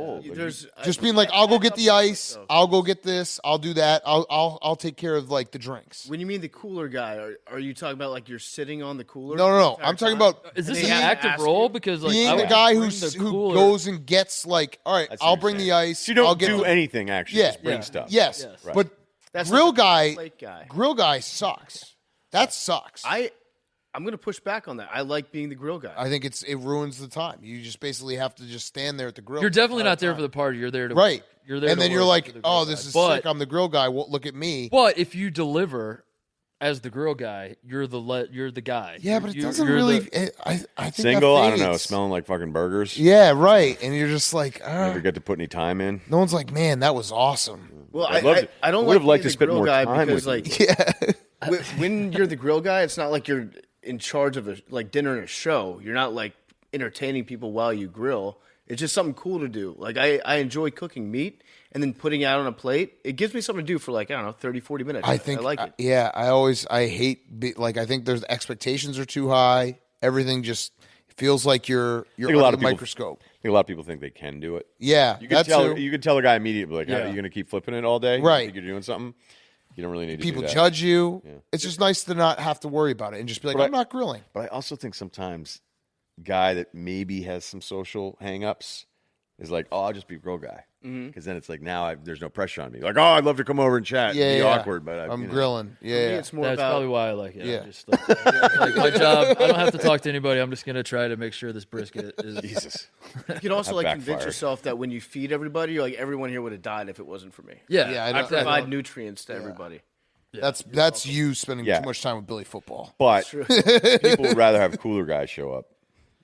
Just being like, "I'll go get the ice. I'll go get this. I'll do that. I'll take care of like the drinks." When you mean the cooler guy, are you talking about like you're sitting on the cooler? No. the entire I'm talking time? about Is this They an have to active ask role? you? Because like being I the would guy bring who the cooler- goes and gets like, all right, what I'll you're bring saying. the ice. So you don't I'll get do the- anything, actually. Yeah. Just bring Yeah. stuff. Yes, Right. but That's grill like a guy. plate guy. Grill guy sucks. That sucks. I'm going to push back on that. I like being the grill guy. I think it ruins the time. You just basically have to just stand there at the grill. You're definitely not there for the party. You're there to right. You're there, and to then you're work like, for the grill oh, guy. this is But- sick. I'm the grill guy. Well, look at me. But if you deliver as the grill guy, you're the guy. Yeah, but it You're- doesn't you're really. the- I think Single, that I don't know, fades. smelling like fucking burgers. Yeah, right. And you're just like, Never get to put any time in. no one's like, man, that was awesome. Well, I'd love to- I don't would have liked being to the spend grill more guy time because with you. like when you're the grill guy, it's not like you're in charge of a dinner and a show. You're not like entertaining people while you grill. It's just something cool to do. Like I enjoy cooking meat and then putting it out on a plate. It gives me something to do for like, I don't know, 30, 40 minutes. I think, I like it. yeah, I hate, I think there's expectations are too high. Everything just feels like you're think a under lot the of people- microscope. I think a lot of people think they can do it. Yeah, You can that's tell. You can tell a guy immediately, like, Yeah. are you going to keep flipping it all day? Right. You think you're doing something. You don't really need to people do that. judge you. It's just nice to not have to worry about it and just be like, But I'm not grilling. But I also think sometimes guy that maybe has some social hang-ups is like, oh, I'll just be grill guy. Because then it's like, now there's no pressure on me. Like, oh, I'd love to come over and chat. Yeah, It'd be yeah. awkward, but I'm you know. grilling. For me, Yeah, it's more That's about probably why I like it. Yeah. I'm just like my job. I don't have to talk to anybody. I'm just gonna try to make sure this brisket is. Jesus. you can also That like convince backfired. yourself that when you feed everybody, you're like everyone here would have died if it wasn't for me. Yeah, Yeah, I I don't- provide nutrients to everybody. that's you spending Yeah. too much time with Billy football. But people would rather have cooler guys show up.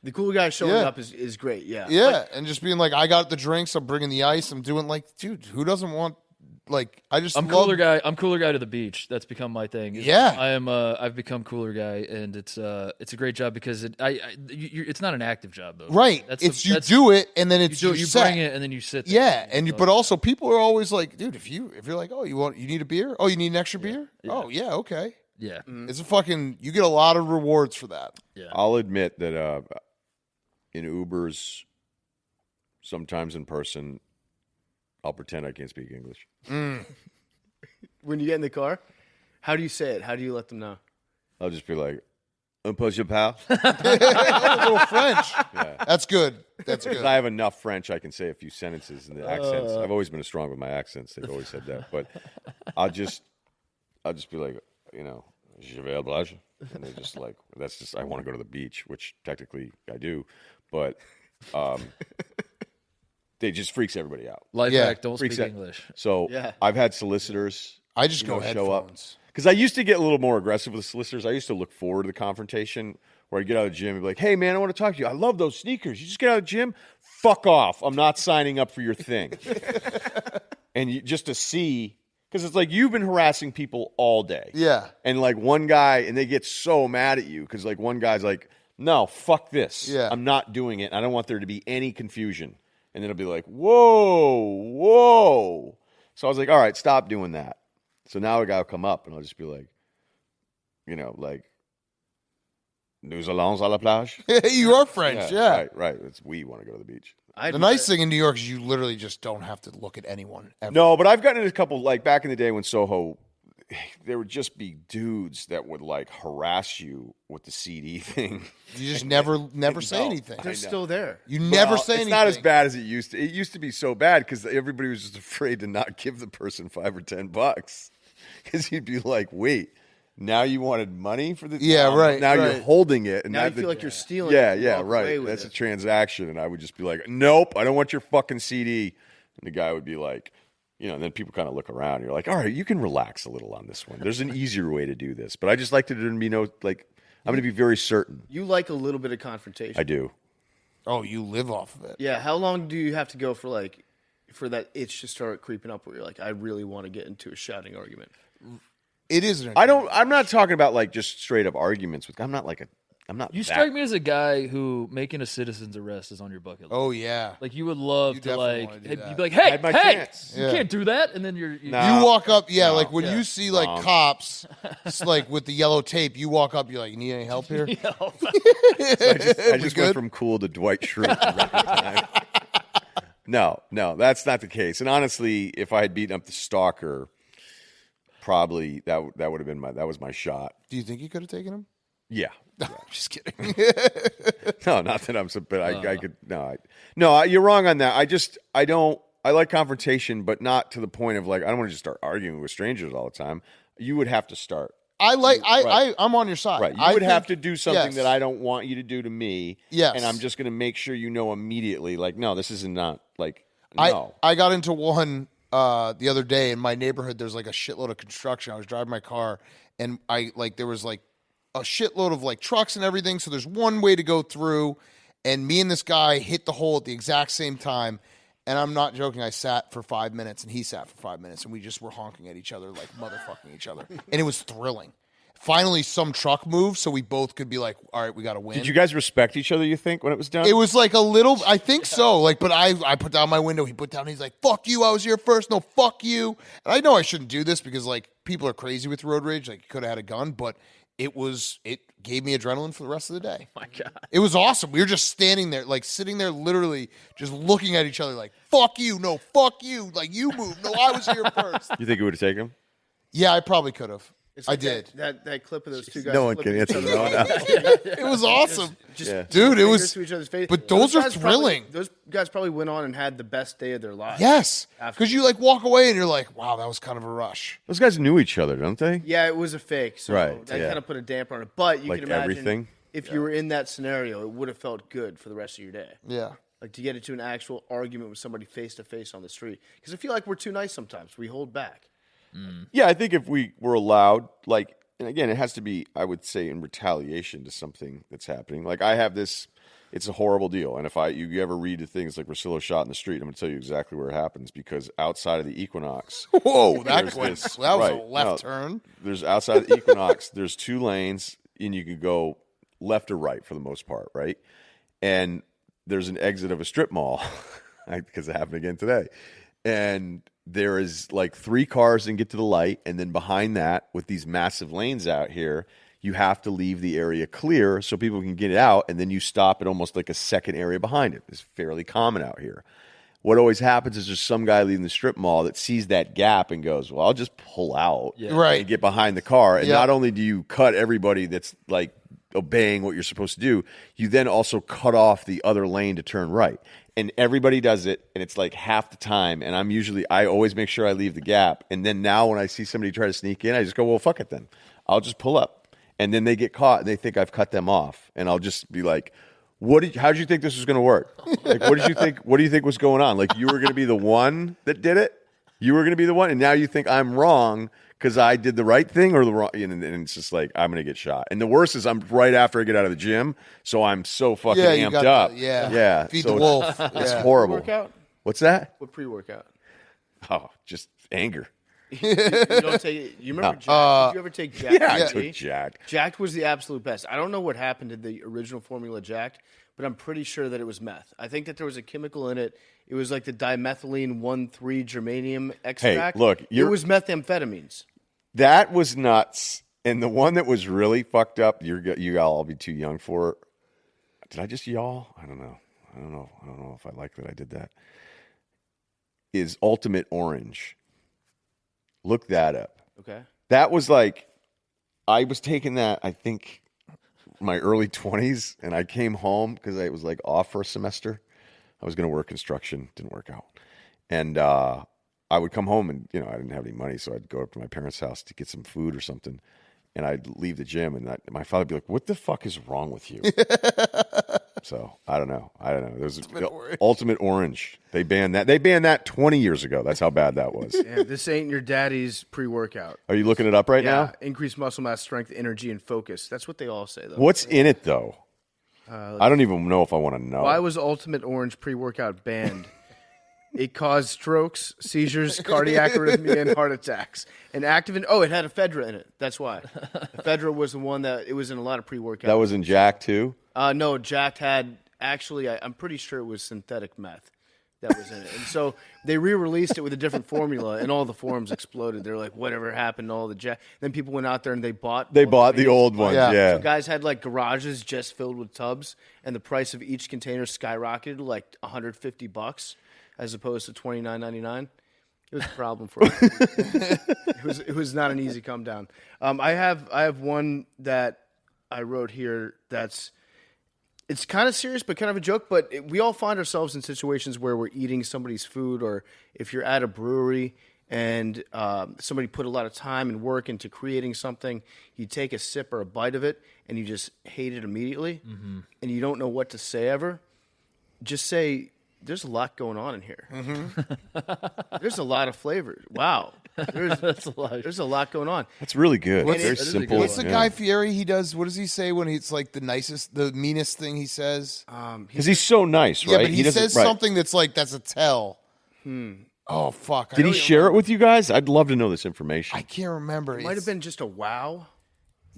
The cool guy showing Yeah. up is great. Yeah. Yeah, and just being like, I got the drinks, I'm bringing the ice, I'm doing like, dude, who doesn't want like? I just I'm love, cooler guy. I'm cooler guy to the beach. That's become my thing. Yeah. I am. I've become cooler guy, and it's a great job because it's not an active job though. Right. You do it, and then it's You do your it, you set. bring it, and then you sit. There. Yeah, and but also people are always like, dude, if you're like, oh, you need a beer? Oh, you need an extra beer? Oh, yeah, okay. Yeah. It's a fucking. You get a lot of rewards for that. Yeah. I'll admit that in Ubers, sometimes in person, I'll pretend I can't speak English. When you get in the car, how do you say it? How do you let them know? I'll just be like, un peu je parle. A little French. That's good. That's good. 'Cause I have enough French, I can say a few sentences in the accents. I've always been strong with my accents. They've always said that. But I'll just be like, je vais à la plage. And they're just like, that's just, I want to go to the beach, which technically I do. But they just freaks everybody out. Life Yeah. hack: don't Freaks speak out. English. So Yeah. I've had solicitors. I just go show up. headphones. Because I used to get a little more aggressive with solicitors. I used to look forward to the confrontation where I'd get out of the gym and be like, hey, man, I want to talk to you. I love those sneakers. You just get out of the gym? Fuck off. I'm not signing up for your thing. And just to see, because it's like you've been harassing people all day. Yeah. And like one guy, and they get so mad at you because like one guy's like, no, fuck this. Yeah. I'm not doing it. I don't want there to be any confusion. And then it'll be like, whoa. So I was like, all right, stop doing that. So now a guy will come up and I'll just be like, nous allons à la plage. You are French, yeah. Right. It's we want to go to the beach. The nice thing in New York is you literally just don't have to look at anyone ever. No, but I've gotten in a couple, like back in the day when Soho, there would just be dudes that would like harass you with the CD thing. You just never say No. anything. They're still there. You never Well, say anything. It's not as bad as it used to. It used to be so bad because everybody was just afraid to not give the person $5 or $10 because you'd be like, wait, now you wanted money for the Yeah, right, Now right. you're holding it, and Now you that- feel like you're stealing. Yeah, it and yeah, walk away right. with That's it. a transaction, and I would just be like, nope, I don't want your fucking CD. And the guy would be like, and then people kind of look around. And you're like, all right, you can relax a little on this one. There's an easier way to do this, but I just like to be I'm going to be very certain. You like a little bit of confrontation. I do. Oh, you live off of it. Yeah. How long do you have to go for that itch to start creeping up where you're like, I really want to get into a shouting argument? It is. I'm not talking about like just straight up arguments with. I'm not. You that- strike me as a guy who making a citizen's arrest is on your bucket list. Oh yeah. Like you would love You to definitely wanna do you'd that. be like, hey, had my hey, chance. you Yeah. can't do that, and then you Nah. You walk up, like when yeah. you see like cops, it's like with the yellow tape. You walk up, you're like, you need any help here? I just good? went from cool to Dwight Schrute in record time. No, that's not the case. And honestly, if I had beaten up the stalker, probably that would have been that was my shot. Do you think you could have taken him? Yeah. Just kidding. No, not that I'm so, but I could no, you're wrong on that. I I like confrontation, but not to the point of like I don't want to just start arguing with strangers all the time. You would have to start. I'm on your side. Right. You would have to do something that I don't want you to do to me. Yes. And I'm just going to make sure you know immediately, like, no, this isn't not, like, no. I got into one the other day in my neighborhood. There's like a shitload of construction. I was driving my car, and there was like a shitload of like trucks and everything. So there's one way to go through, and me and this guy hit the hole at the exact same time. And I'm not joking. I sat for 5 minutes, and he sat for 5 minutes, and we just were honking at each other, like motherfucking each other. And it was thrilling. Finally, some truck moved, so we both could be like, all right, we got to win. Did you guys respect each other, you think, when it was done? It was like a little, I think so. Like, but I put down my window. He put down, he's like, fuck you. I was here first. No, fuck you. And I know I shouldn't do this because, like, people are crazy with road rage. Like, you could have had a gun, but it gave me adrenaline for the rest of the day. My God. It was awesome. We were just standing there, like sitting there literally just looking at each other like, fuck you, no, fuck you. Like, you moved. No, I was here first. You think it would have taken him? Yeah, I probably could have. Like I did. That clip of those two guys. No one can answer that. It was awesome. Dude, it was to each other's face. But those are thrilling. Those guys probably went on and had the best day of their lives. Yes. Because you like walk away and you're like, wow, that was kind of a rush. Those guys knew each other, don't they? Yeah, it was a fake. So right, that kind of put a damper on it. But you like can imagine everything? if you were in that scenario, it would have felt good for the rest of your day. Yeah. Like to get into an actual argument with somebody face to face on the street. Because I feel like we're too nice sometimes. We hold back. Yeah, I think if we were allowed, like, and again, it has to be, I would say, in retaliation to something that's happening. Like, I have this, it's a horrible deal. And if you ever read the things like Russillo shot in the street, I'm going to tell you exactly where it happens because outside of the Equinox. Whoa, that was a left turn. There's outside of the Equinox, there's 2 lanes, and you can go left or right for the most part, right? And there's an exit of a strip mall because it happened again today. And there is like 3 cars and get to the light, and then behind that, with these massive lanes out here, you have to leave the area clear so people can get out, and then you stop at almost like a second area behind it. It's fairly common out here. What always happens is there's some guy leaving the strip mall that sees that gap and goes, well, I'll just pull out and get behind the car. And not only do you cut everybody that's like obeying what you're supposed to do, you then also cut off the other lane to turn right. And everybody does it, and it's like half the time. And I always make sure I leave the gap. And then now when I see somebody try to sneak in, I just go, well, fuck it then. I'll just pull up. And then they get caught, and they think I've cut them off. And I'll just be like, how did you think this was going to work? Like, what do you think was going on? Like, you were going to be the one that did it? You were going to be the one, and now you think I'm wrong because I did the right thing or the wrong, and it's just like, I'm going to get shot. And the worst is I'm right after I get out of the gym, so I'm so fucking amped up. Yeah. Feed the wolf. It's horrible. Pre-workout? What's that? What pre-workout? Oh, just anger. You don't take it. You remember Jack? Did you ever take Jack? Yeah, I took Jack. Jack was the absolute best. I don't know what happened to the original formula Jack, but I'm pretty sure that it was meth. I think that there was a chemical in it. It was like the dimethylene 1,3 germanium extract. Hey, look, it was methamphetamines. That was nuts. And the one that was really fucked up, you all be too young for it. Did I just yawl? I don't know. I don't know if I like that I did that. Is Ultimate Orange. Look that up. Okay. That was like, I was taking that, I think, my early 20s, and I came home because I was like off for a semester. I was going to work construction. Didn't work out. And I would come home and, I didn't have any money, so I'd go up to my parents' house to get some food or something. And I'd leave the gym, and my father would be like, what the fuck is wrong with you? So, I don't know. There's Ultimate Orange. They banned that. They banned that 20 years ago. That's how bad that was. Yeah, this ain't your daddy's pre-workout. Are you looking it up right now? Increased muscle mass, strength, energy, and focus. That's what they all say, though. What's in it, though? I don't even know if I want to know. Why was Ultimate Orange pre-workout banned? It caused strokes, seizures, cardiac arrhythmia, and heart attacks. And it had ephedra in it. That's why. Ephedra was the one that it was in a lot of pre-workouts. That was in Jack, too? No, Jack had actually, I'm pretty sure it was synthetic meth that was in it. And so they re-released it with a different formula, and all the forums exploded. They're like, whatever happened to all the Jack? Then people went out there and they bought the old ones, yeah. So guys had like garages just filled with tubs, and the price of each container skyrocketed to like $150 as opposed to $29.99. It was a problem for me. It was not an easy come down. I have one that I wrote here that's It's kind of serious, but kind of a joke. But we all find ourselves in situations where we're eating somebody's food, or if you're at a brewery and somebody put a lot of time and work into creating something, you take a sip or a bite of it, and you just hate it immediately, and you don't know what to say ever. Just say, there's a lot going on in here. There's a lot of flavors. Wow. There's a lot going on. That's really good. What's- Very that is a simple. good What's the Guy Fieri he does? What does he say when he's like the meanest thing he says? Because he's so nice, right? Yeah, but he doesn't- says right. something that's like, that's a tell. Oh, fuck. Did he share it with you guys? I'd love to know this information. I can't remember. It might have been just a wow.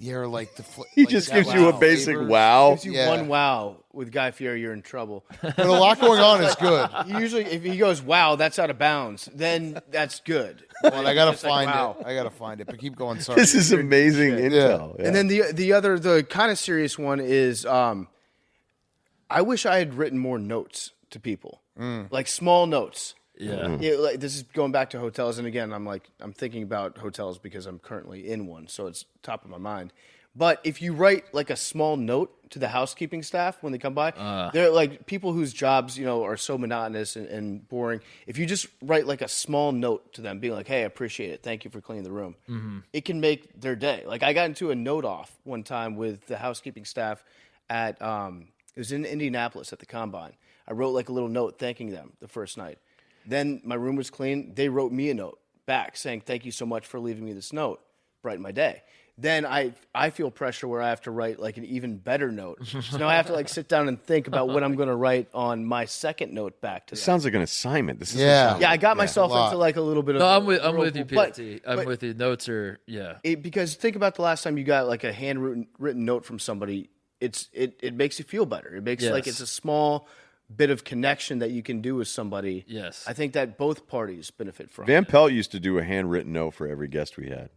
Yeah, or like He like just that gives you a wow basic flavors. wow. Gives you Yeah. one wow with Guy Fieri, you're in trouble. But a lot going on is good. Usually, if he goes, wow, that's out of bounds, then that's good. Well, I gotta It's like, find wow. it. I gotta find it. But keep going. Sorry. This is amazing intel. Yeah. And then the kind of serious one is, I wish I had written more notes to people, like small notes. Yeah. Yeah, like, this is going back to hotels, and again, I'm thinking about hotels because I'm currently in one, so it's top of my mind. But if you write like a small note to the housekeeping staff when they come by, they're like people whose jobs are so monotonous and boring. If you just write like a small note to them, being like, "Hey, I appreciate it. Thank you for cleaning the room," it can make their day. Like I got into a note off one time with the housekeeping staff at it was in Indianapolis at the Combine. I wrote like a little note thanking them the first night. Then my room was clean. They wrote me a note back saying, "Thank you so much for leaving me this note. Brighten my day." Then I feel pressure where I have to write like an even better note. So now I have to like sit down and think about what I'm going to write on my second note back to them. This sounds like an assignment. This is Yeah. Yeah, I got myself a lot. into like a little bit of. No, I'm with you, but- PFT. I'm with you. Notes are because think about the last time you got like a handwritten note from somebody. It makes you feel better. It makes like Yes. it's a small bit of connection that you can do with somebody. Yes. I think that both parties benefit from. Van Pelt used to do a handwritten note for every guest we had.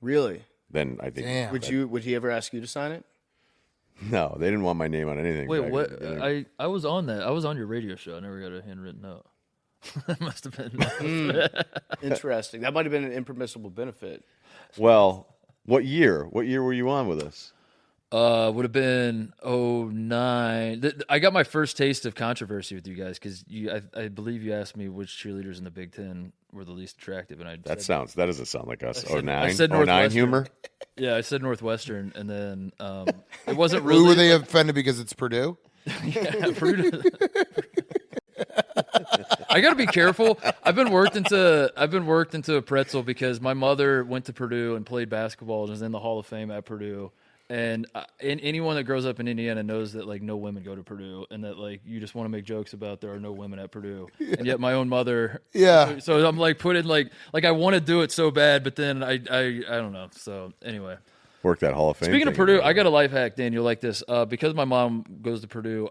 Really? Then I think Damn. Would he ever ask you to sign it? no, they didn't want my name on anything. Wait, back what? then. I was on that. I was on your radio show. I never got a handwritten note. That must have been. Interesting. That might have been an impermissible benefit. Well, what year? What year were you on with us? Would have been 09. I got my first taste of controversy with you guys because I believe you asked me which cheerleaders in the Big Ten were the least attractive, and That doesn't sound like us. said- 09? I said 09 Northwestern. humor? Yeah, I said Northwestern, and then it wasn't Who really. were they offended because it's Purdue? Yeah, Purdue- I got to be careful. I've been worked into a pretzel because my mother went to Purdue and played basketball and is in the Hall of Fame at Purdue. And anyone that grows up in Indiana knows that like no women go to Purdue, and that like you just want to make jokes about there are no women at Purdue. And yet my own mother, Yeah. So I'm like putting like I want to do it so bad, but then I don't know. So anyway. Work that Hall of Fame. Speaking of thing. Purdue, I got a life hack, Dan. You'll like this. Because my mom goes to Purdue,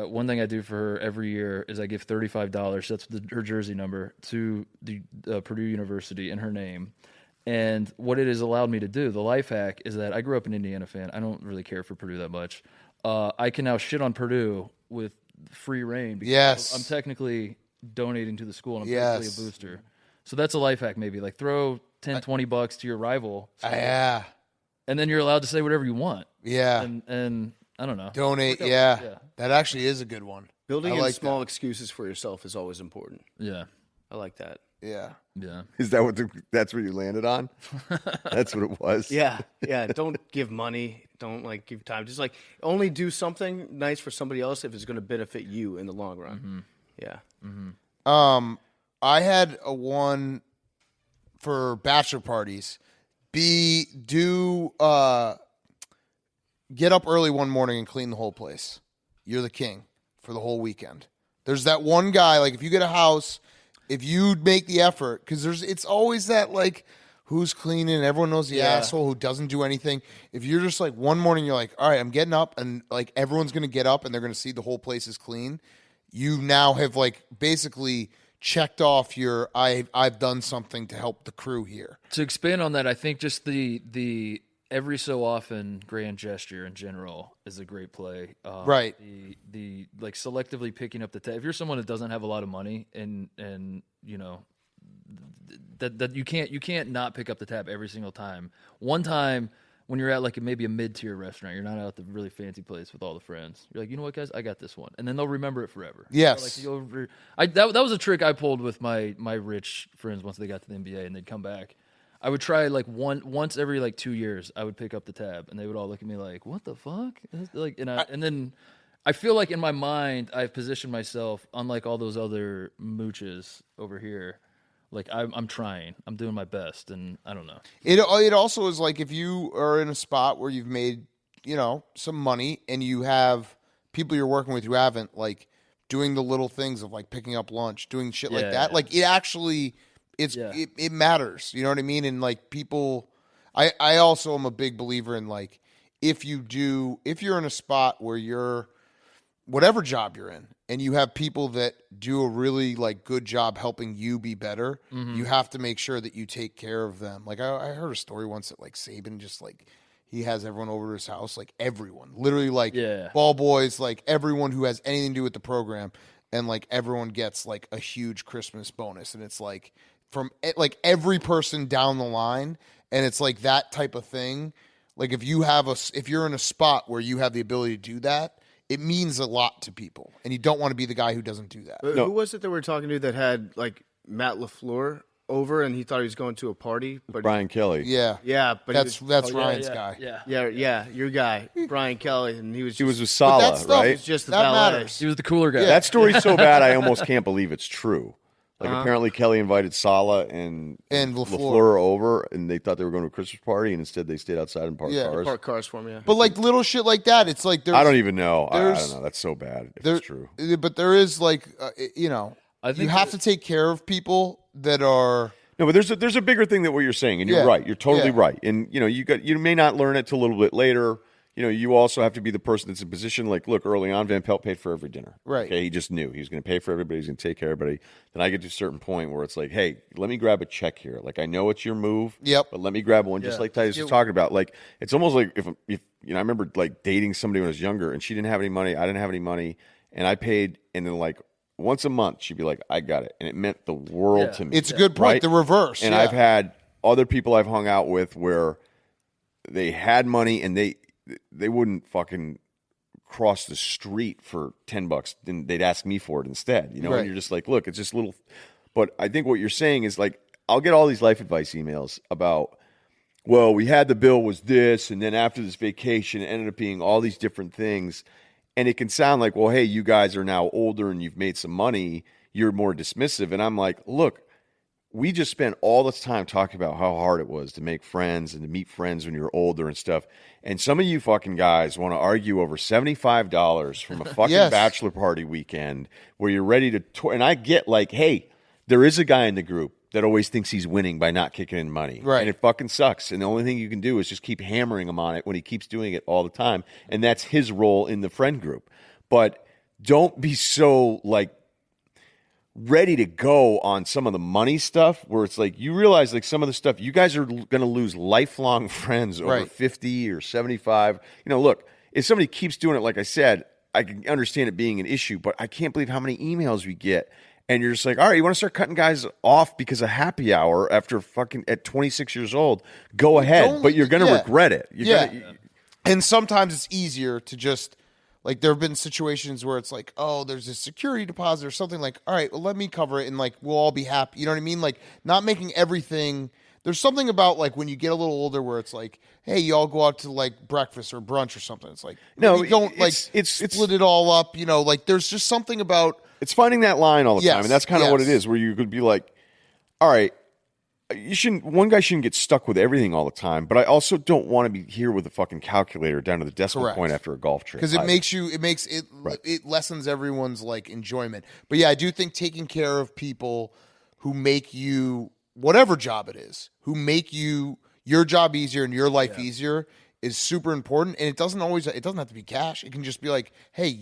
one thing I do for her every year is I give $35. That's her jersey number to the Purdue University in her name. And what it has allowed me to do, the life hack, is that I grew up an Indiana fan. I don't really care for Purdue that much. I can now shit on Purdue with free reign. Because Yes. I'm technically donating to the school, and I'm Yes. technically a booster. So that's a life hack, maybe. Like throw $10-$20 to your rival. Yeah. And then you're allowed to say whatever you want. Yeah. And I don't know. Donate. Worked out- Yeah. yeah. That actually is a good one. Building I in like small excuses for yourself is always important. Yeah. I like that. Yeah. Yeah. Is that that's what you landed on? That's what it was. Yeah, yeah. Don't give money. Don't like give time. Just like only do something nice for somebody else if it's going to benefit you in the long run. Yeah. I had a one for bachelor parties. Get up early one morning and clean the whole place. You're the king for the whole weekend. There's that one guy, like if you get a house, if you make the effort, because it's always that like who's cleaning, everyone knows the asshole who doesn't do anything. If you're just like one morning you're like, all right, I'm getting up, and like everyone's gonna get up and they're gonna see the whole place is clean, you now have like basically checked off your I've done something to help the crew here. To expand on that, I think just the every so often grand gesture in general is a great play. Right. The like selectively picking up the tab. If you're someone that doesn't have a lot of money and you know that you can't not pick up the tab every single time. One time when you're at like maybe a mid-tier restaurant, you're not out at the really fancy place with all the friends. You're like, you know what, guys, I got this one, and then they'll remember it forever. Yes. That was a trick I pulled with my rich friends once they got to the NBA and they'd come back. I would try like once every like 2 years. I would pick up the tab, and they would all look at me like, "What the fuck?" And then I feel like in my mind I've positioned myself, unlike all those other mooches over here. Like I'm trying, I'm doing my best, and I don't know. It also is like if you are in a spot where you've made some money and you have people you're working with who haven't, like doing the little things of like picking up lunch, doing shit like that. Like it actually, it matters. You know what I mean? And like people, I also am a big believer in like if you're in a spot where you're whatever job you're in, and you have people that do a really like good job helping you be better, you have to make sure that you take care of them. Like I heard a story once that like Saban just like he has everyone over to his house, like everyone, literally like ball boys, like everyone who has anything to do with the program, and like everyone gets like a huge Christmas bonus, and it's like from like every person down the line, and it's like that type of thing. Like if you're in a spot where you have the ability to do that, it means a lot to people, and you don't want to be the guy who doesn't do that. Who was it that we were talking to that had like Matt LaFleur over, and he thought he was going to a party? But Brian Kelly. Yeah, but that's Ryan's guy. Yeah, your guy, Brian Kelly, and he was with Sala, right? Was just the that valet. matters. He was the cooler guy. That story's so bad, I almost can't believe it's true. Like apparently Kelly invited Sala and LaFleur over, and they thought they were going to a Christmas party, and instead they stayed outside and parked cars. Park cars for me. Yeah. But like little shit like that, it's like I don't even know. I don't know. That's so bad. If it's true. But there is like I think you have to take care of people that are. No, but there's a bigger thing than what you're saying, and you're right. You're totally right. And you may not learn it till a little bit later. You also have to be the person that's in position. Like, look, early on, Van Pelt paid for every dinner. Right. Okay, he just knew he was going to pay for everybody. He's going to take care of everybody. Then I get to a certain point where it's like, hey, let me grab a check here. Like, I know it's your move. Yep. But let me grab one, just like Titus was talking about. Like, it's almost like if I remember like dating somebody when I was younger, and she didn't have any money, I didn't have any money, and I paid, and then like once a month she'd be like, I got it, and it meant the world to me. It's a good point. Right? The reverse. And I've had other people I've hung out with where they had money and they wouldn't fucking cross the street for $10, and they'd ask me for it instead. And you're just like, look, it's just little. But I think what you're saying is like, I'll get all these life advice emails about, well, we had the bill was this, and then after this vacation, it ended up being all these different things. And it can sound like, well, hey, you guys are now older and you've made some money. You're more dismissive. And I'm like, look, we just spent all this time talking about how hard it was to make friends and to meet friends when you're older and stuff. And some of you fucking guys want to argue over $75 from a fucking bachelor party weekend where you're ready to and I get like, hey, there is a guy in the group that always thinks he's winning by not kicking in money. Right. And it fucking sucks. And the only thing you can do is just keep hammering him on it when he keeps doing it all the time. And that's his role in the friend group. But don't be so like ready to go on some of the money stuff where it's like you realize like some of the stuff you guys are going to lose lifelong friends over 50 or 75. Look, if somebody keeps doing it, like I said, I can understand it being an issue, but I can't believe how many emails we get. And you're just like, all right, you want to start cutting guys off because of happy hour after fucking at 26 years old, go ahead, but you're going to regret it. And sometimes it's easier to just like there have been situations where it's like, oh, there's a security deposit or something like, all right, well, let me cover it and like we'll all be happy. You know what I mean? Like not making everything. There's something about like when you get a little older where it's like, hey, you all go out to like breakfast or brunch or something. It's like, no, you don't it's split it all up. Like there's just something about. It's finding that line all the time. And that's kind of what it is where you could be like, all right, one guy shouldn't get stuck with everything all the time, but I also don't want to be here with a fucking calculator down to the decimal point after a golf trip. Because it lessens everyone's like enjoyment. But yeah, I do think taking care of people who make you, whatever job it is, who make your job easier and your life easier is super important. And it doesn't have to be cash. It can just be like, hey,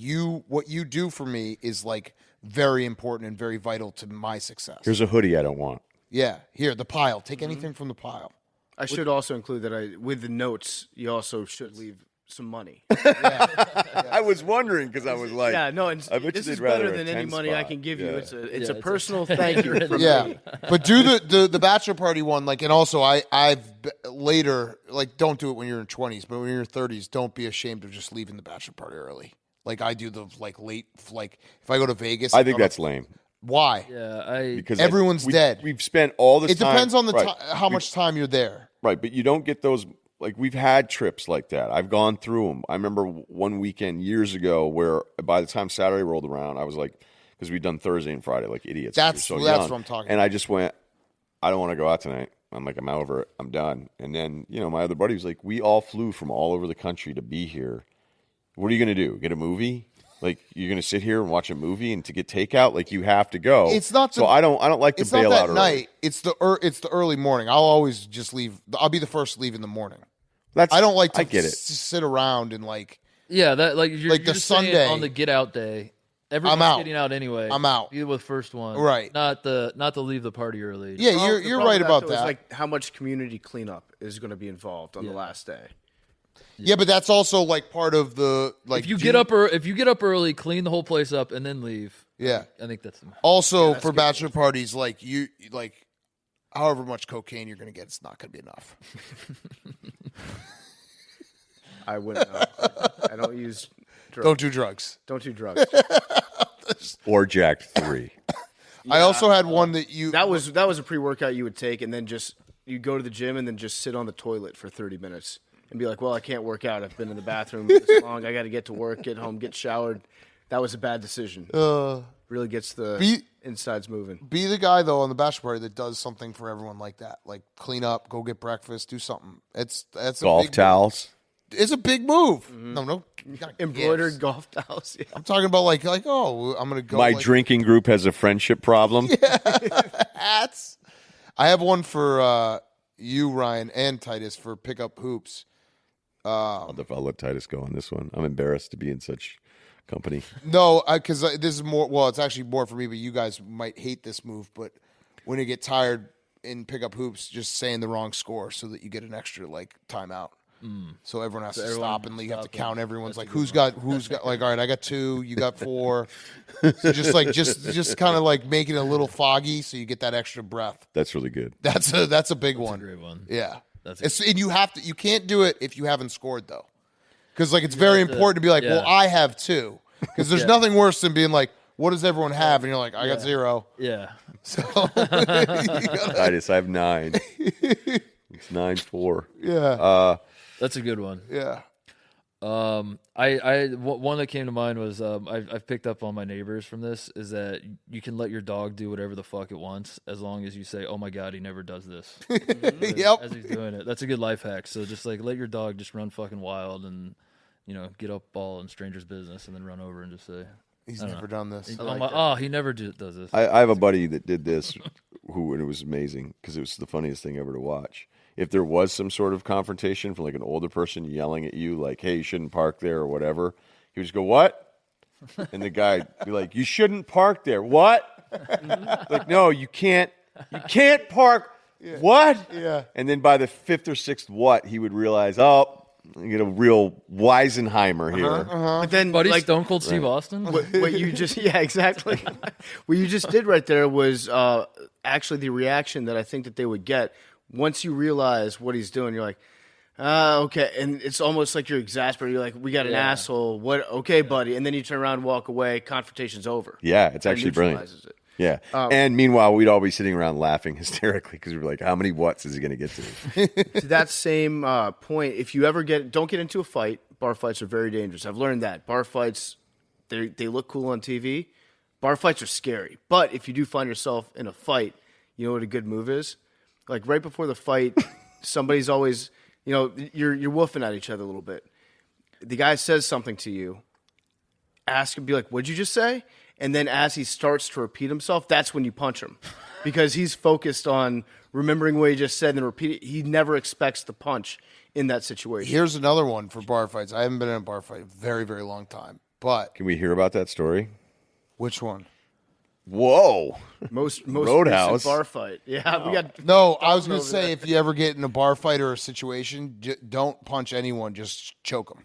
what you do for me is like very important and very vital to my success. Here's a hoodie I don't want. Yeah, here, the pile. Take anything from the pile. I should also include that with the notes, you also should leave some money. I was wondering because I was like, Yeah, no, I bet this you is they'd rather better a than any 10 money I spot. can give you. Yeah. It's a personal thank you from Yeah, me. but do the bachelor party one, like, and also I've later, like, don't do it when you're in 20s, but when you're in 30s, don't be ashamed of just leaving the bachelor party early. Like I do the like late, like if I go to Vegas, I think that's lame. Why? Yeah, Because Everyone's dead. We've spent all this It time. depends on the right. how much time you're there. Right, but you don't get those. Like, we've had trips like that. I've gone through them. I remember one weekend years ago where by the time Saturday rolled around, I was like, because we'd done Thursday and Friday like idiots. That's You're so that's young. what I'm talking And about. I just went, I don't want to go out tonight. I'm over it. I'm done. And then, my other buddy was like, we all flew from all over the country to be here. What are you going to do? Get a movie? Like, you're going to sit here and watch a movie and to get takeout? Like, you have to go. It's not. So I don't like to it's bail not out that early. night. It's the early morning. I'll always just leave. I'll be the first to leave in the morning. That's, I don't like to I get it. sit around and like. Yeah, that like you're, Like you're the just saying Sunday, on the get out day. Everyone's out. getting out anyway. I'm out. Be the first one, Right. Not to leave the party early. Yeah, The you're problem right with about though, is, that. like how much community cleanup is going to be involved on the last day. Yeah, but that's also like part of the like. If you get up early, clean the whole place up, and then leave. Yeah. I think that's Also for bachelor parties, like you like, however much cocaine you're going to get, it's not going to be enough. I wouldn't know. I don't use drugs. Don't do drugs. Don't do drugs. Or Jack 3. I also had one that you. That was a pre-workout you would take, and then you go to the gym and then just sit on the toilet for 30 minutes and be like, well, I can't work out. I've been in the bathroom this long. I got to get to work, get home, get showered. That was a bad decision. Really gets the insides moving. Be the guy though on the bachelor party that does something for everyone like that. Like clean up, go get breakfast, do something. That's Golf a big towels. It's a big move. No, you got Embroidered gifts. golf towels. Yeah. I'm talking about like oh, I'm gonna go. My like, drinking group has a friendship problem. hats. I have one for you, Ryan, and Titus for pickup hoops. I'll let Titus go on this one. I'm embarrassed to be in such company. No, because this is more. Well, it's actually more for me, but you guys might hate this move. But when you get tired in pickup hoops, just saying the wrong score so that you get an extra like timeout. So everyone has to stop and you have to count. Everyone's like, who's got like, all right, I got 2, you got 4. So just kind of like making it a little foggy so you get that extra breath. That's really good. That's a big one. a great one. Yeah. That's And you can't do it if you haven't scored though. Because like it's very important to be like, well, I have 2. Because there's nothing worse than being like, what does everyone have? And you're like, I got 0. Yeah. So Titus, I have 9. It's 9-4. yeah. That's a good one. Yeah. One that came to mind was I've picked up on my neighbors from this is that you can let your dog do whatever the fuck it wants as long as you say, oh my god, he never does this. Yep. As he's doing it. That's a good life hack. So just like let your dog just run fucking wild and get up ball in strangers' business and then run over and just say He's never done this. he never does this. I have a buddy that did this, and it was amazing because it was the funniest thing ever to watch. If there was some sort of confrontation from like an older person yelling at you, like, "Hey, you shouldn't park there" or whatever, he would just go, "What?" And the guy would be like, "You shouldn't park there." What? Like, no, you can't. You can't park. Yeah. What? Yeah. And then by the 5th or 6th what, he would realize, oh, you get a real Weisenheimer here. But then, Buddy, like, Stone Cold Steve Austin. what you just exactly. What you just did right there was actually the reaction that I think that they would get once you realize what he's doing. You're like, okay, and it's almost like you're exasperated. You're like, we got an asshole. What? Okay, buddy, and then you turn around, and walk away. Confrontation's over. Yeah, it's actually brilliant. It. Yeah, and meanwhile, we'd all be sitting around laughing hysterically because we were like, "How many whats is he going to get to?" To that same point, if you ever don't get into a fight. Bar fights are very dangerous. I've learned that bar fights, they look cool on TV. Bar fights are scary, but if you do find yourself in a fight, you know what a good move is. Like right before the fight, somebody's always, you're woofing at each other a little bit. The guy says something to you. Ask him, be like, "What'd you just say?" And then as he starts to repeat himself, that's when you punch him. Because he's focused on remembering what he just said and then repeat it. He never expects the punch in that situation. Here's another one for bar fights. I haven't been in a bar fight in a very, very long time. But Can we hear about that story? which one? Whoa! Most Roadhouse recent bar fight. Yeah, we got. No, I was going over to say that. if you ever get in a bar fight or a situation, don't punch anyone. Just choke them.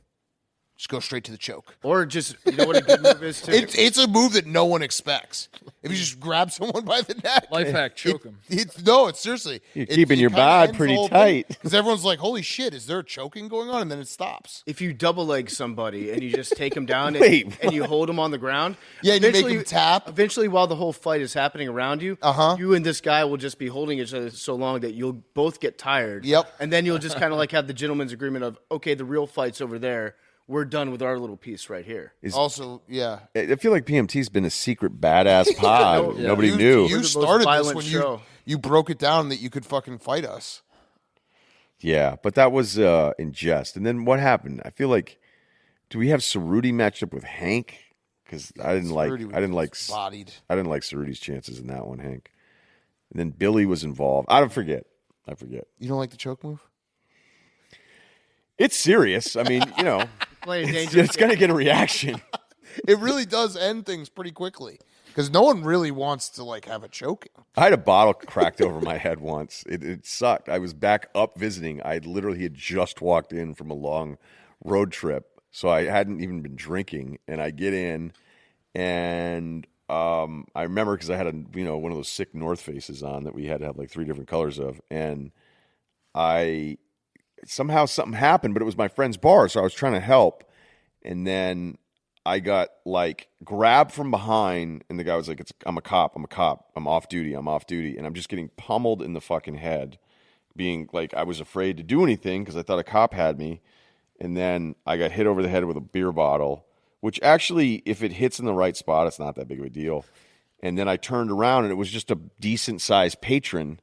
Just go straight to the choke. Or just, you know what a good move is, too? It's a move that no one expects. If you just grab someone by the neck. Life hack, choke him. It's seriously. You're keeping your bod pretty tight. Because everyone's like, holy shit, is there a choking going on? And then it stops. If you double leg somebody and you just take them down and you hold them on the ground. Yeah, and you make them tap. Eventually, while the whole fight is happening around you, you and this guy will just be holding each other so long that you'll both get tired. Yep. And then you'll just kind of like have the gentleman's agreement of, okay, the real fight's over there. We're done with our little piece right here. Also, yeah. I feel like PMT's been a secret badass pod. Nobody knew. You started this when you broke it down that you could fucking fight us. Yeah, but that was in jest. And then what happened? I feel like, do we have Cerruti matched up with Hank? Because I didn't like Cerruti's chances in that one, Hank. And then Billy was involved. I forget. You don't like the choke move? It's serious. I mean, it's going to get a reaction. It really does end things pretty quickly because no one really wants to like have a choking. I had a bottle cracked over my head once. It sucked. I was back up visiting. I literally had just walked in from a long road trip, so I hadn't even been drinking. And I get in, and I remember because I had one of those sick North Faces on that we had to have like 3 different colors of, and somehow something happened, but it was my friend's bar, so I was trying to help, and then I got like grabbed from behind, and the guy was like, I'm a cop, I'm off duty, and I'm just getting pummeled in the fucking head, being like, I was afraid to do anything because I thought a cop had me, and then I got hit over the head with a beer bottle, which actually, if it hits in the right spot, it's not that big of a deal, and then I turned around, and it was just a decent-sized patron.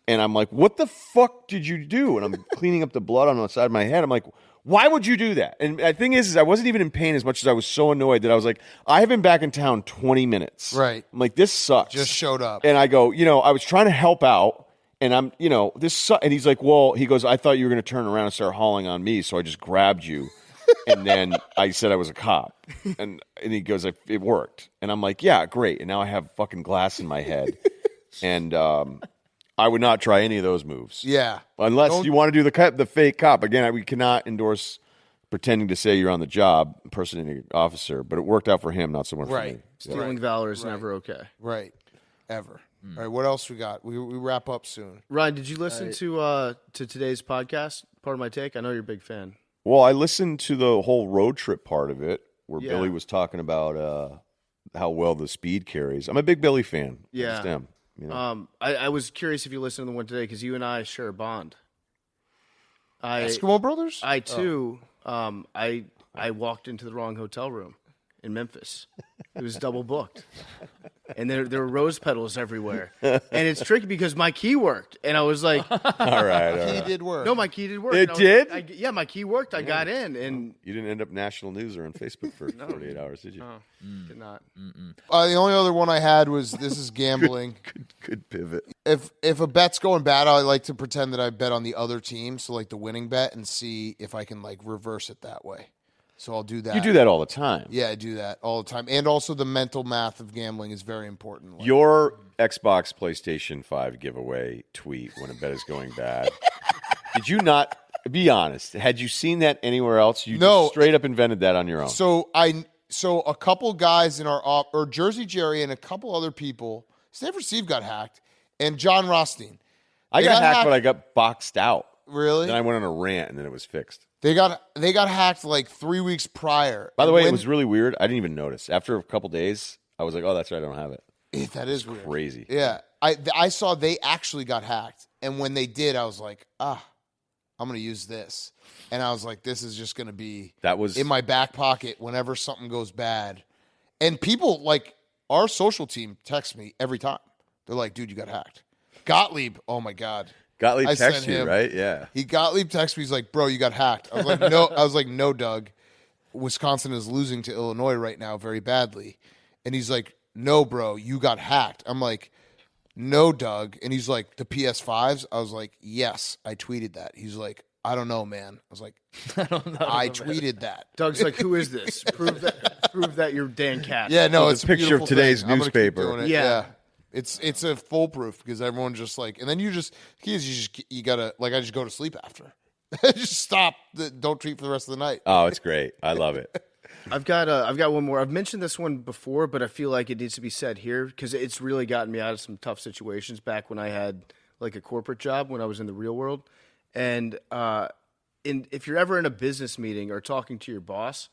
And I'm like, what the fuck did you do? And I'm cleaning up the blood on the side of my head. I'm like, why would you do that? And the thing is I wasn't even in pain as much as I was so annoyed that I was like, I haven't been back in town 20 minutes. Right. I'm like, this sucks. Just showed up. And I go, I was trying to help out. And I'm, this sucks. And he's like, well, he goes, I thought you were going to turn around and start hauling on me. So I just grabbed you. And then I said I was a cop. And he goes, it worked. And I'm like, yeah, great. And now I have fucking glass in my head. And, I would not try any of those moves. Yeah. Unless you want to do the fake cop. Again, we cannot endorse pretending to say you're on the job, impersonating an officer, but it worked out for him, not so much for me. Stealing valor is never okay. Right. Ever. All right, what else we got? We wrap up soon. Ryan, did you listen to today's podcast, Part of My Take? I know you're a big fan. Well, I listened to the whole road trip part of it, where Billy was talking about how well the speed carries. I'm a big Billy fan. Yeah. Stem. I was curious if you listened to the one today because you and I share a bond. Eskimo Brothers? I too. I walked into the wrong hotel room in Memphis. It was double booked, and there were rose petals everywhere. And it's tricky because my key worked, and I was like, "All right, key did work." No, my key did work. It did? Yeah, my key worked. I got in, and you didn't end up national news or on Facebook for 48 hours, did you? No, did not. The only other one I had was this is gambling. Good pivot. If a bet's going bad, I like to pretend that I bet on the other team, so like the winning bet, and see if I can like reverse it that way. So I'll do that. You do that all the time. Yeah, I do that all the time. And also the mental math of gambling is very important. Your Xbox PlayStation 5 giveaway tweet when a bet is going bad. Did you not, be honest, had you seen that anywhere else? You just straight up invented that on your own. So a couple guys in our or Jersey Jerry and a couple other people, Stanford Steve got hacked, and John Rothstein. I got hacked, but I got boxed out. Really? Then I went on a rant, and then it was fixed. They got hacked like 3 weeks prior. By the way, it was really weird. I didn't even notice. After a couple days, I was like, "Oh, that's right, I don't have it." That is weird. Crazy. Yeah, I saw they actually got hacked, and when they did, I was like, I'm gonna use this, and I was like, this is just gonna be in my back pocket whenever something goes bad. And people like our social team text me every time. They're like, "Dude, you got hacked." Gottlieb, oh my god. Gottlieb texted you, right? Yeah. Gottlieb texted me. He's like, "Bro, you got hacked." I was like, "No." I was like, "No, Doug. Wisconsin is losing to Illinois right now very badly." And he's like, "No, bro, you got hacked." I'm like, "No, Doug." And he's like, "The PS5s?" I was like, "Yes, I tweeted that." He's like, "I don't know, man." I was like, I tweeted that. Doug's like, "Who is this? Prove that you're Dan Katz." Yeah, no, it's a picture of today's newspaper. Yeah. It's a foolproof because everyone's just like, and then you gotta like, I just go to sleep after. Just stop. Don't treat for the rest of the night. Oh, it's great. I love it. I've got one more. I've mentioned this one before, but I feel like it needs to be said here because it's really gotten me out of some tough situations back when I had like a corporate job when I was in the real world. And if you're ever in a business meeting or talking to your boss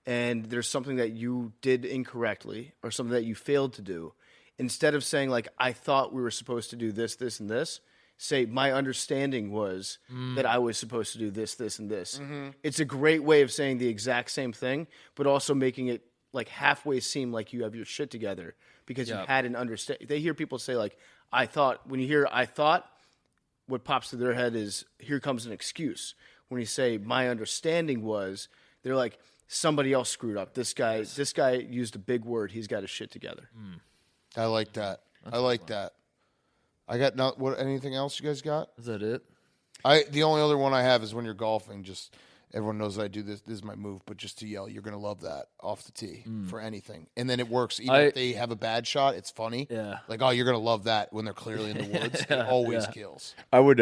and there's something that you did incorrectly or something that you failed to do, instead of saying like, I thought we were supposed to do this, this, and this, say, my understanding was that I was supposed to do this, this, and this. Mm-hmm. It's a great way of saying the exact same thing, but also making it like halfway seem like you have your shit together because you had an understanding. They hear people say like, I thought. When you hear I thought, what pops to their head is, here comes an excuse. When you say, my understanding was, they're like, somebody else screwed up. This guy used a big word. He's got his shit together. I like that. I like that. I got anything else you guys got? Is that it? The only other one I have is when you're golfing, just everyone knows I do this. This is my move, but just to yell, you're going to love that off the tee for anything. And then it works. Even if they have a bad shot, it's funny. Yeah. Like, oh, you're going to love that when they're clearly in the woods. It always kills. I would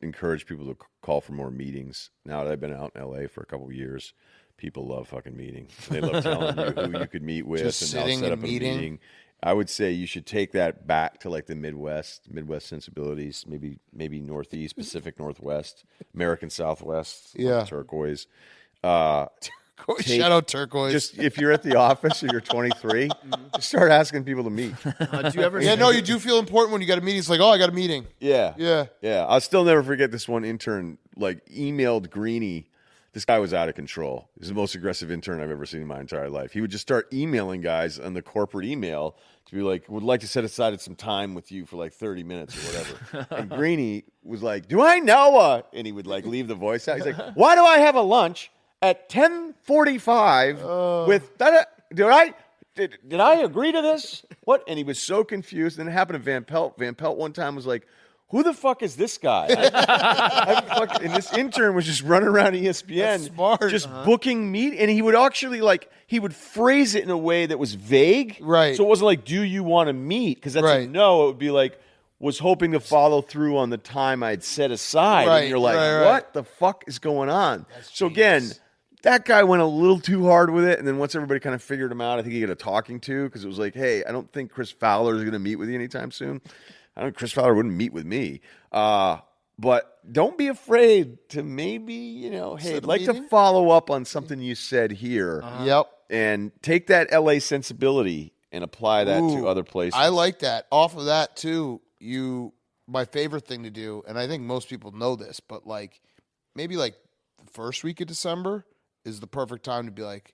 encourage people to call for more meetings. Now that I've been out in LA for a couple of years, people love fucking meeting. They love telling you who you could meet with Just and they'll sitting set and up a meeting. I would say you should take that back to like the Midwest sensibilities, maybe Northeast, Pacific Northwest, American Southwest, turquoise. Shout out turquoise. Just if you're at the office or you're 23, just start asking people to meet. Do you ever? You do feel important when you got a meeting. It's like, oh, I got a meeting. Yeah. I'll still never forget this one intern like emailed Greeny. This guy was out of control. He's the most aggressive intern I've ever seen in my entire life. He would just start emailing guys on the corporate email to be like, would like to set aside some time with you for like 30 minutes or whatever. And Greeny was like, do I know? And he would like leave the voice out. He's like, why do I have a lunch at 10:45 with did I agree to this? What? And he was so confused. And it happened to Van Pelt. Van Pelt one time was like, who the fuck is this guy? And this intern was just running around ESPN, just booking meet, and he would actually he would phrase it in a way that was vague, right? So it wasn't like, "Do you want to meet?" Because that's a no. It would be like, was hoping to follow through on the time I'd set aside, and you're like, what the fuck is going on? So again, that guy went a little too hard with it, and then once everybody kind of figured him out, I think he got a talking to because it was like, hey, I don't think Chris Fowler is going to meet with you anytime soon. I don't. Chris Fowler wouldn't meet with me, but don't be afraid to maybe hey, I'd like to follow up on something you said here. Yep, and take that LA sensibility and apply that to other places. I like that. Off of that too, my favorite thing to do, and I think most people know this, but maybe the first week of December is the perfect time to be like,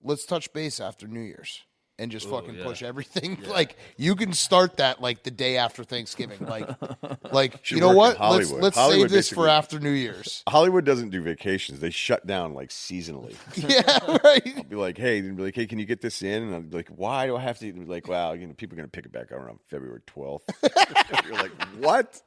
let's touch base after New Year's. And just fucking push everything. Yeah. You can start that the day after Thanksgiving. You know what? Let's save this for after New Year's. Hollywood doesn't do vacations. They shut down seasonally. Yeah, right. I'll be like, hey, can you get this in? And I'll be like, why do I have to? And be like, wow, people are gonna pick it back up around February 12th. You're like, what?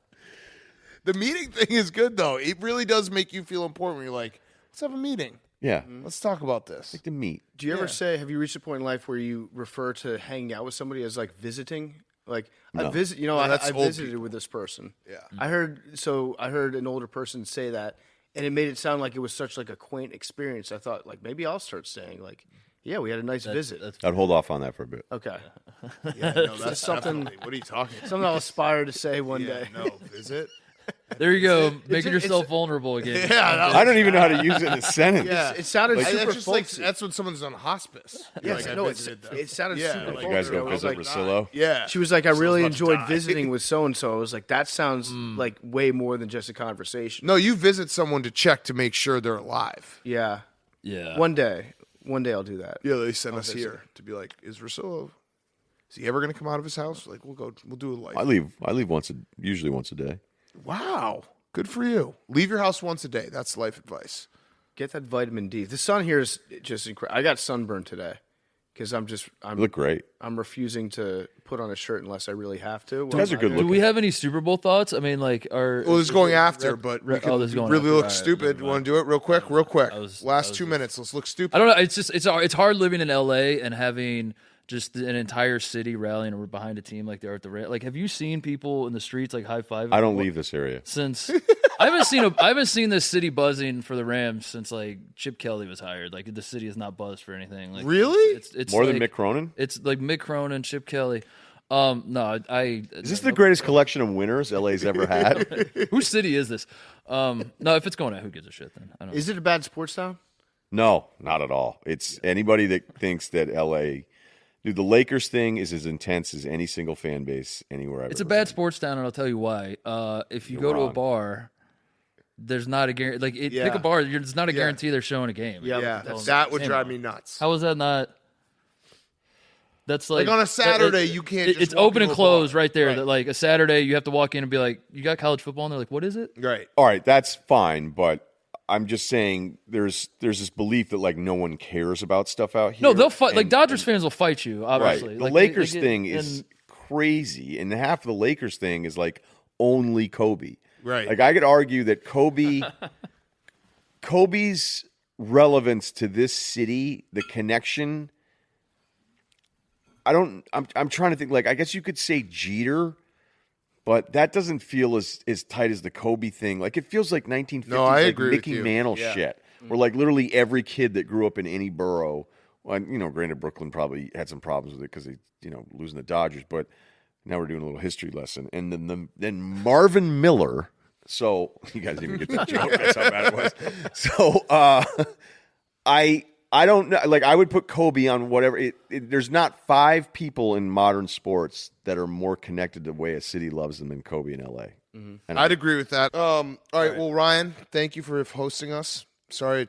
The meeting thing is good though. It really does make you feel important when you're like, let's have a meeting. Yeah. Let's talk about this. Like to meet. Do you ever say, have you reached a point in life where you refer to hanging out with somebody as visiting? No. I visited with this person. Yeah. I heard an older person say that, and it made it sound like it was such a quaint experience. I thought maybe I'll start saying yeah, we had a nice visit. I'd hold off on that for a bit. Okay. Yeah, no, that's something. What are you talking about? Something I'll aspire to say one day. No, visit. There you go, making yourself vulnerable again. Yeah, I don't even know how to use it in a sentence. Yeah, it sounded super folksy. That's when someone's on hospice. Yeah, it sounded super folksy. You guys go visit Russillo? Yeah. She was like, I really enjoyed visiting with so-and-so. I was like, that sounds like way more than just a conversation. No, you visit someone to check to make sure they're alive. Yeah. Yeah. One day I'll do that. Yeah, they send us here to be like, is Russillo, is he ever going to come out of his house? We'll do a life. I leave usually once a day. Wow. Good for you. Leave your house once a day. That's life advice. Get that vitamin D. The sun here is just incredible. I got sunburned today because you look great. I'm refusing to put on a shirt unless I really have to. You guys are good looking. Do we have any Super Bowl thoughts? I mean, this is going after, but we can really look stupid. You want to do it real quick? Real quick. Last 2 minutes. Let's look stupid. I don't know. It's hard living in LA and having just an entire city rallying behind a team like they are at the Rams. Like, have you seen people in the streets like high fiving? I don't leave this area since I haven't seen this city buzzing for the Rams since like Chip Kelly was hired. Like the city is not buzzed for anything. Like really, it's more like, than Mick Cronin. It's like Mick Cronin, Chip Kelly. No, is this the greatest collection of winners LA's ever had? Whose city is this? No, if it's going out, who gives a shit then? I don't. Is it a bad sports town? No, not at all. It's anybody that thinks that LA, dude, the Lakers thing is as intense as any single fan base anywhere I've It's a ever bad been. sports town, and I'll tell you why. If you You're go to a wrong. bar, there's not a guarantee. Like, pick a bar, there's not a guarantee they're showing a game. Yeah, that would drive me nuts. How is that not? That's Like on a Saturday, you can't just It's walk open into and a closed bar. right there. Right. That like a Saturday, you have to walk in and be like, "You got college football?" And they're like, "What is it?" Right. All right, that's fine, but I'm just saying there's this belief that like no one cares about stuff out here. No, they'll fight. Like And- Dodgers fans will fight you. Obviously, Right. The Like, Lakers they get- thing is crazy, and half of the Lakers thing is like only Kobe. Right. Like I could argue that Kobe's relevance to this city, the connection. I'm trying to think. Like I guess you could say Jeter, but that doesn't feel as tight as the Kobe thing. Like it feels like 1950s, No, I like agree with Mickey you. Mantle Yeah. shit, where like literally every kid that grew up in any borough. Well, granted, Brooklyn probably had some problems with it because they, losing the Dodgers. But now we're doing a little history lesson, and then Marvin Miller. So you guys didn't even get that joke. That's how bad it was. So I don't know. Like I would put Kobe on whatever. There's not 5 people in modern sports that are more connected to the way a city loves them than Kobe in LA. And I'd agree with that. All right. Well, Ryan, thank you for hosting us. Sorry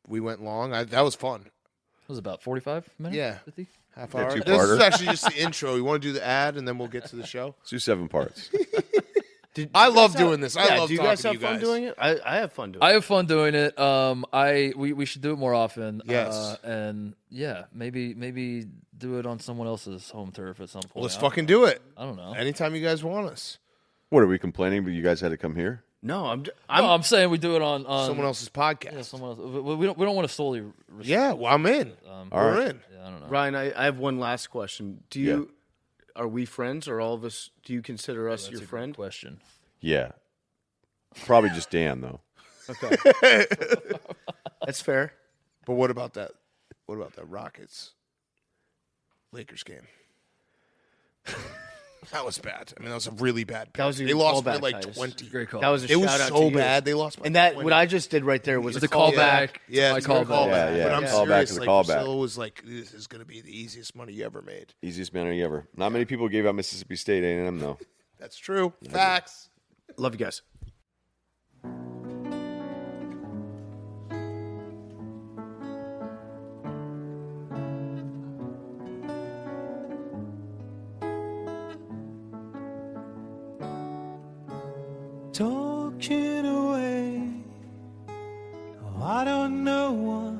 we went long. That was fun. It was about 45 minutes. Yeah. 50? Half Yeah, hour. two-parter. This is actually just the intro. You want to do the ad and then we'll get to the show? Let's do 7 parts. I love doing this. I Yeah, love do you talking guys to have you fun guys. doing it? I have fun doing it. I have fun doing it. We should do it more often. Yes. And yeah, maybe do it on someone else's home turf at some point. Let's fucking do it. I don't know. Anytime you guys want us. What are we complaining? But you guys had to come here. No, I'm saying we do it on Someone else's podcast. Yeah, someone else. We don't want to solely. Yeah, well, I'm in. We're right. in. Yeah, I don't know. Ryan, I have one last question. Are we friends, or all of us? Do you consider us That's your a good friend? question. Yeah, probably just Dan though. Okay, that's fair. But what about that? What about that Rockets Lakers game? That was bad. I mean, that was a really bad. That was a they lost callback, by like Titus. 20. Great call. That was a It was shout out so to you. bad. They lost by And that 20. what I just did right there was It's a callback. callback. Yeah, My it's a callback. callback. Yeah, But I'm callback serious. is a Like, callback. Russillo was like, "This is going to be the easiest money you ever made." Easiest money ever. Not many people gave out Mississippi State A&M though. That's true. Facts. Love you guys. Talking away. Oh, I don't know what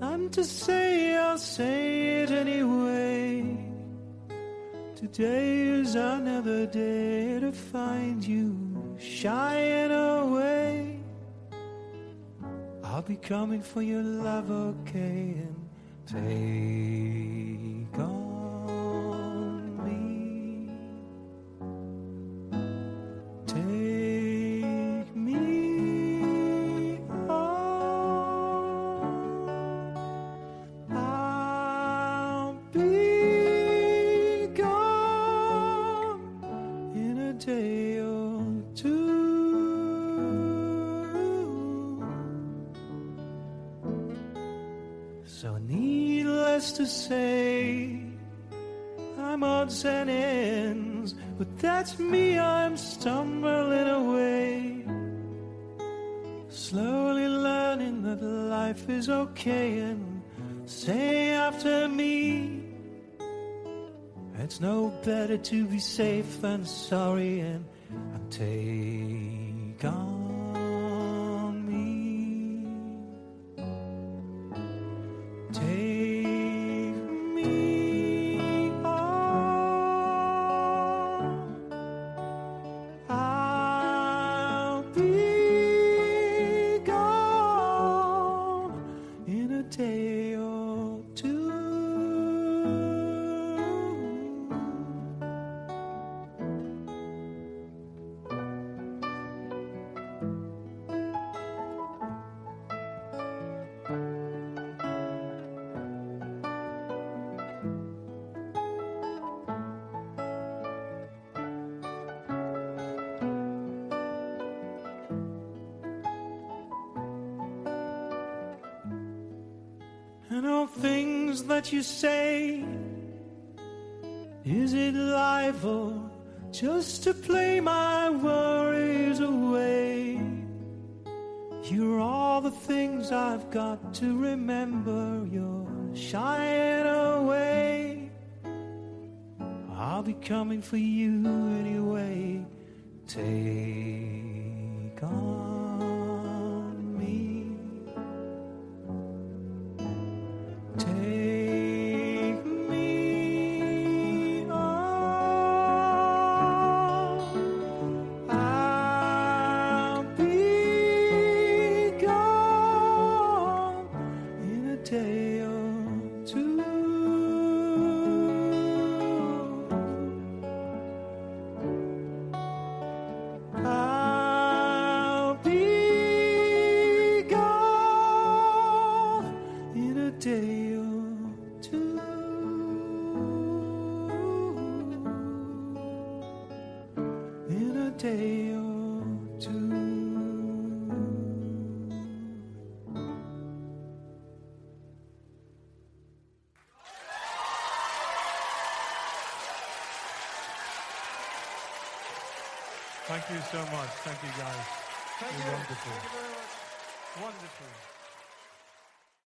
I'm to say, I'll say it anyway. Today is another day to find you shying away. I'll be coming for your love, okay, and take on me. Take me on. I'll be gone in a day or two. So needless to say, I'm odds and ends, but that's me, I'm stumbling away. Slowly learning that life is okay, and say after me, it's no better to be safe than sorry, and take on me. Take me on. I'll be gone in a day or two. and all things that you say. Is it life or just to play my worries away? You're all the things I've got to remember. You're shying away. I'll be coming for you anyway. Take on me. Take me on. I'll be gone in a day or two. I'll be gone in a day or two. In a day or two. Thank you so much. Thank you, guys. Thank You're you. wonderful. Thank you very much. Wonderful.